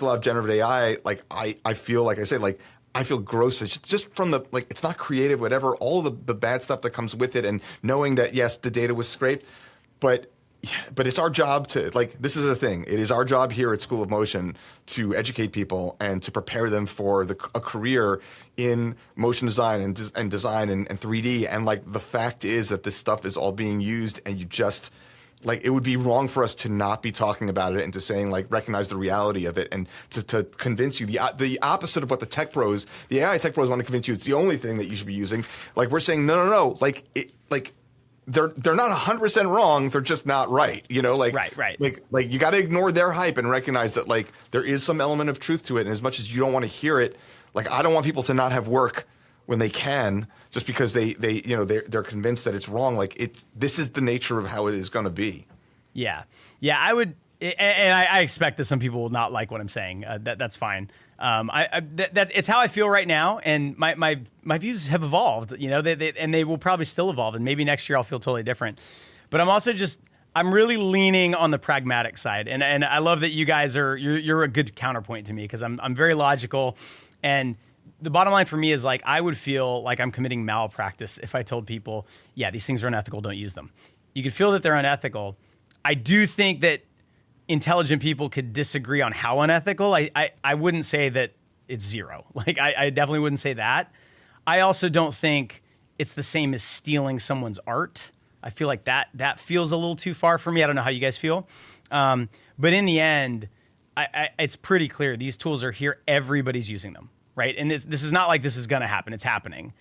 B: lot of generative AI, like I feel, like I say, like I feel gross. It's just from the, like, it's not creative, whatever, all the bad stuff that comes with it, and knowing that, yes, the data was scraped, but it's our job to, like, this is the thing. It is our job here at School of Motion to educate people and to prepare them for a career in motion design and design and 3D. And, like, the fact is that this stuff is all being used, and you just, like, it would be wrong for us to not be talking about it and to saying, like, recognize the reality of it and to convince you the opposite of what the AI tech bros want to convince you it's the only thing that you should be using. Like, we're saying, no, like, they're not 100% wrong. They're just not right. You know, like,
A: right.
B: Like you got to ignore their hype and recognize that, like, there is some element of truth to it. And as much as you don't want to hear it, like, I don't want people to not have work when they can, just because they're convinced that it's wrong. Like, this is the nature of how it is going to be.
A: Yeah. I would, and I expect that some people will not like what I'm saying. That's fine. It's how I feel right now, and my views have evolved. You know, they will probably still evolve, and maybe next year I'll feel totally different. But I'm also I'm really leaning on the pragmatic side, and I love that you guys you're a good counterpoint to me, because I'm very logical, and the bottom line for me is, like, I would feel like I'm committing malpractice if I told people, yeah, these things are unethical, don't use them. You could feel that they're unethical. I do think that intelligent people could disagree on how unethical. I wouldn't say that it's zero. Like, I definitely wouldn't say that. I also don't think it's the same as stealing someone's art. I feel like that feels a little too far for me. I don't know how you guys feel. But in the end, it's pretty clear these tools are here. Everybody's using them, right? And this is not like this is going to happen. It's happening.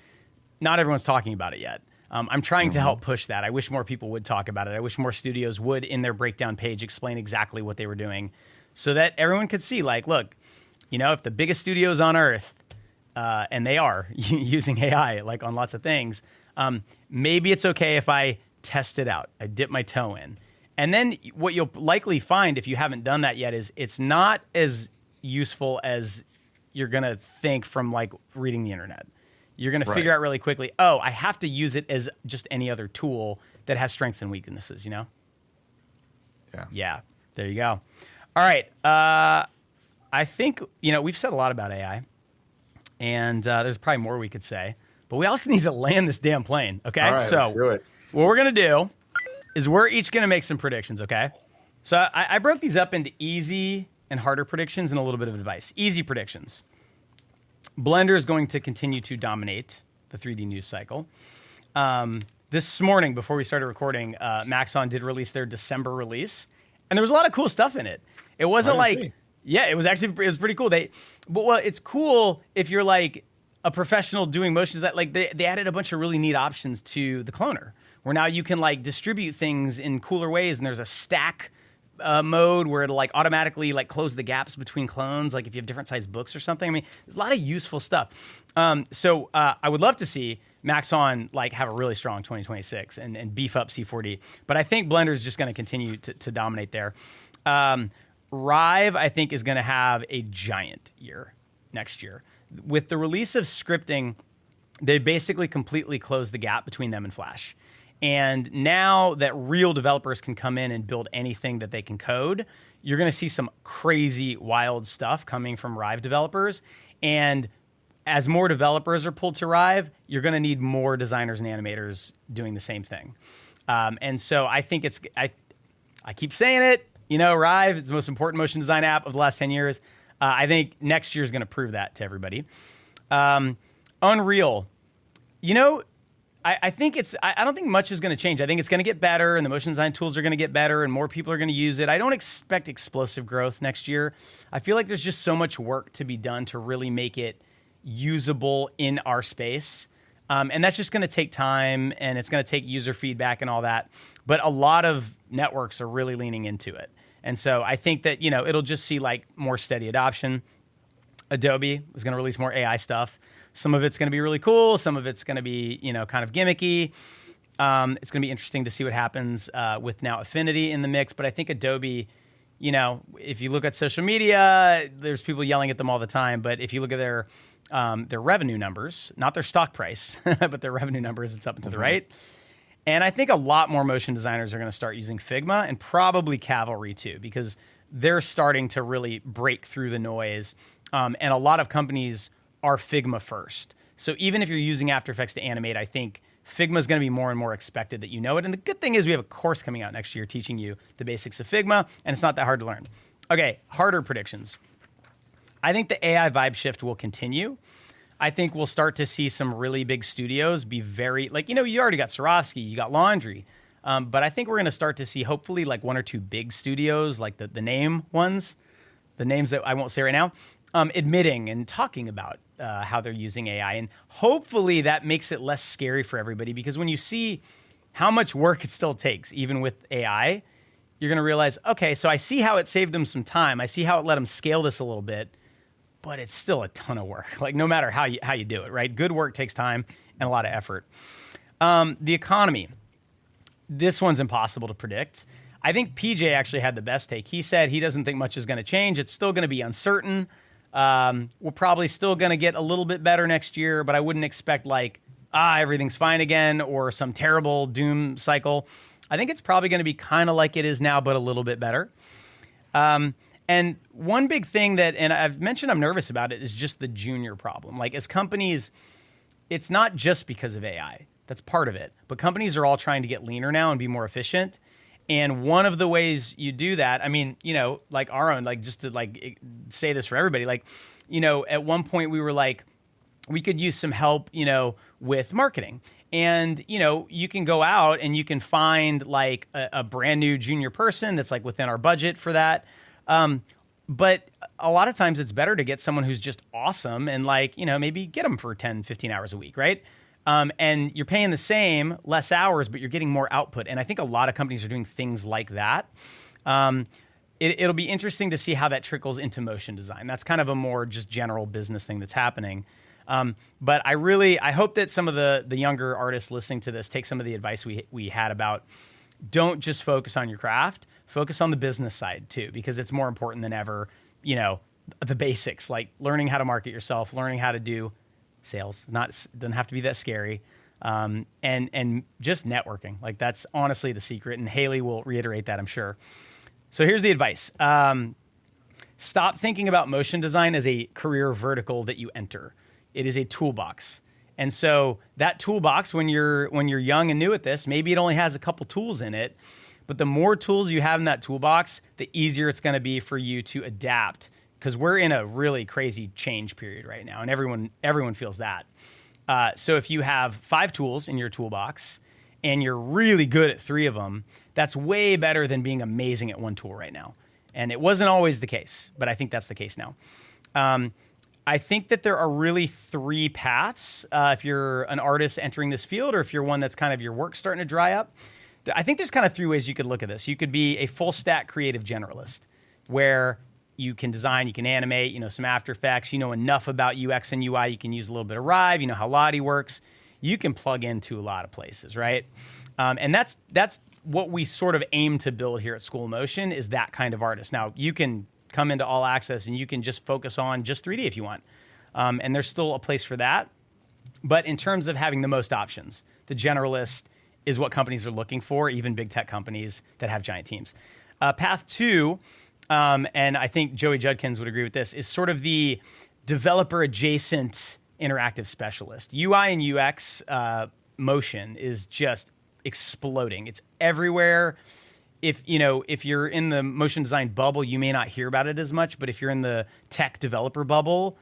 A: Not everyone's talking about it yet. I'm trying to help push that. I wish more people would talk about it. I wish more studios would, in their breakdown page, explain exactly what they were doing, so that everyone could see, like, look, you know, if the biggest studios on earth, and they are using AI, like, on lots of things, maybe it's okay if I test it out. I dip my toe in. And then what you'll likely find, if you haven't done that yet, is it's not as useful as you're going to think from, like, reading the internet. You're going to figure out really quickly, oh, I have to use it as just any other tool that has strengths and weaknesses, you know? Yeah. There you go. All right. I think, you know, we've said a lot about AI, and there's probably more we could say, but we also need to land this damn plane, okay?
B: All right,
A: so
B: do it.
A: What we're going to do is we're each going to make some predictions, okay? So I broke these up into easy and harder predictions and a little bit of advice. Easy predictions. Blender is going to continue to dominate the 3D news cycle. This morning, before we started recording, Maxon did release their December release, and there was a lot of cool stuff in it. It wasn't like, yeah, it was pretty cool. It's cool if you're like a professional doing motions. That, like, they added a bunch of really neat options to the cloner, where now you can, like, distribute things in cooler ways, and there's a stack mode where it'll, like, automatically, like, close the gaps between clones, like if you have different sized books or something. I mean, there's a lot of useful stuff. So I would love to see Maxon, like, have a really strong 2026 and beef up C4D. But I think Blender is just going to continue to dominate there. Rive, I think, is going to have a giant year next year. With the release of scripting, they basically completely closed the gap between them and Flash. And now that real developers can come in and build anything that they can code, you're going to see some crazy, wild stuff coming from Rive developers. And as more developers are pulled to Rive, you're going to need more designers and animators doing the same thing. And so I think I keep saying it, you know, Rive is the most important motion design app of the last 10 years. I think next year is going to prove that to everybody. Unreal, you know, I think I don't think much is going to change. I think it's going to get better, and the motion design tools are going to get better, and more people are going to use it. I don't expect explosive growth next year. I feel like there's just so much work to be done to really make it usable in our space. And that's just going to take time, and it's going to take user feedback and all that. But a lot of networks are really leaning into it. And so I think that, you know, it'll just see, like, more steady adoption. Adobe is going to release more AI stuff. Some of it's going to be really cool. Some of it's going to be, you know, kind of gimmicky. It's going to be interesting to see what happens with now Affinity in the mix. But I think Adobe, you know, if you look at social media, there's people yelling at them all the time. But if you look at their revenue numbers, not their stock price, but their revenue numbers, it's up and to the right. And I think a lot more motion designers are going to start using Figma, and probably Cavalry too, because they're starting to really break through the noise. And a lot of companies are Figma first. So even if you're using After Effects to animate, I think Figma is going to be more and more expected that you know it. And the good thing is we have a course coming out next year teaching you the basics of Figma, and it's not that hard to learn. Okay, harder predictions. I think the AI vibe shift will continue. I think we'll start to see some really big studios be very, like, you know, you already got Swarovski, you got Laundry, but I think we're going to start to see hopefully like one or two big studios, like the name ones, the names that I won't say right now, admitting and talking about how they're using AI. And hopefully that makes it less scary for everybody, because when you see how much work it still takes, even with AI, you're going to realize, okay, so I see how it saved them some time. I see how it let them scale this a little bit, but it's still a ton of work. Like no matter how you do it, right? Good work takes time and a lot of effort. The economy. This one's impossible to predict. I think PJ actually had the best take. He said he doesn't think much is going to change. It's still going to be uncertain. We're probably still going to get a little bit better next year, but I wouldn't expect like, everything's fine again or some terrible doom cycle. I think it's probably going to be kind of like it is now, but a little bit better. And one big thing that, and I've mentioned I'm nervous about it, is just the junior problem. Like as companies, it's not just because of AI. That's part of it. But companies are all trying to get leaner now and be more efficient. And one of the ways you do that, I mean, you know, like our own, like just to like say this for everybody, like, you know, at one point we were like, we could use some help, you know, with marketing. And, you know, you can go out and you can find like a brand new junior person that's like within our budget for that. But a lot of times it's better to get someone who's just awesome and like, you know, maybe get them for 10, 15 hours a week, right? And you're paying the same, less hours, but you're getting more output. And I think a lot of companies are doing things like that. It'll be interesting to see how that trickles into motion design. That's kind of a more just general business thing that's happening. But I hope that some of the younger artists listening to this take some of the advice we had about don't just focus on your craft, focus on the business side too, because it's more important than ever, you know, the basics, like learning how to market yourself, learning how to do sales. Doesn't have to be that scary. And just networking. Like that's honestly the secret. And Haley will reiterate that, I'm sure. So here's the advice. Stop thinking about motion design as a career vertical that you enter. It is a toolbox. And so that toolbox, when you're young and new at this, maybe it only has a couple tools in it, but the more tools you have in that toolbox, the easier it's going to be for you to adapt, because we're in a really crazy change period right now, and everyone feels that. So if you have 5 tools in your toolbox and you're really good at 3 of them, that's way better than being amazing at one tool right now. And it wasn't always the case, but I think that's the case now. I think that there are really 3 paths if you're an artist entering this field, or if you're one that's kind of your work starting to dry up. I think there's kind of 3 ways you could look at this. You could be a full stack creative generalist, where you can design, you can animate, you know, some After Effects, you know enough about UX and UI, you can use a little bit of Rive, you know how Lottie works. You can plug into a lot of places, right? And that's what we sort of aim to build here at School of Motion, is that kind of artist. Now, you can come into All Access and you can just focus on just 3D if you want. And there's still a place for that. But in terms of having the most options, the generalist is what companies are looking for, even big tech companies that have giant teams. Path 2, and I think Joey Judkins would agree with this, is sort of the developer adjacent interactive specialist. UI and UX motion is just exploding. It's everywhere. If you're in the motion design bubble, you may not hear about it as much, but if you're in the tech developer bubble,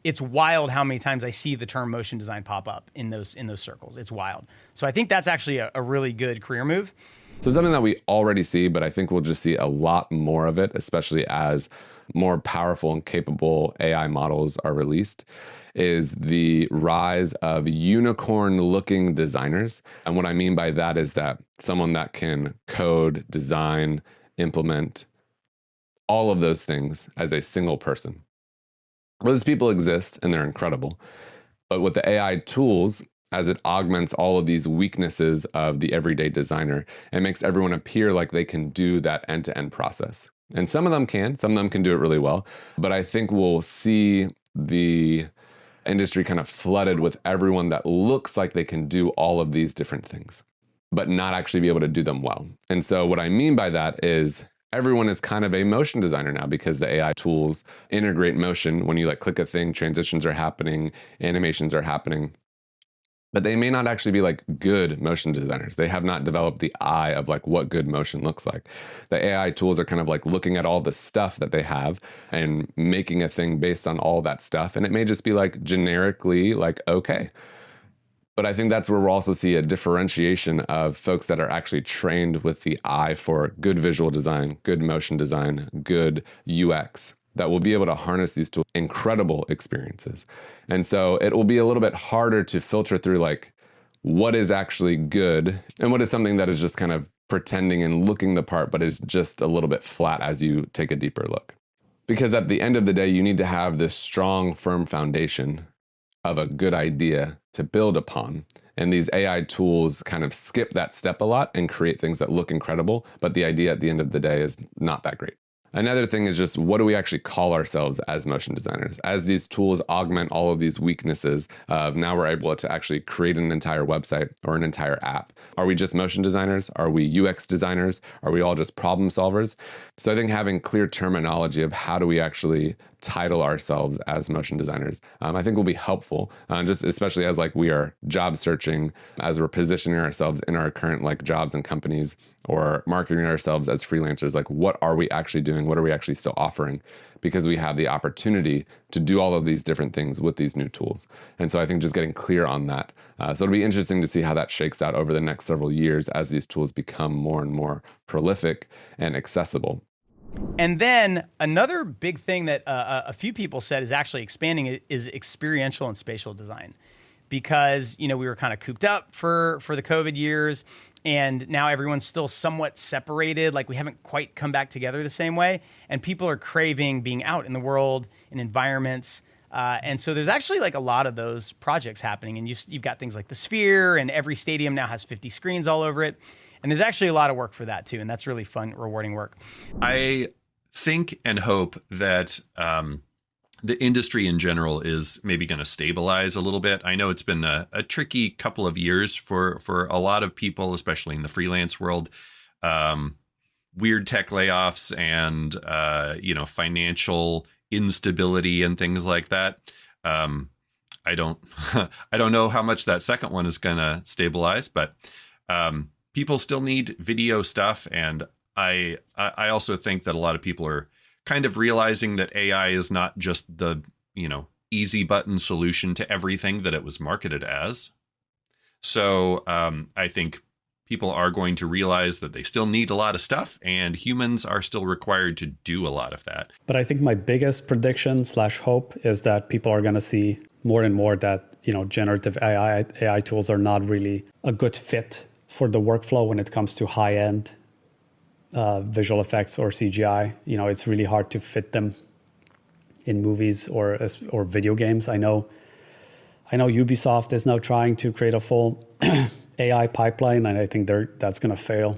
A: it's wild how many times I see the term motion design pop up in those circles. It's wild. So I think that's actually a really good career move.
F: So something that we already see, but I think we'll just see a lot more of it, especially as more powerful and capable AI models are released, is the rise of unicorn-looking designers. And what I mean by that is that someone that can code, design, implement all of those things as a single person. Those people exist and they're incredible. But with the AI tools, as it augments all of these weaknesses of the everyday designer and makes everyone appear like they can do that end-to-end process. And some of them can do it really well, but I think we'll see the industry kind of flooded with everyone that looks like they can do all of these different things, but not actually be able to do them well. And so what I mean by that is everyone is kind of a motion designer now, because the AI tools integrate motion. When you like click a thing, transitions are happening, animations are happening. But they may not actually be like good motion designers. They have not developed the eye of like what good motion looks like. The AI tools are kind of like looking at all the stuff that they have and making a thing based on all that stuff. And it may just be like generically like, okay. But I think that's where we'll also see a differentiation of folks that are actually trained with the eye for good visual design, good motion design, good UX, that will be able to harness these tools, incredible experiences. And so it will be a little bit harder to filter through like what is actually good and what is something that is just kind of pretending and looking the part, but is just a little bit flat as you take a deeper look. Because at the end of the day, you need to have this strong, firm foundation of a good idea to build upon. And these AI tools kind of skip that step a lot and create things that look incredible, but the idea at the end of the day is not that great. Another thing is just, what do we actually call ourselves as motion designers? As these tools augment all of these weaknesses of now we're able to actually create an entire website or an entire app. Are we just motion designers? Are we UX designers? Are we all just problem solvers? So I think having clear terminology of how do we actually title ourselves as motion designers, I think will be helpful, just especially as like we are job searching, as we're positioning ourselves in our current like jobs and companies, or marketing ourselves as freelancers. Like, what are we actually doing? What are we actually still offering? Because we have the opportunity to do all of these different things with these new tools. And so I think just getting clear on that. So it'll be interesting to see how that shakes out over the next several years as these tools become more and more prolific and accessible.
A: And then another big thing that a few people said is actually expanding is experiential and spatial design, because we were kind of cooped up for the COVID years, and now everyone's still somewhat separated. Like, we haven't quite come back together the same way, and people are craving being out in the world, in environments. And so there's actually like a lot of those projects happening, and you've got things like the Sphere, and every stadium now has 50 screens all over it. And there's actually a lot of work for that too, and that's really fun, rewarding work.
H: I think and hope that the industry in general is maybe going to stabilize a little bit. I know it's been a tricky couple of years for a lot of people, especially in the freelance world. Weird tech layoffs and financial instability and things like that. I don't know how much that second one is going to stabilize, but people still need video stuff, and I also think that a lot of people are kind of realizing that AI is not just the easy button solution to everything that it was marketed as. So I think people are going to realize that they still need a lot of stuff, and humans are still required to do a lot of that.
D: But I think my biggest prediction / hope is that people are going to see more and more that generative AI tools are not really a good fit for the workflow when it comes to high-end visual effects or CGI. It's really hard to fit them in movies or video games. I know Ubisoft is now trying to create a full AI pipeline, and I think that's going to fail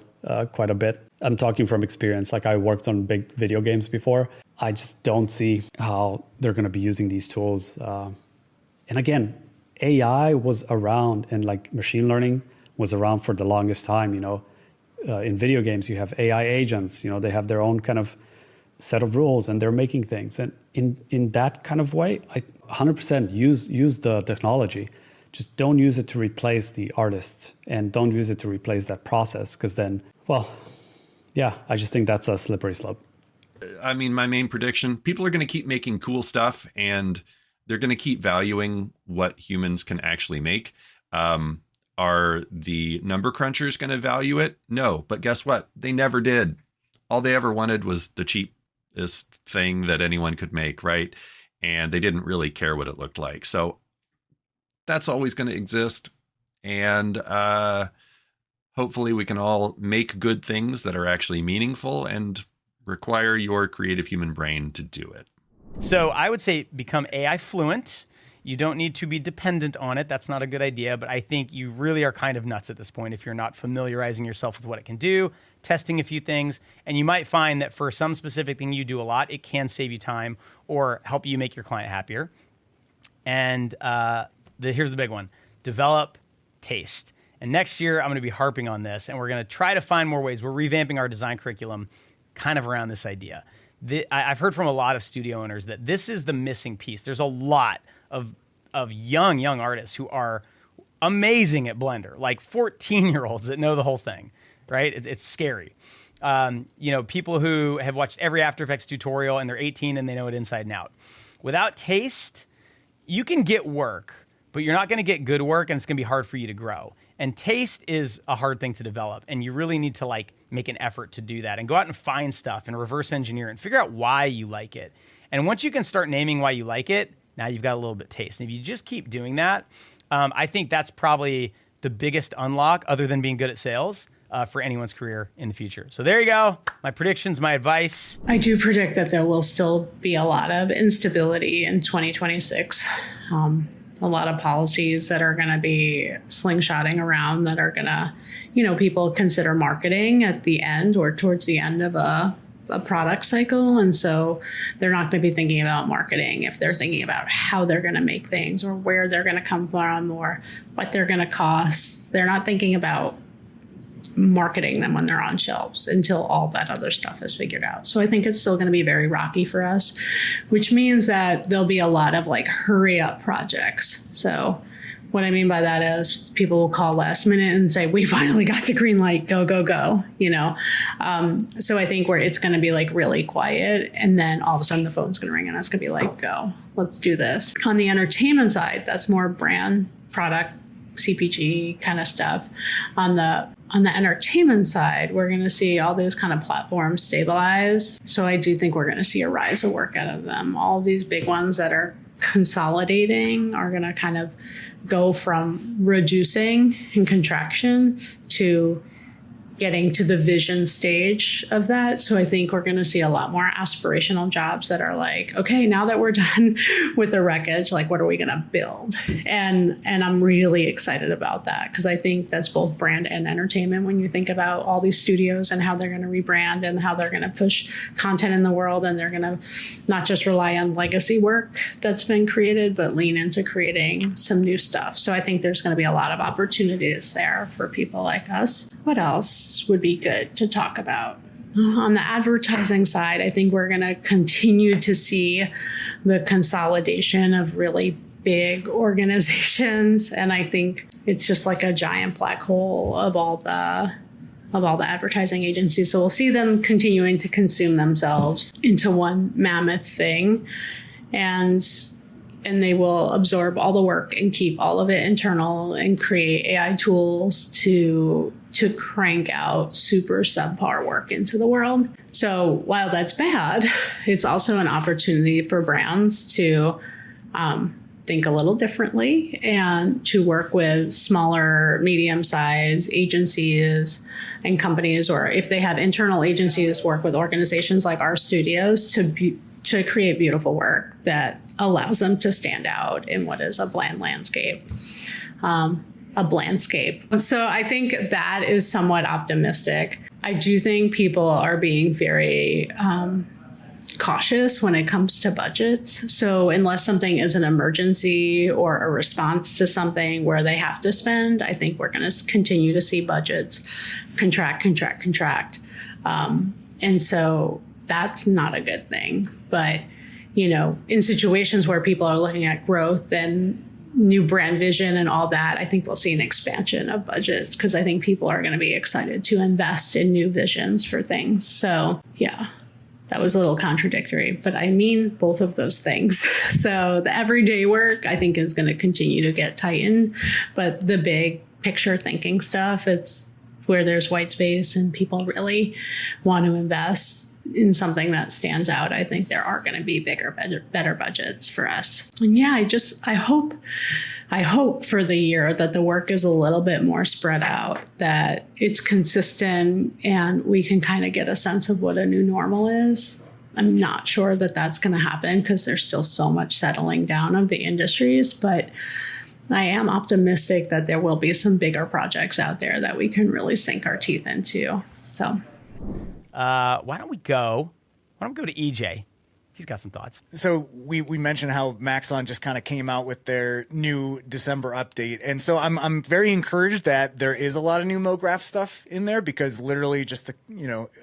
D: quite a bit. I'm talking from experience. Like, I worked on big video games before. I just don't see how they're going to be using these tools. And again, AI was around, and like machine learning was around for the longest time. In video games, you have AI agents. They have their own kind of set of rules, and they're making things. And in that kind of way, I 100% use the technology. Just don't use it to replace the artists, and don't use it to replace that process, because then, I just think that's a slippery slope.
H: I mean, my main prediction, people are going to keep making cool stuff, and they're going to keep valuing what humans can actually make. Are the number crunchers going to value it? No, but guess what? They never did. All they ever wanted was the cheapest thing that anyone could make, right? And they didn't really care what it looked like. So that's always going to exist. And hopefully we can all make good things that are actually meaningful and require your creative human brain to do it.
A: So I would say become AI fluent. You don't need to be dependent on it. That's not a good idea, but I think you really are kind of nuts at this point if you're not familiarizing yourself with what it can do, testing a few things, and you might find that for some specific thing you do a lot, it can save you time or help you make your client happier. And here's the big one: develop taste. And next year, I'm going to be harping on this, and we're going to try to find more ways. We're revamping our design curriculum kind of around this idea. I've heard from a lot of studio owners that this is the missing piece. There's a lot of young artists who are amazing at Blender, like 14-year-olds that know the whole thing, right? It's scary. People who have watched every After Effects tutorial and they're 18 and they know it inside and out. Without taste, you can get work, but you're not going to get good work, and it's going to be hard for you to grow. And taste is a hard thing to develop, and you really need to make an effort to do that and go out and find stuff and reverse engineer and figure out why you like it. And once you can start naming why you like it, now you've got a little bit of taste. And if you just keep doing that, I think that's probably the biggest unlock, other than being good at sales, for anyone's career in the future. So there you go. My predictions, my advice.
I: I do predict that there will still be a lot of instability in 2026. A lot of policies that are going to be slingshotting around that are going to, people consider marketing at the end or towards the end of a product cycle. And so they're not going to be thinking about marketing if they're thinking about how they're going to make things or where they're going to come from or what they're going to cost. They're not thinking about marketing them when they're on shelves until all that other stuff is figured out. So I think it's still going to be very rocky for us, which means that there'll be a lot of hurry up projects. So what I mean by that is people will call last minute and say, we finally got the green light, go, go, go, So I think it's going to be really quiet, and then all of a sudden the phone's going to ring and it's going to be go, let's do this. On the entertainment side, that's more brand, product, CPG kind of stuff. On the entertainment side, we're going to see all these kind of platforms stabilize. So I do think we're going to see a rise of work out of them. All these big ones that are consolidating are going to kind of go from reducing and contraction to getting to the vision stage of that. So I think we're going to see a lot more aspirational jobs that are okay, now that we're done with the wreckage, what are we going to build? And I'm really excited about that, because I think that's both brand and entertainment when you think about all these studios and how they're going to rebrand and how they're going to push content in the world. And they're going to not just rely on legacy work that's been created, but lean into creating some new stuff. So I think there's going to be a lot of opportunities there for people like us. What else would be good to talk about? On the advertising side, I think we're going to continue to see the consolidation of really big organizations. And I think it's just a giant black hole of all the advertising agencies. So we'll see them continuing to consume themselves into one mammoth thing. And they will absorb all the work and keep all of it internal and create AI tools to crank out super subpar work into the world. So while that's bad, it's also an opportunity for brands to think a little differently and to work with smaller, medium-sized agencies and companies, or if they have internal agencies, work with organizations like our studios to create beautiful work that allows them to stand out in what is a bland landscape. A blandscape. So I think that is somewhat optimistic. I do think people are being very cautious when it comes to budgets. So unless something is an emergency or a response to something where they have to spend, I think we're going to continue to see budgets contract. And so that's not a good thing. But, in situations where people are looking at growth and new brand vision and all that, I think we'll see an expansion of budgets, because I think people are going to be excited to invest in new visions for things. So yeah, that was a little contradictory, but I mean both of those things. So the everyday work, I think, is going to continue to get tightened, but the big picture thinking stuff, it's where there's white space and people really want to invest in something that stands out. I think there are going to be bigger, better budgets for us. And yeah, I hope for the year that the work is a little bit more spread out, that it's consistent, and we can kind of get a sense of what a new normal is. I'm not sure that that's going to happen because there's still so much settling down of the industries, but I am optimistic that there will be some bigger projects out there that we can really sink our teeth into. So
A: why don't we go to EJ? He's got some thoughts.
C: So we mentioned how Maxon just kind of came out with their new December update. And so I'm very encouraged that there is a lot of new MoGraph stuff in there, because literally just,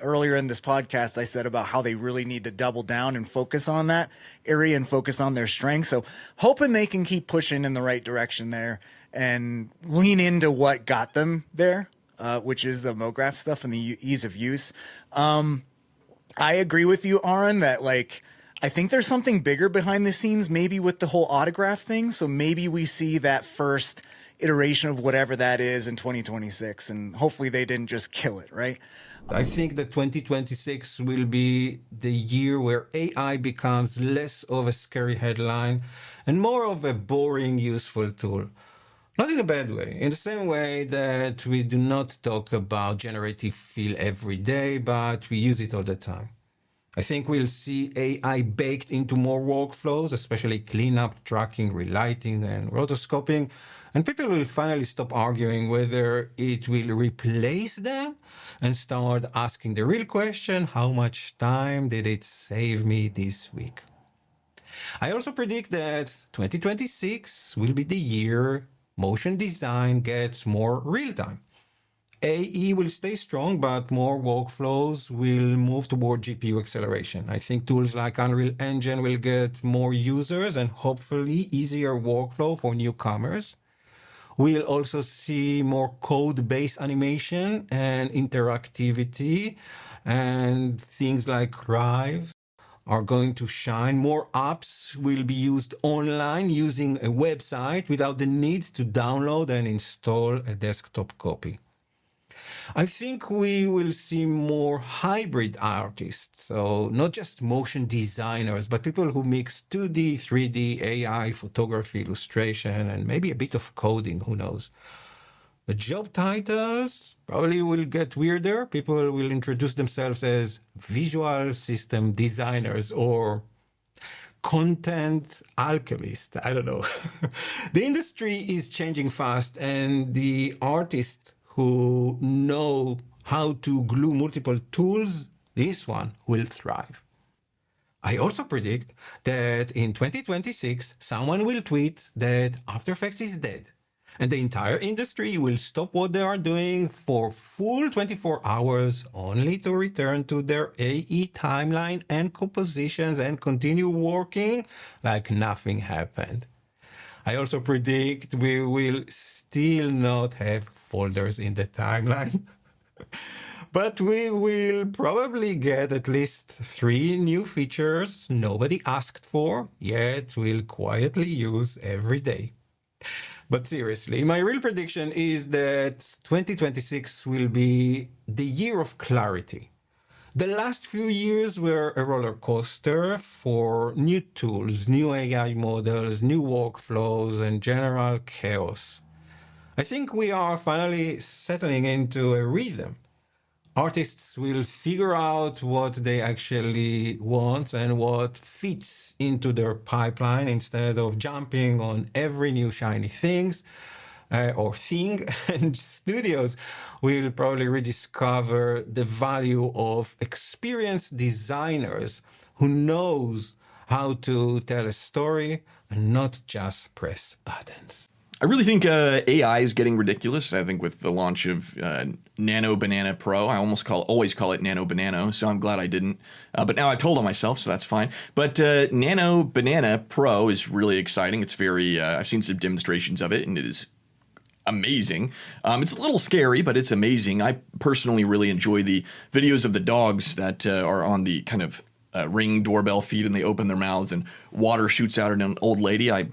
C: earlier in this podcast, I said about how they really need to double down and focus on that area and focus on their strengths. So hoping they can keep pushing in the right direction there and lean into what got them there, which is the MoGraph stuff and the ease of use. I agree with you, Aaron, that I think there's something bigger behind the scenes, maybe with the whole autograph thing. So maybe we see that first iteration of whatever that is in 2026, and hopefully they didn't just kill it, right?
K: I think that 2026 will be the year where AI becomes less of a scary headline and more of a boring, useful tool. Not in a bad way, in the same way that we do not talk about generative fill every day, but we use it all the time. I think we'll see AI baked into more workflows, especially cleanup, tracking, relighting, and rotoscoping. And people will finally stop arguing whether it will replace them and start asking the real question, how much time did it save me this week? I also predict that 2026 will be the year motion design gets more real-time. AE will stay strong, but more workflows will move toward GPU acceleration. I think tools like Unreal Engine will get more users and hopefully easier workflow for newcomers. We'll also see more code-based animation and interactivity, and things like Rive are going to shine. More apps will be used online using a website without the need to download and install a desktop copy. I think we will see more hybrid artists, so not just motion designers, but people who mix 2D, 3D, AI, photography, illustration, and maybe a bit of coding, who knows. The job titles probably will get weirder. People will introduce themselves as visual system designers or content alchemist. I don't know. The industry is changing fast, and the artists who know how to glue multiple tools, this one will thrive. I also predict that in 2026, someone will tweet that After Effects is dead, and the entire industry will stop what they are doing for full 24 hours only to return to their AE timeline and compositions and continue working like nothing happened. I also predict we will still not have folders in the timeline, but we will probably get at least 3 new features nobody asked for, yet we'll quietly use every day. But seriously, my real prediction is that 2026 will be the year of clarity. The last few years were a roller coaster for new tools, new AI models, new workflows, and general chaos. I think we are finally settling into a rhythm. Artists will figure out what they actually want and what fits into their pipeline instead of jumping on every new shiny thing, and studios will probably rediscover the value of experienced designers who knows how to tell a story and not just press buttons.
L: I really think AI is getting ridiculous. I think with the launch of Nano Banana Pro, I always call it Nano Banano, so I'm glad I didn't. But now I've told on myself, so that's fine. But Nano Banana Pro is really exciting. It's very, I've seen some demonstrations of it, and it is amazing. It's a little scary, but it's amazing. I personally really enjoy the videos of the dogs that are on the kind of Ring doorbell feed, and they open their mouths and water shoots out at an old lady. I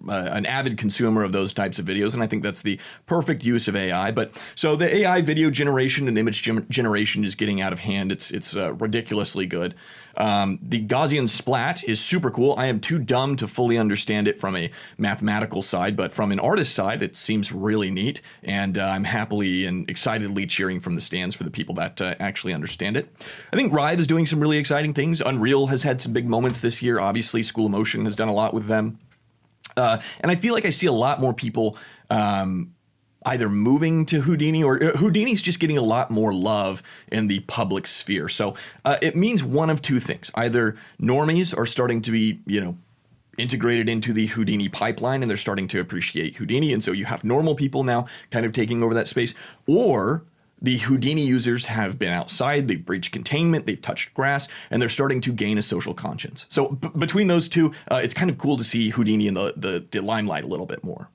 L: an avid consumer of those types of videos, and I think that's the perfect use of AI. But so the AI video generation and image generation is getting out of hand. It's ridiculously good. The Gaussian splat is super cool. I am too dumb to fully understand it from a mathematical side, but from an artist side, it seems really neat, and I'm happily and excitedly cheering from the stands for the people that actually understand it. I think Rive is doing some really exciting things. Unreal has had some big moments this year. Obviously, School of Motion has done a lot with them. And I feel like I see a lot more people either moving to Houdini, or Houdini's just getting a lot more love in the public sphere. So it means one of two things. Either normies are starting to be, integrated into the Houdini pipeline and they're starting to appreciate Houdini. And so you have normal people now kind of taking over that space, or the Houdini users have been outside, they've breached containment, they've touched grass, and they're starting to gain a social conscience. So between those two, it's kind of cool to see Houdini in the limelight a little bit more.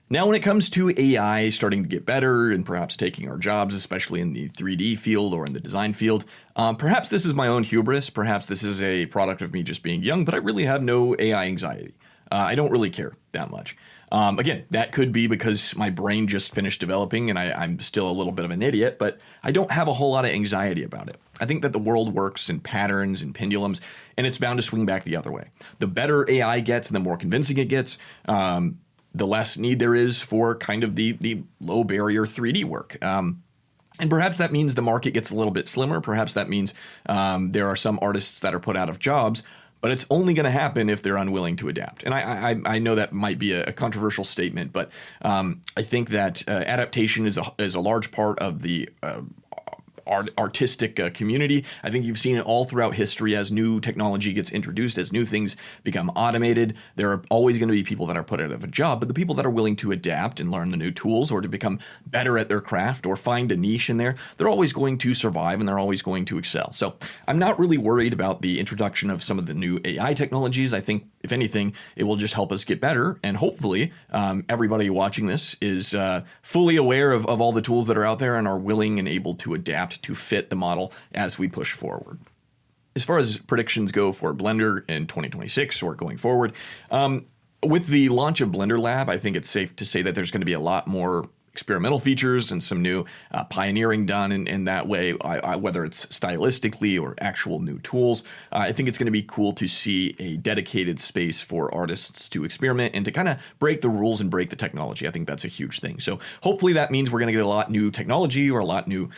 L: Now, when it comes to AI starting to get better and perhaps taking our jobs, especially in the 3D field or in the design field, perhaps this is my own hubris. Perhaps this is a product of me just being young, but I really have no AI anxiety. I don't really care that much. Again, that could be because my brain just finished developing and I'm still a little bit of an idiot, but I don't have a whole lot of anxiety about it. I think that the world works in patterns and pendulums, and it's bound to swing back the other way. The better AI gets and the more convincing it gets, the less need there is for kind of the low barrier 3D work. And perhaps that means the market gets a little bit slimmer. Perhaps that means there are some artists that are put out of jobs, but it's only going to happen if they're unwilling to adapt. And I know that might be a controversial statement, but I think that adaptation is a large part of the artistic community. I think you've seen it all throughout history as new technology gets introduced, as new things become automated. There are always going to be people that are put out of a job, but the people that are willing to adapt and learn the new tools or to become better at their craft or find a niche in there, they're always going to survive and they're always going to excel. So I'm not really worried about the introduction of some of the new AI technologies. I think, if anything, it will just help us get better. And hopefully everybody watching this is fully aware of all the tools that are out there and are willing and able to adapt to fit the model as we push forward. As far as predictions go for Blender in 2026 or going forward, with the launch of Blender Lab, I think it's safe to say that there's going to be a lot more experimental features and some new pioneering done in that way, whether it's stylistically or actual new tools. I think it's going to be cool to see a dedicated space for artists to experiment and to kind of break the rules and break the technology. I think that's a huge thing. So hopefully that means we're going to get a lot new technology or a lot new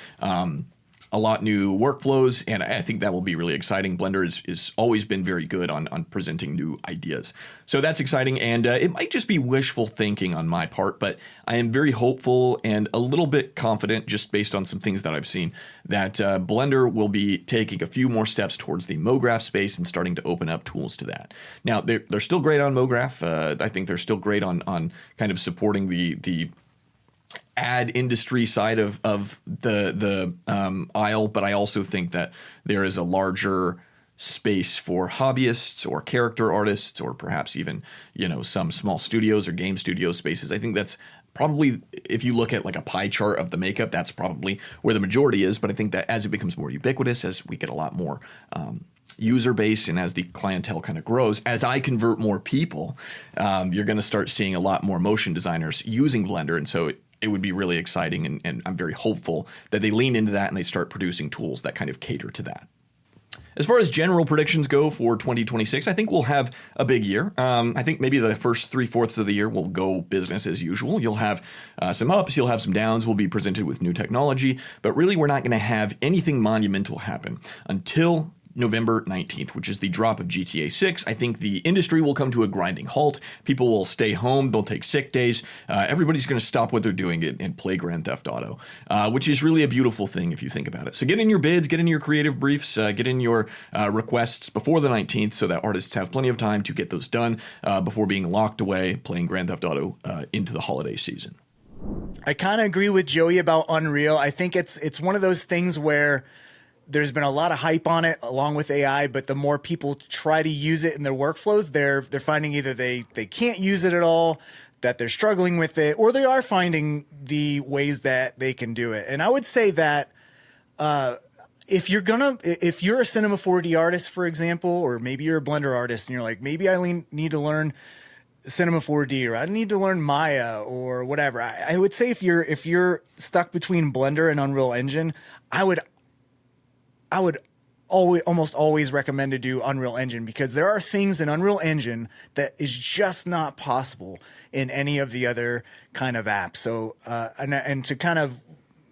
L: workflows, and I think that will be really exciting. Blender is always been very good on presenting new ideas. So that's exciting, and it might just be wishful thinking on my part, but I am very hopeful and a little bit confident, just based on some things that I've seen, that Blender will be taking a few more steps towards the MoGraph space and starting to open up tools to that. Now, they're still great on MoGraph. I think they're still great on kind of supporting the ad industry side of the aisle, but I also think that there is a larger space for hobbyists or character artists or perhaps even, some small studios or game studio spaces. I think that's probably, if you look at like a pie chart of the makeup, that's probably where the majority is. But I think that as it becomes more ubiquitous, as we get a lot more user base and as the clientele kind of grows, as I convert more people, you're going to start seeing a lot more motion designers using Blender. And so it would be really exciting, and I'm very hopeful that they lean into that and they start producing tools that kind of cater to that. As far as general predictions go for 2026, I think we'll have a big year. I think maybe the first 3/4 of the year will go business as usual. You'll have some ups, you'll have some downs. We'll be presented with new technology, but really we're not going to have anything monumental happen until November 19th, which is the drop of GTA 6. I think the industry will come to a grinding halt. People will stay home. They'll take sick days. Everybody's going to stop what they're doing and play Grand Theft Auto, which is really a beautiful thing if you think about it. So get in your bids, get in your creative briefs, get in your requests before the 19th so that artists have plenty of time to get those done before being locked away playing Grand Theft Auto into the holiday season.
C: I kind of agree with Joey about Unreal. I think it's one of those things where there's been a lot of hype on it along with AI, but the more people try to use it in their workflows, they're finding either they can't use it at all, that they're struggling with it, or they are finding the ways that they can do it. And I would say that if you're a Cinema 4D artist, for example, or maybe you're a Blender artist and you're like, maybe I need to learn Cinema 4D, or I need to learn Maya or whatever. I would say if you're stuck between Blender and Unreal Engine, I would almost always recommend to do Unreal Engine, because there are things in Unreal Engine that is just not possible in any of the other kind of apps. So and to kind of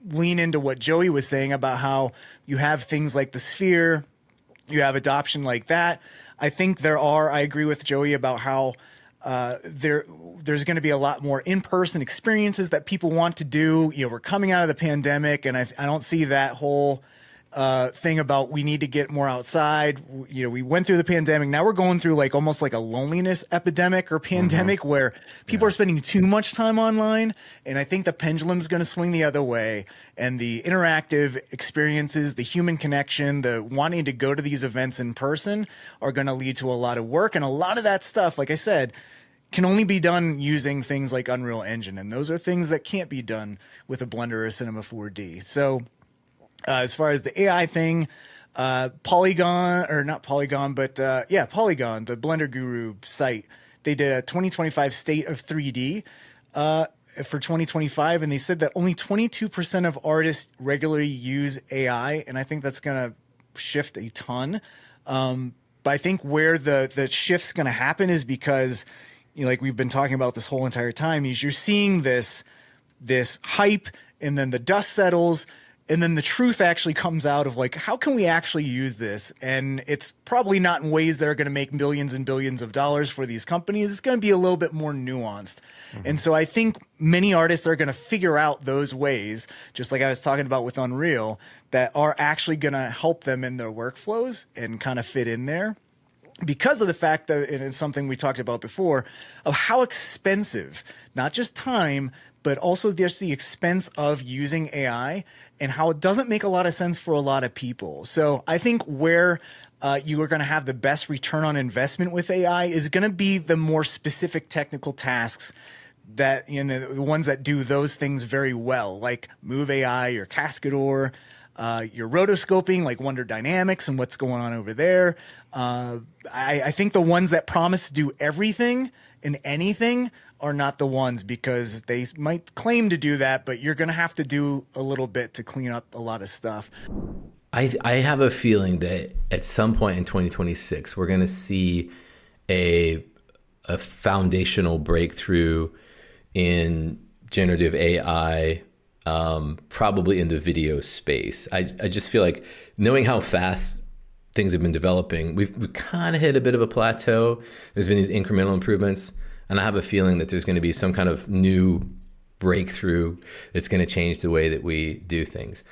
C: lean into what Joey was saying about how you have things like the Sphere, you have adoption like that. I think I agree with Joey about how there's going to be a lot more in-person experiences that people want to do. You know, we're coming out of the pandemic, and I don't see that whole thing about we need to get more outside. You know, we went through the pandemic. Now we're going through like almost like a loneliness epidemic or pandemic where people are spending too much time online. And I think the pendulum's going to swing the other way. And the interactive experiences, the human connection, the wanting to go to these events in person are going to lead to a lot of work. And a lot of that stuff, like I said, can only be done using things like Unreal Engine. And those are things that can't be done with a Blender or a Cinema 4D. So as far as the AI thing, Polygon, the Blender Guru site, they did a 2025 State of 3D for 2025, and they said that only 22% of artists regularly use AI, and I think that's going to shift a ton. But I think where the shift's going to happen is because, you know, like we've been talking about this whole entire time, is you're seeing this hype, and then the dust settles. And then the truth actually comes out of like, how can we actually use this? And it's probably not in ways that are going to make millions and billions of dollars for these companies. It's going to be a little bit more nuanced. And so I think many artists are going to figure out those ways, just like I was talking about with Unreal, that are actually going to help them in their workflows and kind of fit in there. Because of the fact that, and it's something we talked about before, of how expensive, not just time, but also just the expense of using AI, and how it doesn't make a lot of sense for a lot of people. So I think where you are going to have the best return on investment with AI is going to be the more specific technical tasks that, you know, the ones that do those things very well, like Move AI, your Cascador, your rotoscoping, like Wonder Dynamics and what's going on over there. I think the ones that promise to do everything and anything are not the ones, because they might claim to do that, but you're going to have to do a little bit to clean up a lot of stuff.
M: I have a feeling that at some point in 2026, we're going to see a foundational breakthrough in generative AI, probably in the video space. I just feel like, knowing how fast things have been developing, we've kind of hit a bit of a plateau. There's been these incremental improvements. And I have a feeling that there's going to be some kind of new breakthrough that's going to change the way that we do things.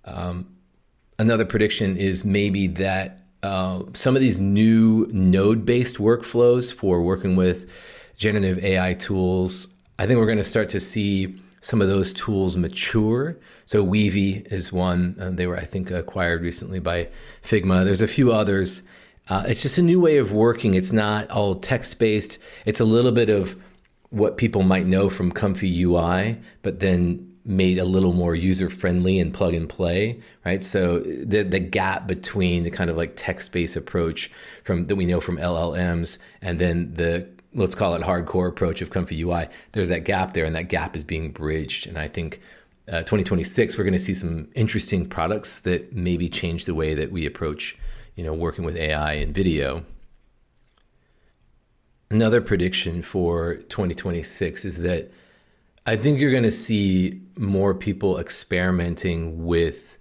M: Another prediction is maybe that some of these new node-based workflows for working with generative AI tools, I think we're going to start to see some of those tools mature. So Weavy is one. They were, I think, acquired recently by Figma. There's a few others. It's just a new way of working. It's not all text-based. It's a little bit of what people might know from Comfy UI, but then made a little more user-friendly and plug and play, right? So the gap between the kind of like text-based approach that we know from LLMs and then the, let's call it, hardcore approach of Comfy UI, there's that gap there, and that gap is being bridged. And I think 2026, we're going to see some interesting products that maybe change the way that we approach, you know, working with AI and video. Another prediction for 2026 is that I think you're going to see more people experimenting with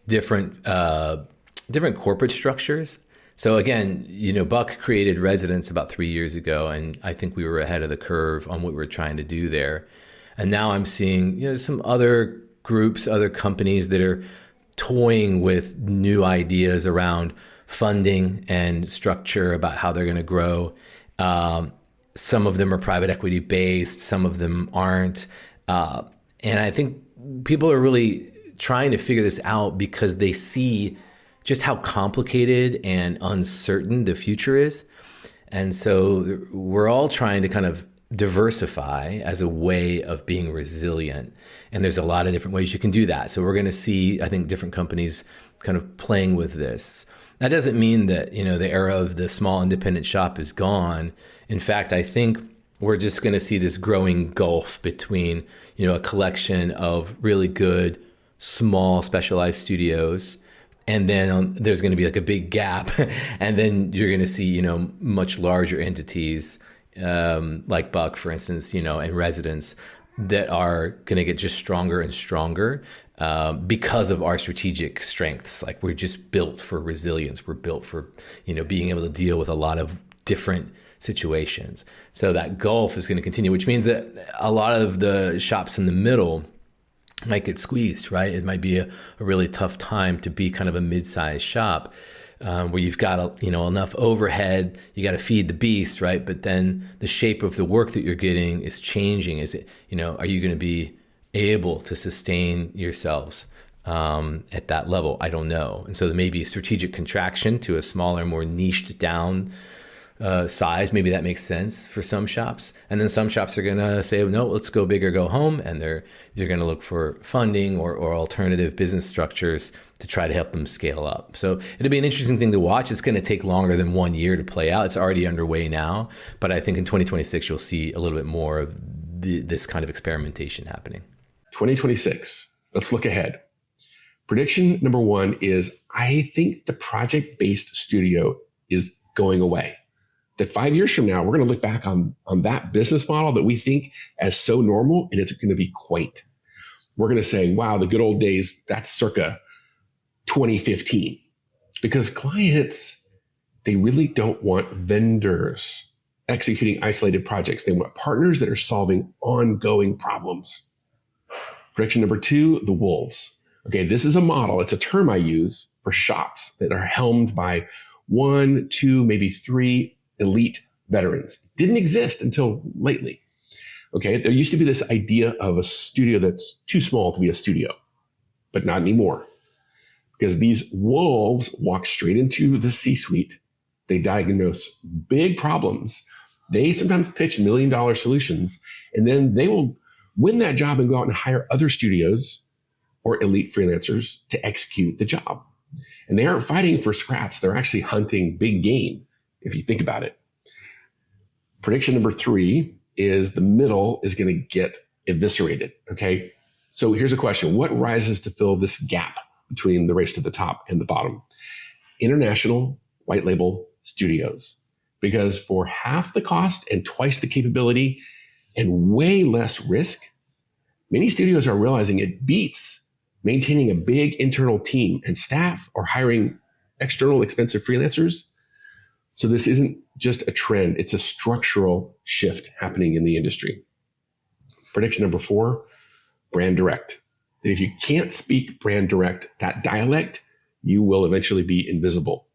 M: different corporate structures. So again, you know, Buck created Residence about 3 years ago, and I think we were ahead of the curve on what we were trying to do there. And now I'm seeing, you know, some other groups, other companies that are toying with new ideas around funding and structure about how they're going to grow. Some of them are private equity based, some of them aren't. And I think people are really trying to figure this out because they see just how complicated and uncertain the future is. And so we're all trying to kind of diversify as a way of being resilient. And there's a lot of different ways you can do that. So we're going to see, I think, different companies kind of playing with this. That doesn't mean that, you know, the era of the small independent shop is gone. In fact, I think we're just going to see this growing gulf between, a collection of really good, small, specialized studios, and then there's going to be like a big gap, and then you're going to see, much larger entities like Buck, for instance, and Residence that are going to get just stronger and stronger because of our strategic strengths. Like we're just built for resilience. We're built for, being able to deal with a lot of different situations. So that gulf is going to continue, which means that a lot of the shops in the middle might get squeezed, right? It might be a really tough time to be kind of a mid-sized shop where you've got enough overhead, you got to feed the beast, right? But then the shape of the work that you're getting is changing. Is it, are you going to be able to sustain yourselves at that level? I don't know. And so there may be a strategic contraction to a smaller, more niched down size. Maybe that makes sense for some shops. And then some shops are going to say, no, let's go big or go home. And they're going to look for funding or alternative business structures to try to help them scale up. So it'll be an interesting thing to watch. It's going to take longer than 1 year to play out. It's already underway now. But I think in 2026, you'll see a little bit more of this kind of experimentation happening.
N: 2026. Let's look ahead. Prediction number one is I think the project-based studio is going away. That 5 years from now, we're going to look back on that business model that we think as so normal, and it's going to be quaint. We're going to say, wow, the good old days, that's circa 2015. Because clients, they really don't want vendors executing isolated projects. They want partners that are solving ongoing problems. Prediction number two, the wolves. Okay, this is a model. It's a term I use for shops that are helmed by 1, 2, maybe 3 elite veterans. Didn't exist until lately. Okay, there used to be this idea of a studio that's too small to be a studio, but not anymore. Because these wolves walk straight into the C-suite. They diagnose big problems. They sometimes pitch $1 million solutions, and then they will win that job and go out and hire other studios or elite freelancers to execute the job. And they aren't fighting for scraps. They're actually hunting big game, if you think about it. Prediction number three is the middle is going to get eviscerated. Okay. So here's a question. What rises to fill this gap between the race to the top and the bottom? International white label studios. Because for half the cost and twice the capability and way less risk, many studios are realizing it beats maintaining a big internal team and staff or hiring external expensive freelancers. So this isn't just a trend, it's a structural shift happening in the industry. Prediction number four, brand direct. If you can't speak brand direct, that dialect, you will eventually be invisible.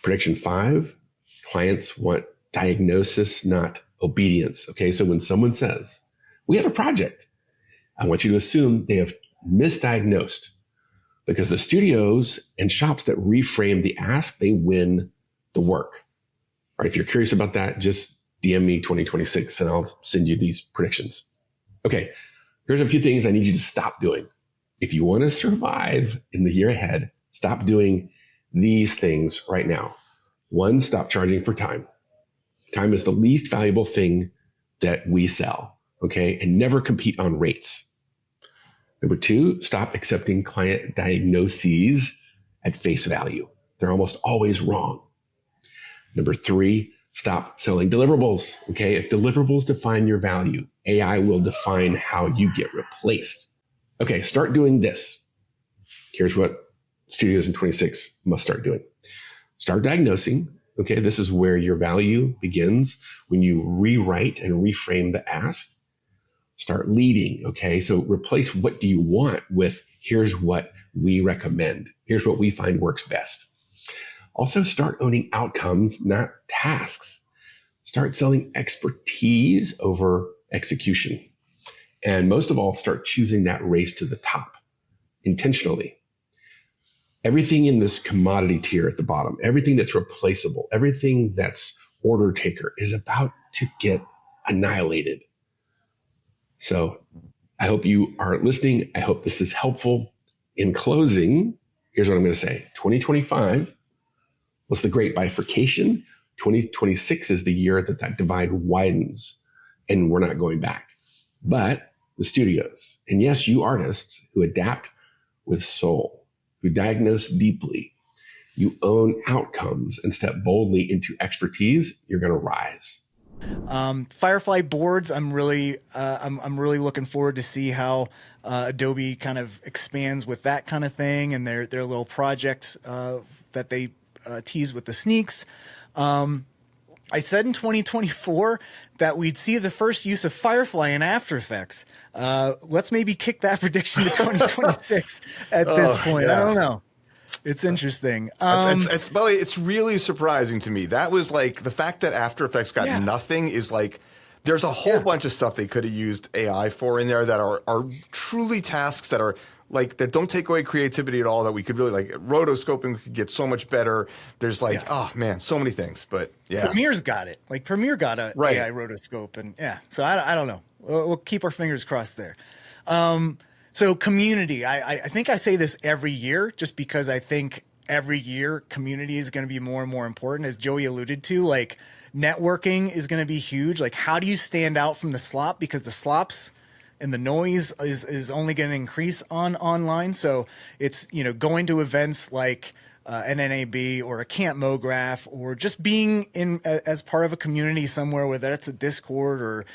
N: Prediction five, clients want diagnosis, not obedience. Okay, so when someone says, we have a project, I want you to assume they have misdiagnosed, because the studios and shops that reframe the ask, they win the work. All right, if you're curious about that, just DM me 2026 and I'll send you these predictions. Okay, here's a few things I need you to stop doing. If you want to survive in the year ahead, stop doing these things right now. One, stop charging for time. Time is the least valuable thing that we sell, okay? And never compete on rates. Number two, stop accepting client diagnoses at face value. They're almost always wrong. Number three, stop selling deliverables, okay? If deliverables define your value, AI will define how you get replaced. Okay, start doing this. Here's what studios in 26 must start doing. Start diagnosing. Okay, this is where your value begins when you rewrite and reframe the ask. Start leading. Okay, so replace what do you want with here's what we recommend. Here's what we find works best. Also start owning outcomes, not tasks. Start selling expertise over execution. And most of all, start choosing that race to the top intentionally. Everything in this commodity tier at the bottom, everything that's replaceable, everything that's order taker is about to get annihilated. So I hope you are listening. I hope this is helpful. In closing, here's what I'm going to say. 2025 was the great bifurcation 2026 is the year that divide widens and we're not going back. But the studios, and yes, you artists who adapt with soul, who diagnose deeply, you own outcomes and step boldly into expertise, you're going to rise.
C: Firefly boards, I'm really looking forward to see how Adobe kind of expands with that kind of thing and their little projects that they tease with the sneaks. I said in 2024 that we'd see the first use of Firefly in After Effects. Let's maybe kick that prediction to 2026 at this point.
B: Yeah.
C: I don't know. It's interesting.
B: It's by the way, it's really surprising to me. That was like the fact that After Effects got nothing is like there's a whole bunch of stuff they could have used AI for in there that are truly tasks that are like that don't take away creativity at all. That we could really like rotoscoping could get so much better. There's like oh man, so many things. But yeah,
C: Premiere's got it. Like Premiere got a AI rotoscope, and so I don't know. We'll keep our fingers crossed there. So community, I think I say this every year just because I think every year community is going to be more and more important. As Joey alluded to, like networking is going to be huge. Like how do you stand out from the slop? Because the slops and the noise is only going to increase online. So it's, going to events like an NAB or a Camp MoGraph or just being in as part of a community somewhere, whether that's a Discord or,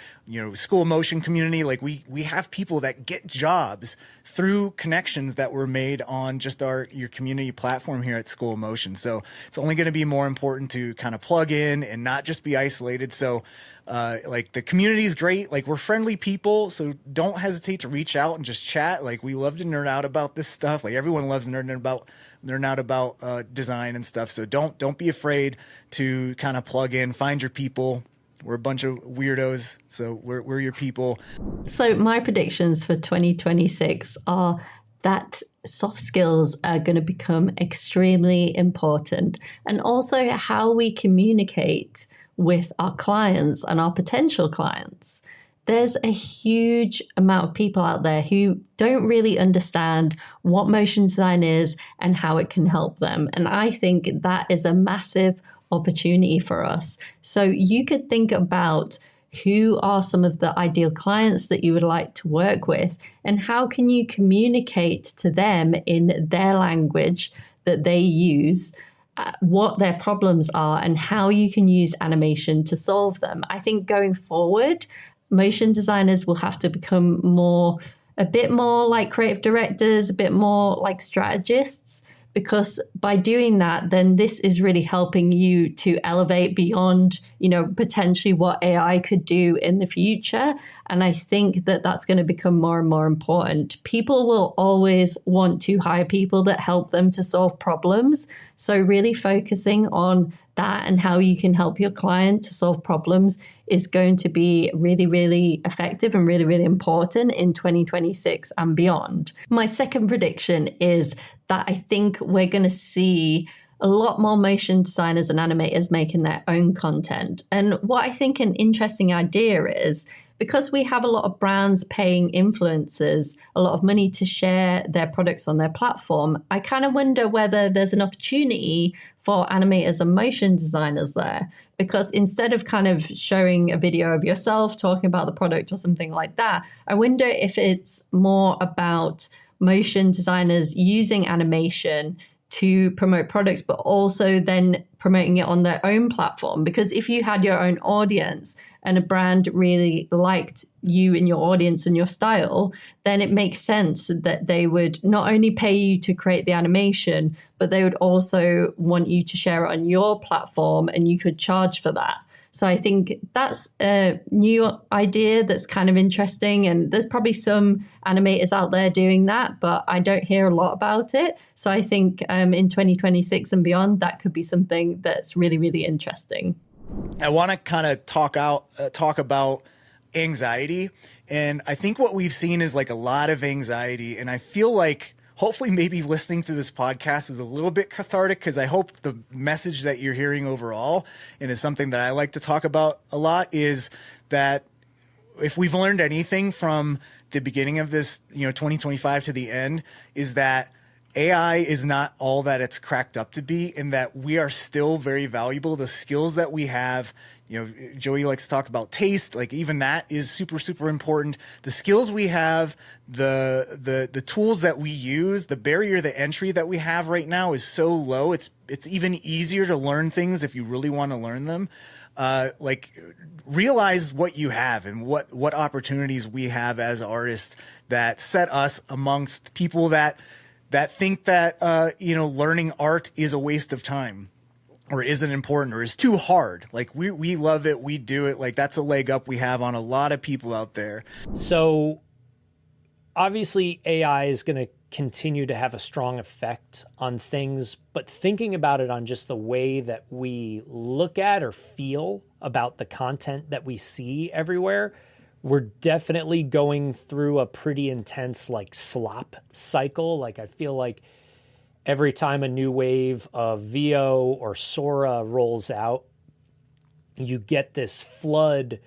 C: School Motion community. Like we have people that get jobs through connections that were made on just your community platform here at School Motion. So it's only going to be more important to kind of plug in and not just be isolated. So like the community is great. Like we're friendly people, so don't hesitate to reach out and just chat. Like we love to nerd out about this stuff. Like everyone loves nerding out about design and stuff. So don't be afraid to kind of plug in, find your people. We're a bunch of weirdos, so we're your people.
O: So my predictions for 2026 are that soft skills are going to become extremely important, and also how we communicate with our clients and our potential clients. There's a huge amount of people out there who don't really understand what motion design is and how it can help them. And I think that is a massive opportunity for us. So you could think about who are some of the ideal clients that you would like to work with, and how can you communicate to them in their language that they use, what their problems are, and how you can use animation to solve them. I think going forward, motion designers will have to become a bit more like creative directors, a bit more like strategists, because by doing that, then this is really helping you to elevate beyond, potentially what AI could do in the future. And I think that that's going to become more and more important. People will always want to hire people that help them to solve problems. So really focusing on that and how you can help your client to solve problems is going to be really, really effective and really, really important in 2026 and beyond. My second prediction is that I think we're going to see a lot more motion designers and animators making their own content. And what I think an interesting idea is, because we have a lot of brands paying influencers a lot of money to share their products on their platform, I kind of wonder whether there's an opportunity for animators and motion designers there. Because instead of kind of showing a video of yourself talking about the product or something like that, I wonder if it's more about motion designers using animation to promote products, but also then promoting it on their own platform. Because if you had your own audience and a brand really liked you and your audience and your style, then it makes sense that they would not only pay you to create the animation, but they would also want you to share it on your platform, and you could charge for that. So I think that's a new idea that's kind of interesting. And there's probably some animators out there doing that, but I don't hear a lot about it. So I think in 2026 and beyond, that could be something that's really, really interesting.
C: I want to kind of talk about anxiety. And I think what we've seen is like a lot of anxiety. And I feel like hopefully maybe listening to this podcast is a little bit cathartic, because I hope the message that you're hearing overall, and is something that I like to talk about a lot, is that if we've learned anything from the beginning of this, 2025 to the end, is that AI is not all that it's cracked up to be, in that we are still very valuable. The skills that we have, Joey likes to talk about taste, like even that is super, super important. The skills we have, the tools that we use, the barrier to entry that we have right now is so low. It's even easier to learn things if you really want to learn them. Realize what you have and what opportunities we have as artists that set us amongst people that think that learning art is a waste of time or isn't important or is too hard. Like we love it, we do it. Like that's a leg up we have on a lot of people out there.
G: So obviously AI is going to continue to have a strong effect on things, but thinking about it on just the way that we look at or feel about the content that we see everywhere, we're definitely going through a pretty intense slop cycle. Like I feel like every time a new wave of VO or Sora rolls out, you get this flood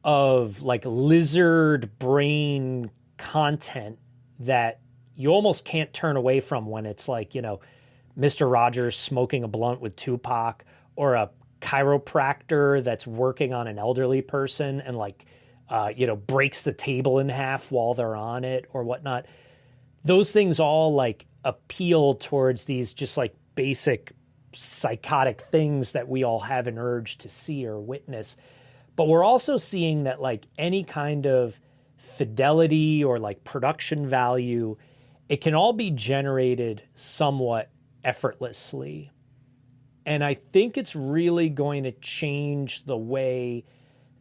G: of lizard brain content that you almost can't turn away from when it's Mr. Rogers smoking a blunt with Tupac, or a chiropractor that's working on an elderly person and breaks the table in half while they're on it or whatnot. Those things all appeal towards these just basic psychotic things that we all have an urge to see or witness. But we're also seeing that any kind of fidelity or production value, it can all be generated somewhat effortlessly. And I think it's really going to change the way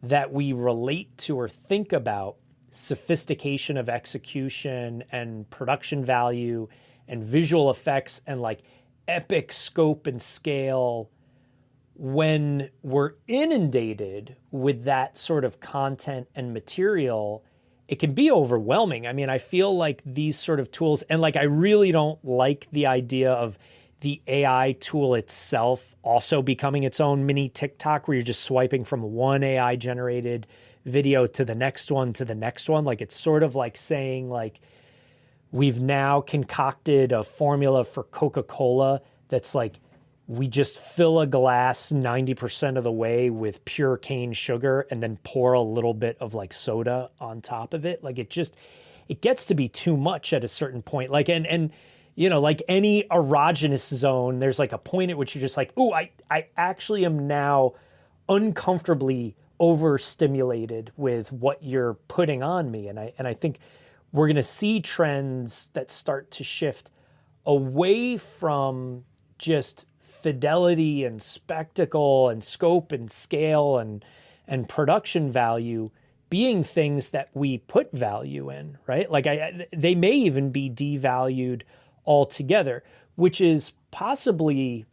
G: that we relate to or think about sophistication of execution and production value and visual effects and epic scope and scale when we're inundated with that sort of content and material. It can be overwhelming. I mean, I feel like these sort of tools, and I really don't like the idea of the AI tool itself also becoming its own mini TikTok where you're just swiping from one AI generated video to the next one to the next one. It's sort of like saying we've now concocted a formula for Coca-Cola that's we just fill a glass 90% of the way with pure cane sugar and then pour a little bit of soda on top of it. It gets to be too much at a certain point. And any erogenous zone, there's a point at which you're just ooh, I actually am now uncomfortably overstimulated with what you're putting on me. And I think we're going to see trends that start to shift away from just fidelity and spectacle and scope and scale and production value being things that we put value in, right? They may even be devalued altogether, which is possibly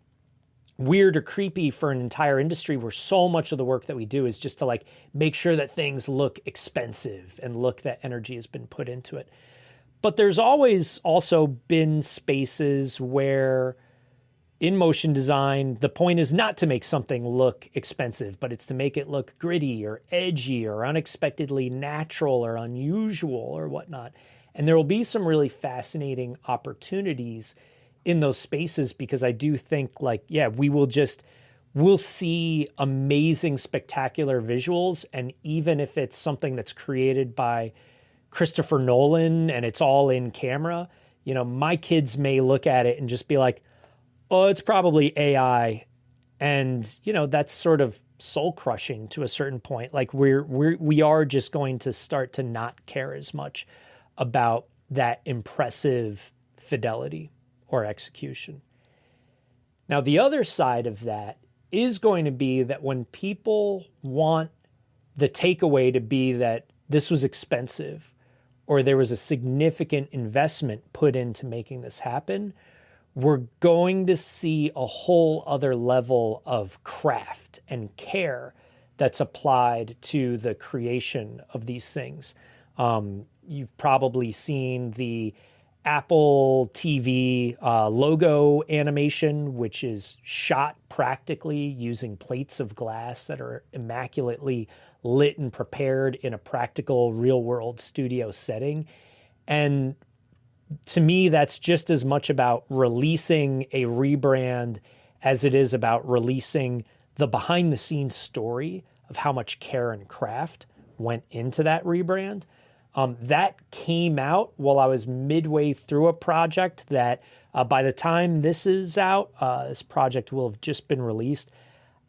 G: weird or creepy for an entire industry where so much of the work that we do is just to make sure that things look expensive and look that energy has been put into it. But there's always also been spaces where in motion design, the point is not to make something look expensive, but it's to make it look gritty or edgy or unexpectedly natural or unusual or whatnot. And there will be some really fascinating opportunities in those spaces because I do think we'll see amazing, spectacular visuals. And even if it's something that's created by Christopher Nolan and it's all in camera, my kids may look at it and just be like, oh, it's probably AI. And, that's sort of soul crushing to a certain point. We are just going to start to not care as much about that impressive fidelity or execution. Now, the other side of that is going to be that when people want the takeaway to be that this was expensive or there was a significant investment put into making this happen, we're going to see a whole other level of craft and care that's applied to the creation of these things. You've probably seen the Apple TV logo animation, which is shot practically using plates of glass that are immaculately lit and prepared in a practical real-world studio setting. And to me, that's just as much about releasing a rebrand as it is about releasing the behind the scenes story of how much care and craft went into that rebrand. That came out while I was midway through a project that by the time this is out, this project will have just been released.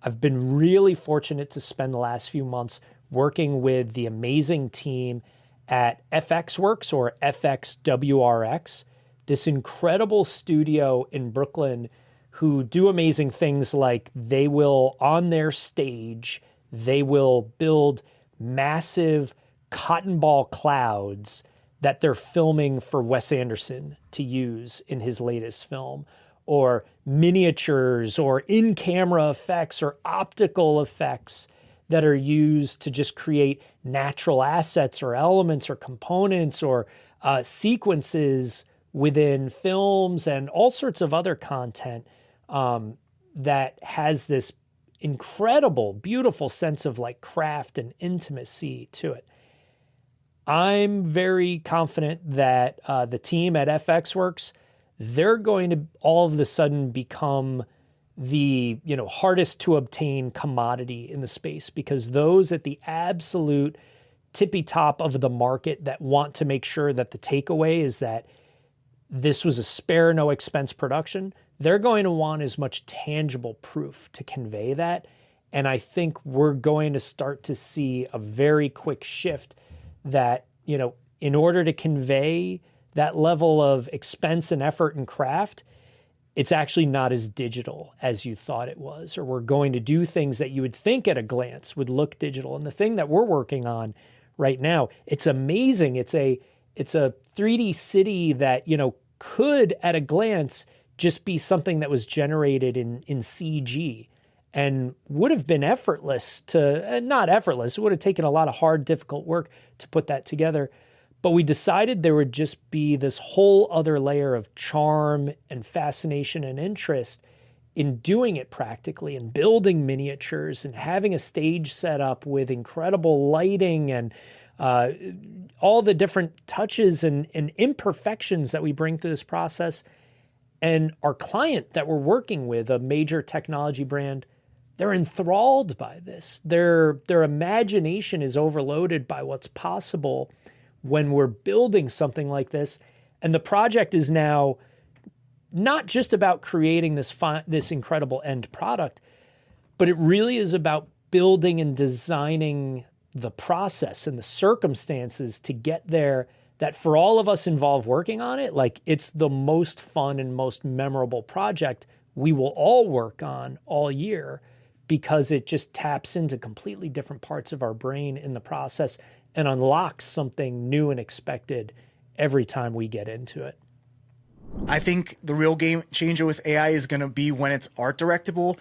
G: I've been really fortunate to spend the last few months working with the amazing team at FXWorks or FXWRX, this incredible studio in Brooklyn who do amazing things like they will, on their stage, they will build massive cotton ball clouds that they're filming for Wes Anderson to use in his latest film, or miniatures or in-camera effects or optical effects that are used to just create natural assets or elements or components or sequences within films and all sorts of other content that has this incredible, beautiful sense of like craft and intimacy to it. I'm very confident that the team at FXWorks, they're going to all of a sudden become the hardest to obtain commodity in the space, because those at the absolute tippy top of the market that want to make sure that the takeaway is that this was a spare no expense production, they're going to want as much tangible proof to convey that. And I think we're going to start to see a very quick shift that, in order to convey that level of expense and effort and craft, it's actually not as digital as you thought it was, or we're going to do things that you would think at a glance would look digital. And the thing that we're working on right now, it's amazing. It's a 3D city that, could at a glance just be something that was generated in CG and would have been effortless not effortless. It would have taken a lot of hard, difficult work to put that together. But we decided there would just be this whole other layer of charm and fascination and interest in doing it practically and building miniatures and having a stage set up with incredible lighting and all the different touches and imperfections that we bring to this process. And our client that we're working with, a major technology brand, they're enthralled by this. Their imagination is overloaded by what's possible when we're building something like this. And the project is now not just about creating this incredible end product, but it really is about building and designing the process and the circumstances to get there, that for all of us involved working on it, like it's the most fun and most memorable project we will all work on all year, because it just taps into completely different parts of our brain in the process and unlocks something new and expected every time we get into it.
C: I think the real game changer with AI is going to be when it's art directable.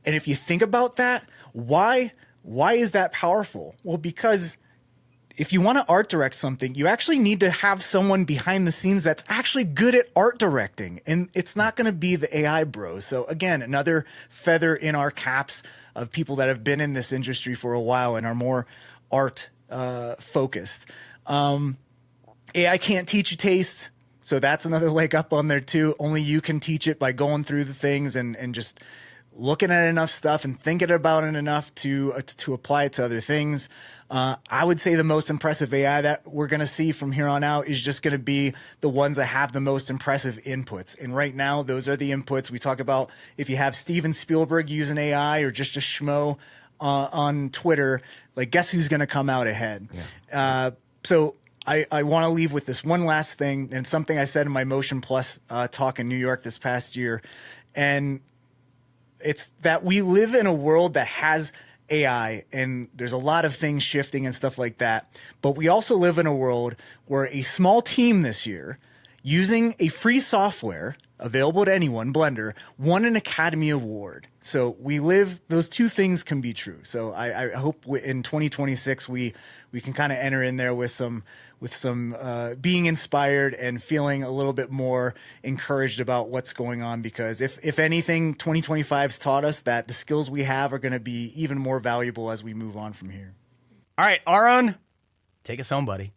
C: And if you think about that, why is that powerful? Well, because if you want to art direct something, you actually need to have someone behind the scenes that's actually good at art directing. And it's not going to be the AI bro. So again, another feather in our caps of people that have been in this industry for a while and are more art focused. AI can't teach you taste. So that's another leg up on there too. Only you can teach it by going through the things and just looking at enough stuff and thinking about it enough to apply it to other things. I would say the most impressive AI that we're going to see from here on out is just going to be the ones that have the most impressive inputs. And right now, those are the inputs. We talk about if you have Steven Spielberg using AI or just a schmo on Twitter, like guess who's going to come out ahead? Yeah. So I want to leave with this one last thing, and something I said in my Motion Plus talk in New York this past year. And it's that we live in a world that has AI and there's a lot of things shifting and stuff like that. But we also live in a world where a small team this year, using a free software available to anyone, Blender, won an Academy Award. So those two things can be true. So I hope in 2026 we can kind of enter in there with some being inspired and feeling a little bit more encouraged about what's going on, because if anything, 2025's taught us that the skills we have are going to be even more valuable as we move on from here.
A: All right, Aaron, take us home, buddy.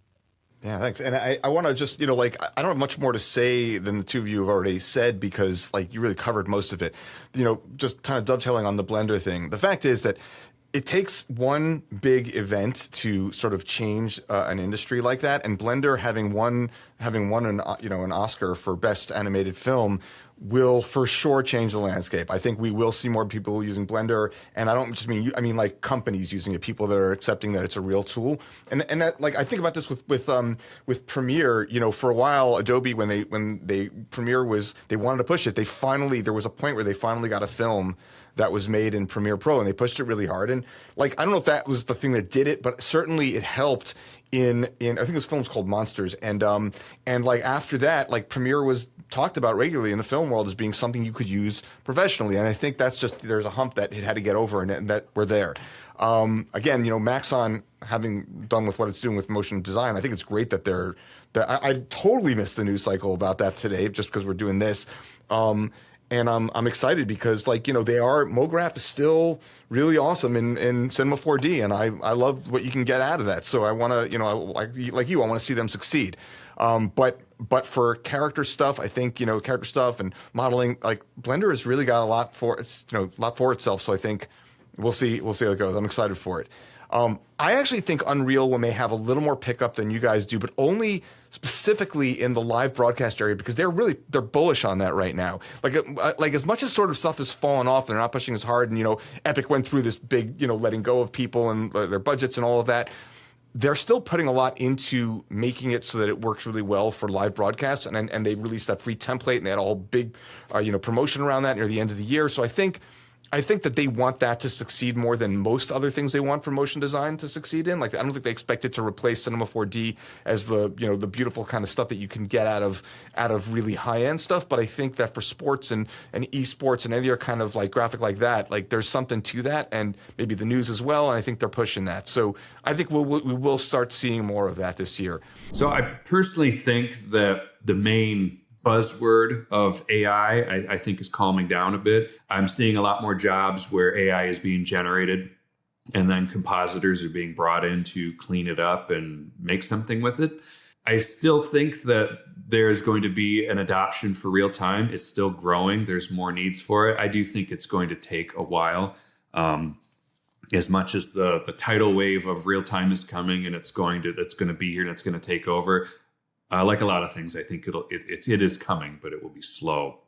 B: Yeah, thanks. And I want to just, like, I don't have much more to say than the two of you have already said because, like, you really covered most of it. Just kind of dovetailing on the Blender thing. The fact is that it takes one big event to sort of change an industry like that. And Blender having won an Oscar for Best Animated Film will for sure change the landscape. I think we will see more people using Blender, and I don't just mean I mean like companies using it, people that are accepting that it's a real tool. And that, like, I think about this with Premiere. For a while, Adobe when Premiere they wanted to push it. There was a point where they finally got a film that was made in Premiere Pro, and they pushed it really hard. And, like, I don't know if that was the thing that did it, but certainly it helped in I think this film's called Monsters, and like after that, like, Premiere was talked about regularly in the film world as being something you could use professionally. And I think that's just, there's a hump that it had to get over, and that we're there. Again, Maxon having done with what it's doing with motion design, I think it's great that I totally missed the news cycle about that today just because we're doing this. And I'm excited because, like, MoGraph is still really awesome in Cinema 4D, and I love what you can get out of that. So I want to, like you, I want to see them succeed. But for character stuff, I think, character stuff and modeling, like, Blender has really got a lot for itself. So I think we'll see how it goes. I'm excited for it. I actually think Unreal may have a little more pickup than you guys do, but only specifically in the live broadcast area, because they're bullish on that right now. Like as much as sort of stuff has fallen off, they're not pushing as hard. And, Epic went through this big, letting go of people and their budgets and all of that. They're still putting a lot into making it so that it works really well for live broadcasts. And they released that free template, and they had a whole big, promotion around that near the end of the year. So I think that they want that to succeed more than most other things they want for motion design to succeed in. Like, I don't think they expect it to replace Cinema 4D as the beautiful kind of stuff that you can get out of really high end stuff. But I think that for sports and esports and any other kind of like graphic like that, like, there's something to that, and maybe the news as well. And I think they're pushing that. So I think we will start seeing more of that this year.
P: So I personally think that the main buzzword of AI, I think, is calming down a bit. I'm seeing a lot more jobs where AI is being generated, and then compositors are being brought in to clean it up and make something with it. I still think that there's going to be an adoption for real time. It's still growing. There's more needs for it. I do think it's going to take a while. As much as the tidal wave of real time is coming, and it's going to be here and it's going to take over. Like a lot of things, I think it is coming, but it will be slow.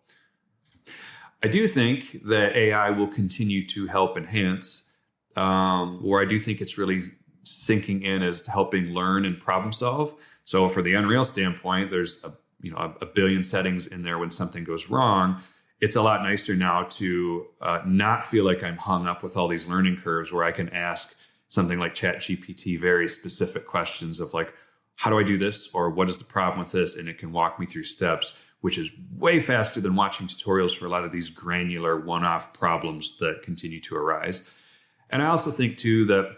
P: I do think that AI will continue to help enhance, or I do think it's really sinking in as helping learn and problem solve. So for the Unreal standpoint, there's a billion settings in there when something goes wrong. It's a lot nicer now to not feel like I'm hung up with all these learning curves, where I can ask something like ChatGPT very specific questions of, like, how do I do this? Or what is the problem with this? And it can walk me through steps, which is way faster than watching tutorials for a lot of these granular one-off problems that continue to arise. And I also think too that,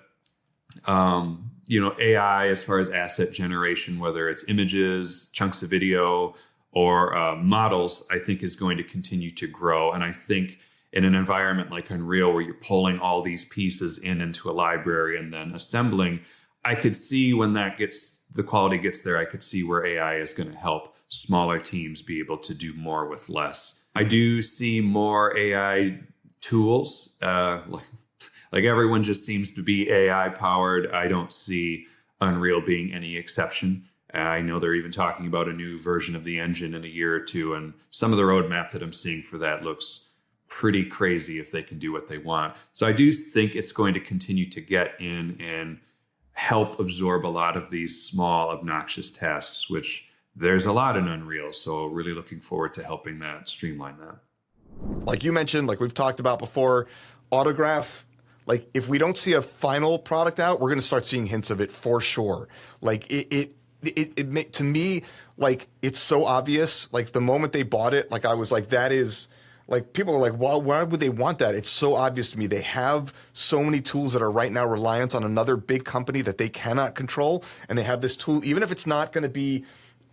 P: AI, as far as asset generation, whether it's images, chunks of video, or models, I think is going to continue to grow. And I think in an environment like Unreal, where you're pulling all these pieces into a library and then assembling, I could see when the quality gets there, I could see where AI is going to help smaller teams be able to do more with less. I do see more AI tools. Like everyone just seems to be AI powered. I don't see Unreal being any exception. I know they're even talking about a new version of the engine in a year or two. And some of the roadmap that I'm seeing for that looks pretty crazy if they can do what they want. So I do think it's going to continue to get in and help absorb a lot of these small, obnoxious tasks, which there's a lot in Unreal. So really looking forward to helping that streamline that.
B: Like you mentioned, like we've talked about before, Autograph, like if we don't see a final product out, we're going to start seeing hints of it for sure. Like it to me, like it's so obvious. Like the moment they bought it, like I was like, that is, like, people are like, well, why would they want that? It's so obvious to me. They have so many tools that are right now reliant on another big company that they cannot control. And they have this tool, even if it's not going to be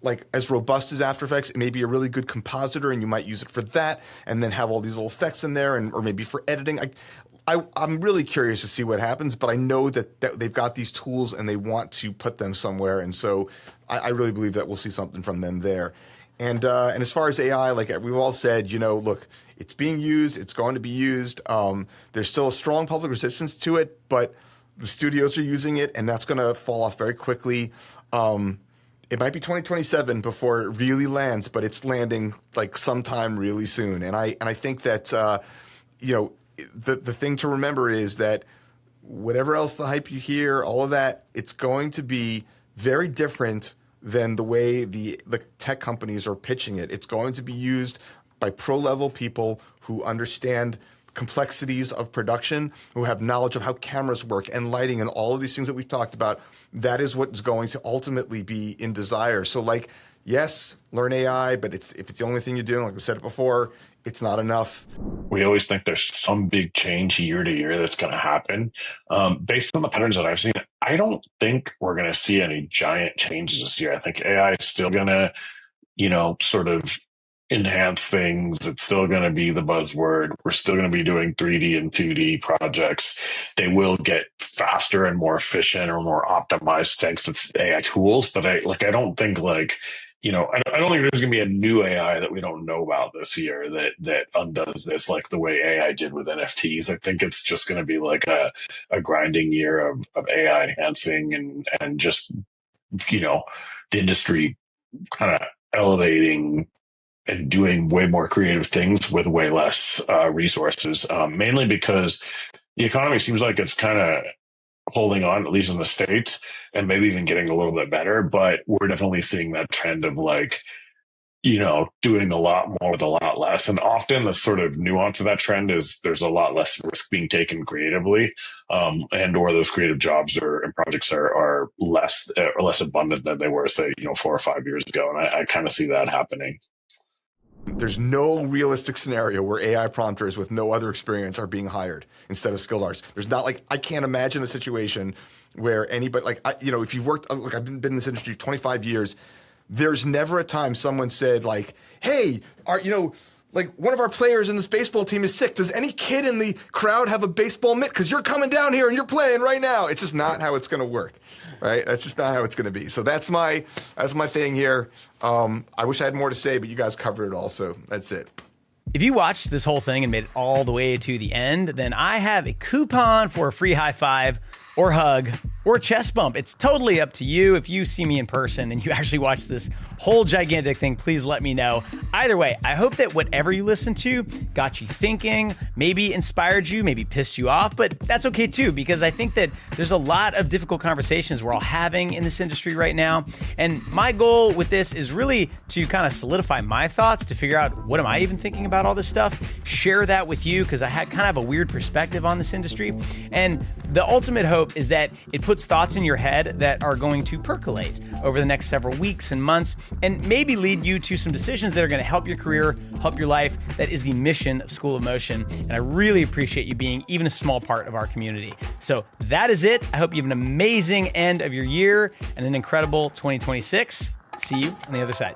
B: like as robust as After Effects, it may be a really good compositor and you might use it for that and then have all these little effects in there, or maybe for editing. I'm really curious to see what happens, but I know that they've got these tools and they want to put them somewhere. And so I really believe that we'll see something from them there. And as far as AI, like we've all said, look, it's being used. It's going to be used. There's still a strong public resistance to it, but the studios are using it, and that's going to fall off very quickly. It might be 2027 before it really lands, but it's landing like sometime really soon. And I think that the thing to remember is that whatever else the hype you hear, all of that, it's going to be very different than the way the tech companies are pitching it. It's going to be used by pro-level people who understand complexities of production, who have knowledge of how cameras work and lighting and all of these things that we've talked about. That is what's going to ultimately be in desire. So like, yes, learn AI, but if it's the only thing you're doing, like we said it before, it's not enough.
J: We always think there's some big change year to year that's going to happen. Based on the patterns that I've seen, I don't think we're going to see any giant changes this year. I think AI is still going to, sort of enhance things. It's still going to be the buzzword. We're still going to be doing 3D and 2D projects. They will get faster and more efficient or more optimized thanks to AI tools. But I don't think I don't think there's going to be a new AI that we don't know about this year that undoes this like the way AI did with NFTs. I think it's just going to be like a grinding year of AI enhancing and just, the industry kind of elevating and doing way more creative things with way less resources, mainly because the economy seems like it's kind of holding on, at least in the States, and maybe even getting a little bit better. But we're definitely seeing that trend of doing a lot more with a lot less. And often the sort of nuance of that trend is there's a lot less risk being taken creatively, and or those creative jobs and projects are less abundant than they were, say, 4 or 5 years ago. And I kind of see that happening.
B: There's no realistic scenario where AI prompters with no other experience are being hired instead of skilled artists. There's not I can't imagine a situation where anybody if you've worked, I've been in this industry 25 years, there's never a time someone said hey, one of our players in this baseball team is sick. Does any kid in the crowd have a baseball mitt? Because you're coming down here and you're playing right now. It's just not how it's going to work, right? That's just not how it's going to be. So that's my thing here. I wish I had more to say, but you guys covered it all, so that's it.
A: If you watched this whole thing and made it all the way to the end, then I have a coupon for a free high five or hug or chest bump. It's totally up to you. If you see me in person and you actually watch this whole gigantic thing, please let me know. Either way, I hope that whatever you listened to got you thinking, maybe inspired you, maybe pissed you off, but that's okay too, because I think that there's a lot of difficult conversations we're all having in this industry right now. And my goal with this is really to kind of solidify my thoughts, to figure out what am I even thinking about all this stuff, share that with you, because I had kind of a weird perspective on this industry. And the ultimate hope is that it puts thoughts in your head that are going to percolate over the next several weeks and months, and maybe lead you to some decisions that are going to help your career, help your life. That is the mission of School of Motion, and I really appreciate you being even a small part of our community. So that is it. I hope you have an amazing end of your year and an incredible 2026. See you on the other side.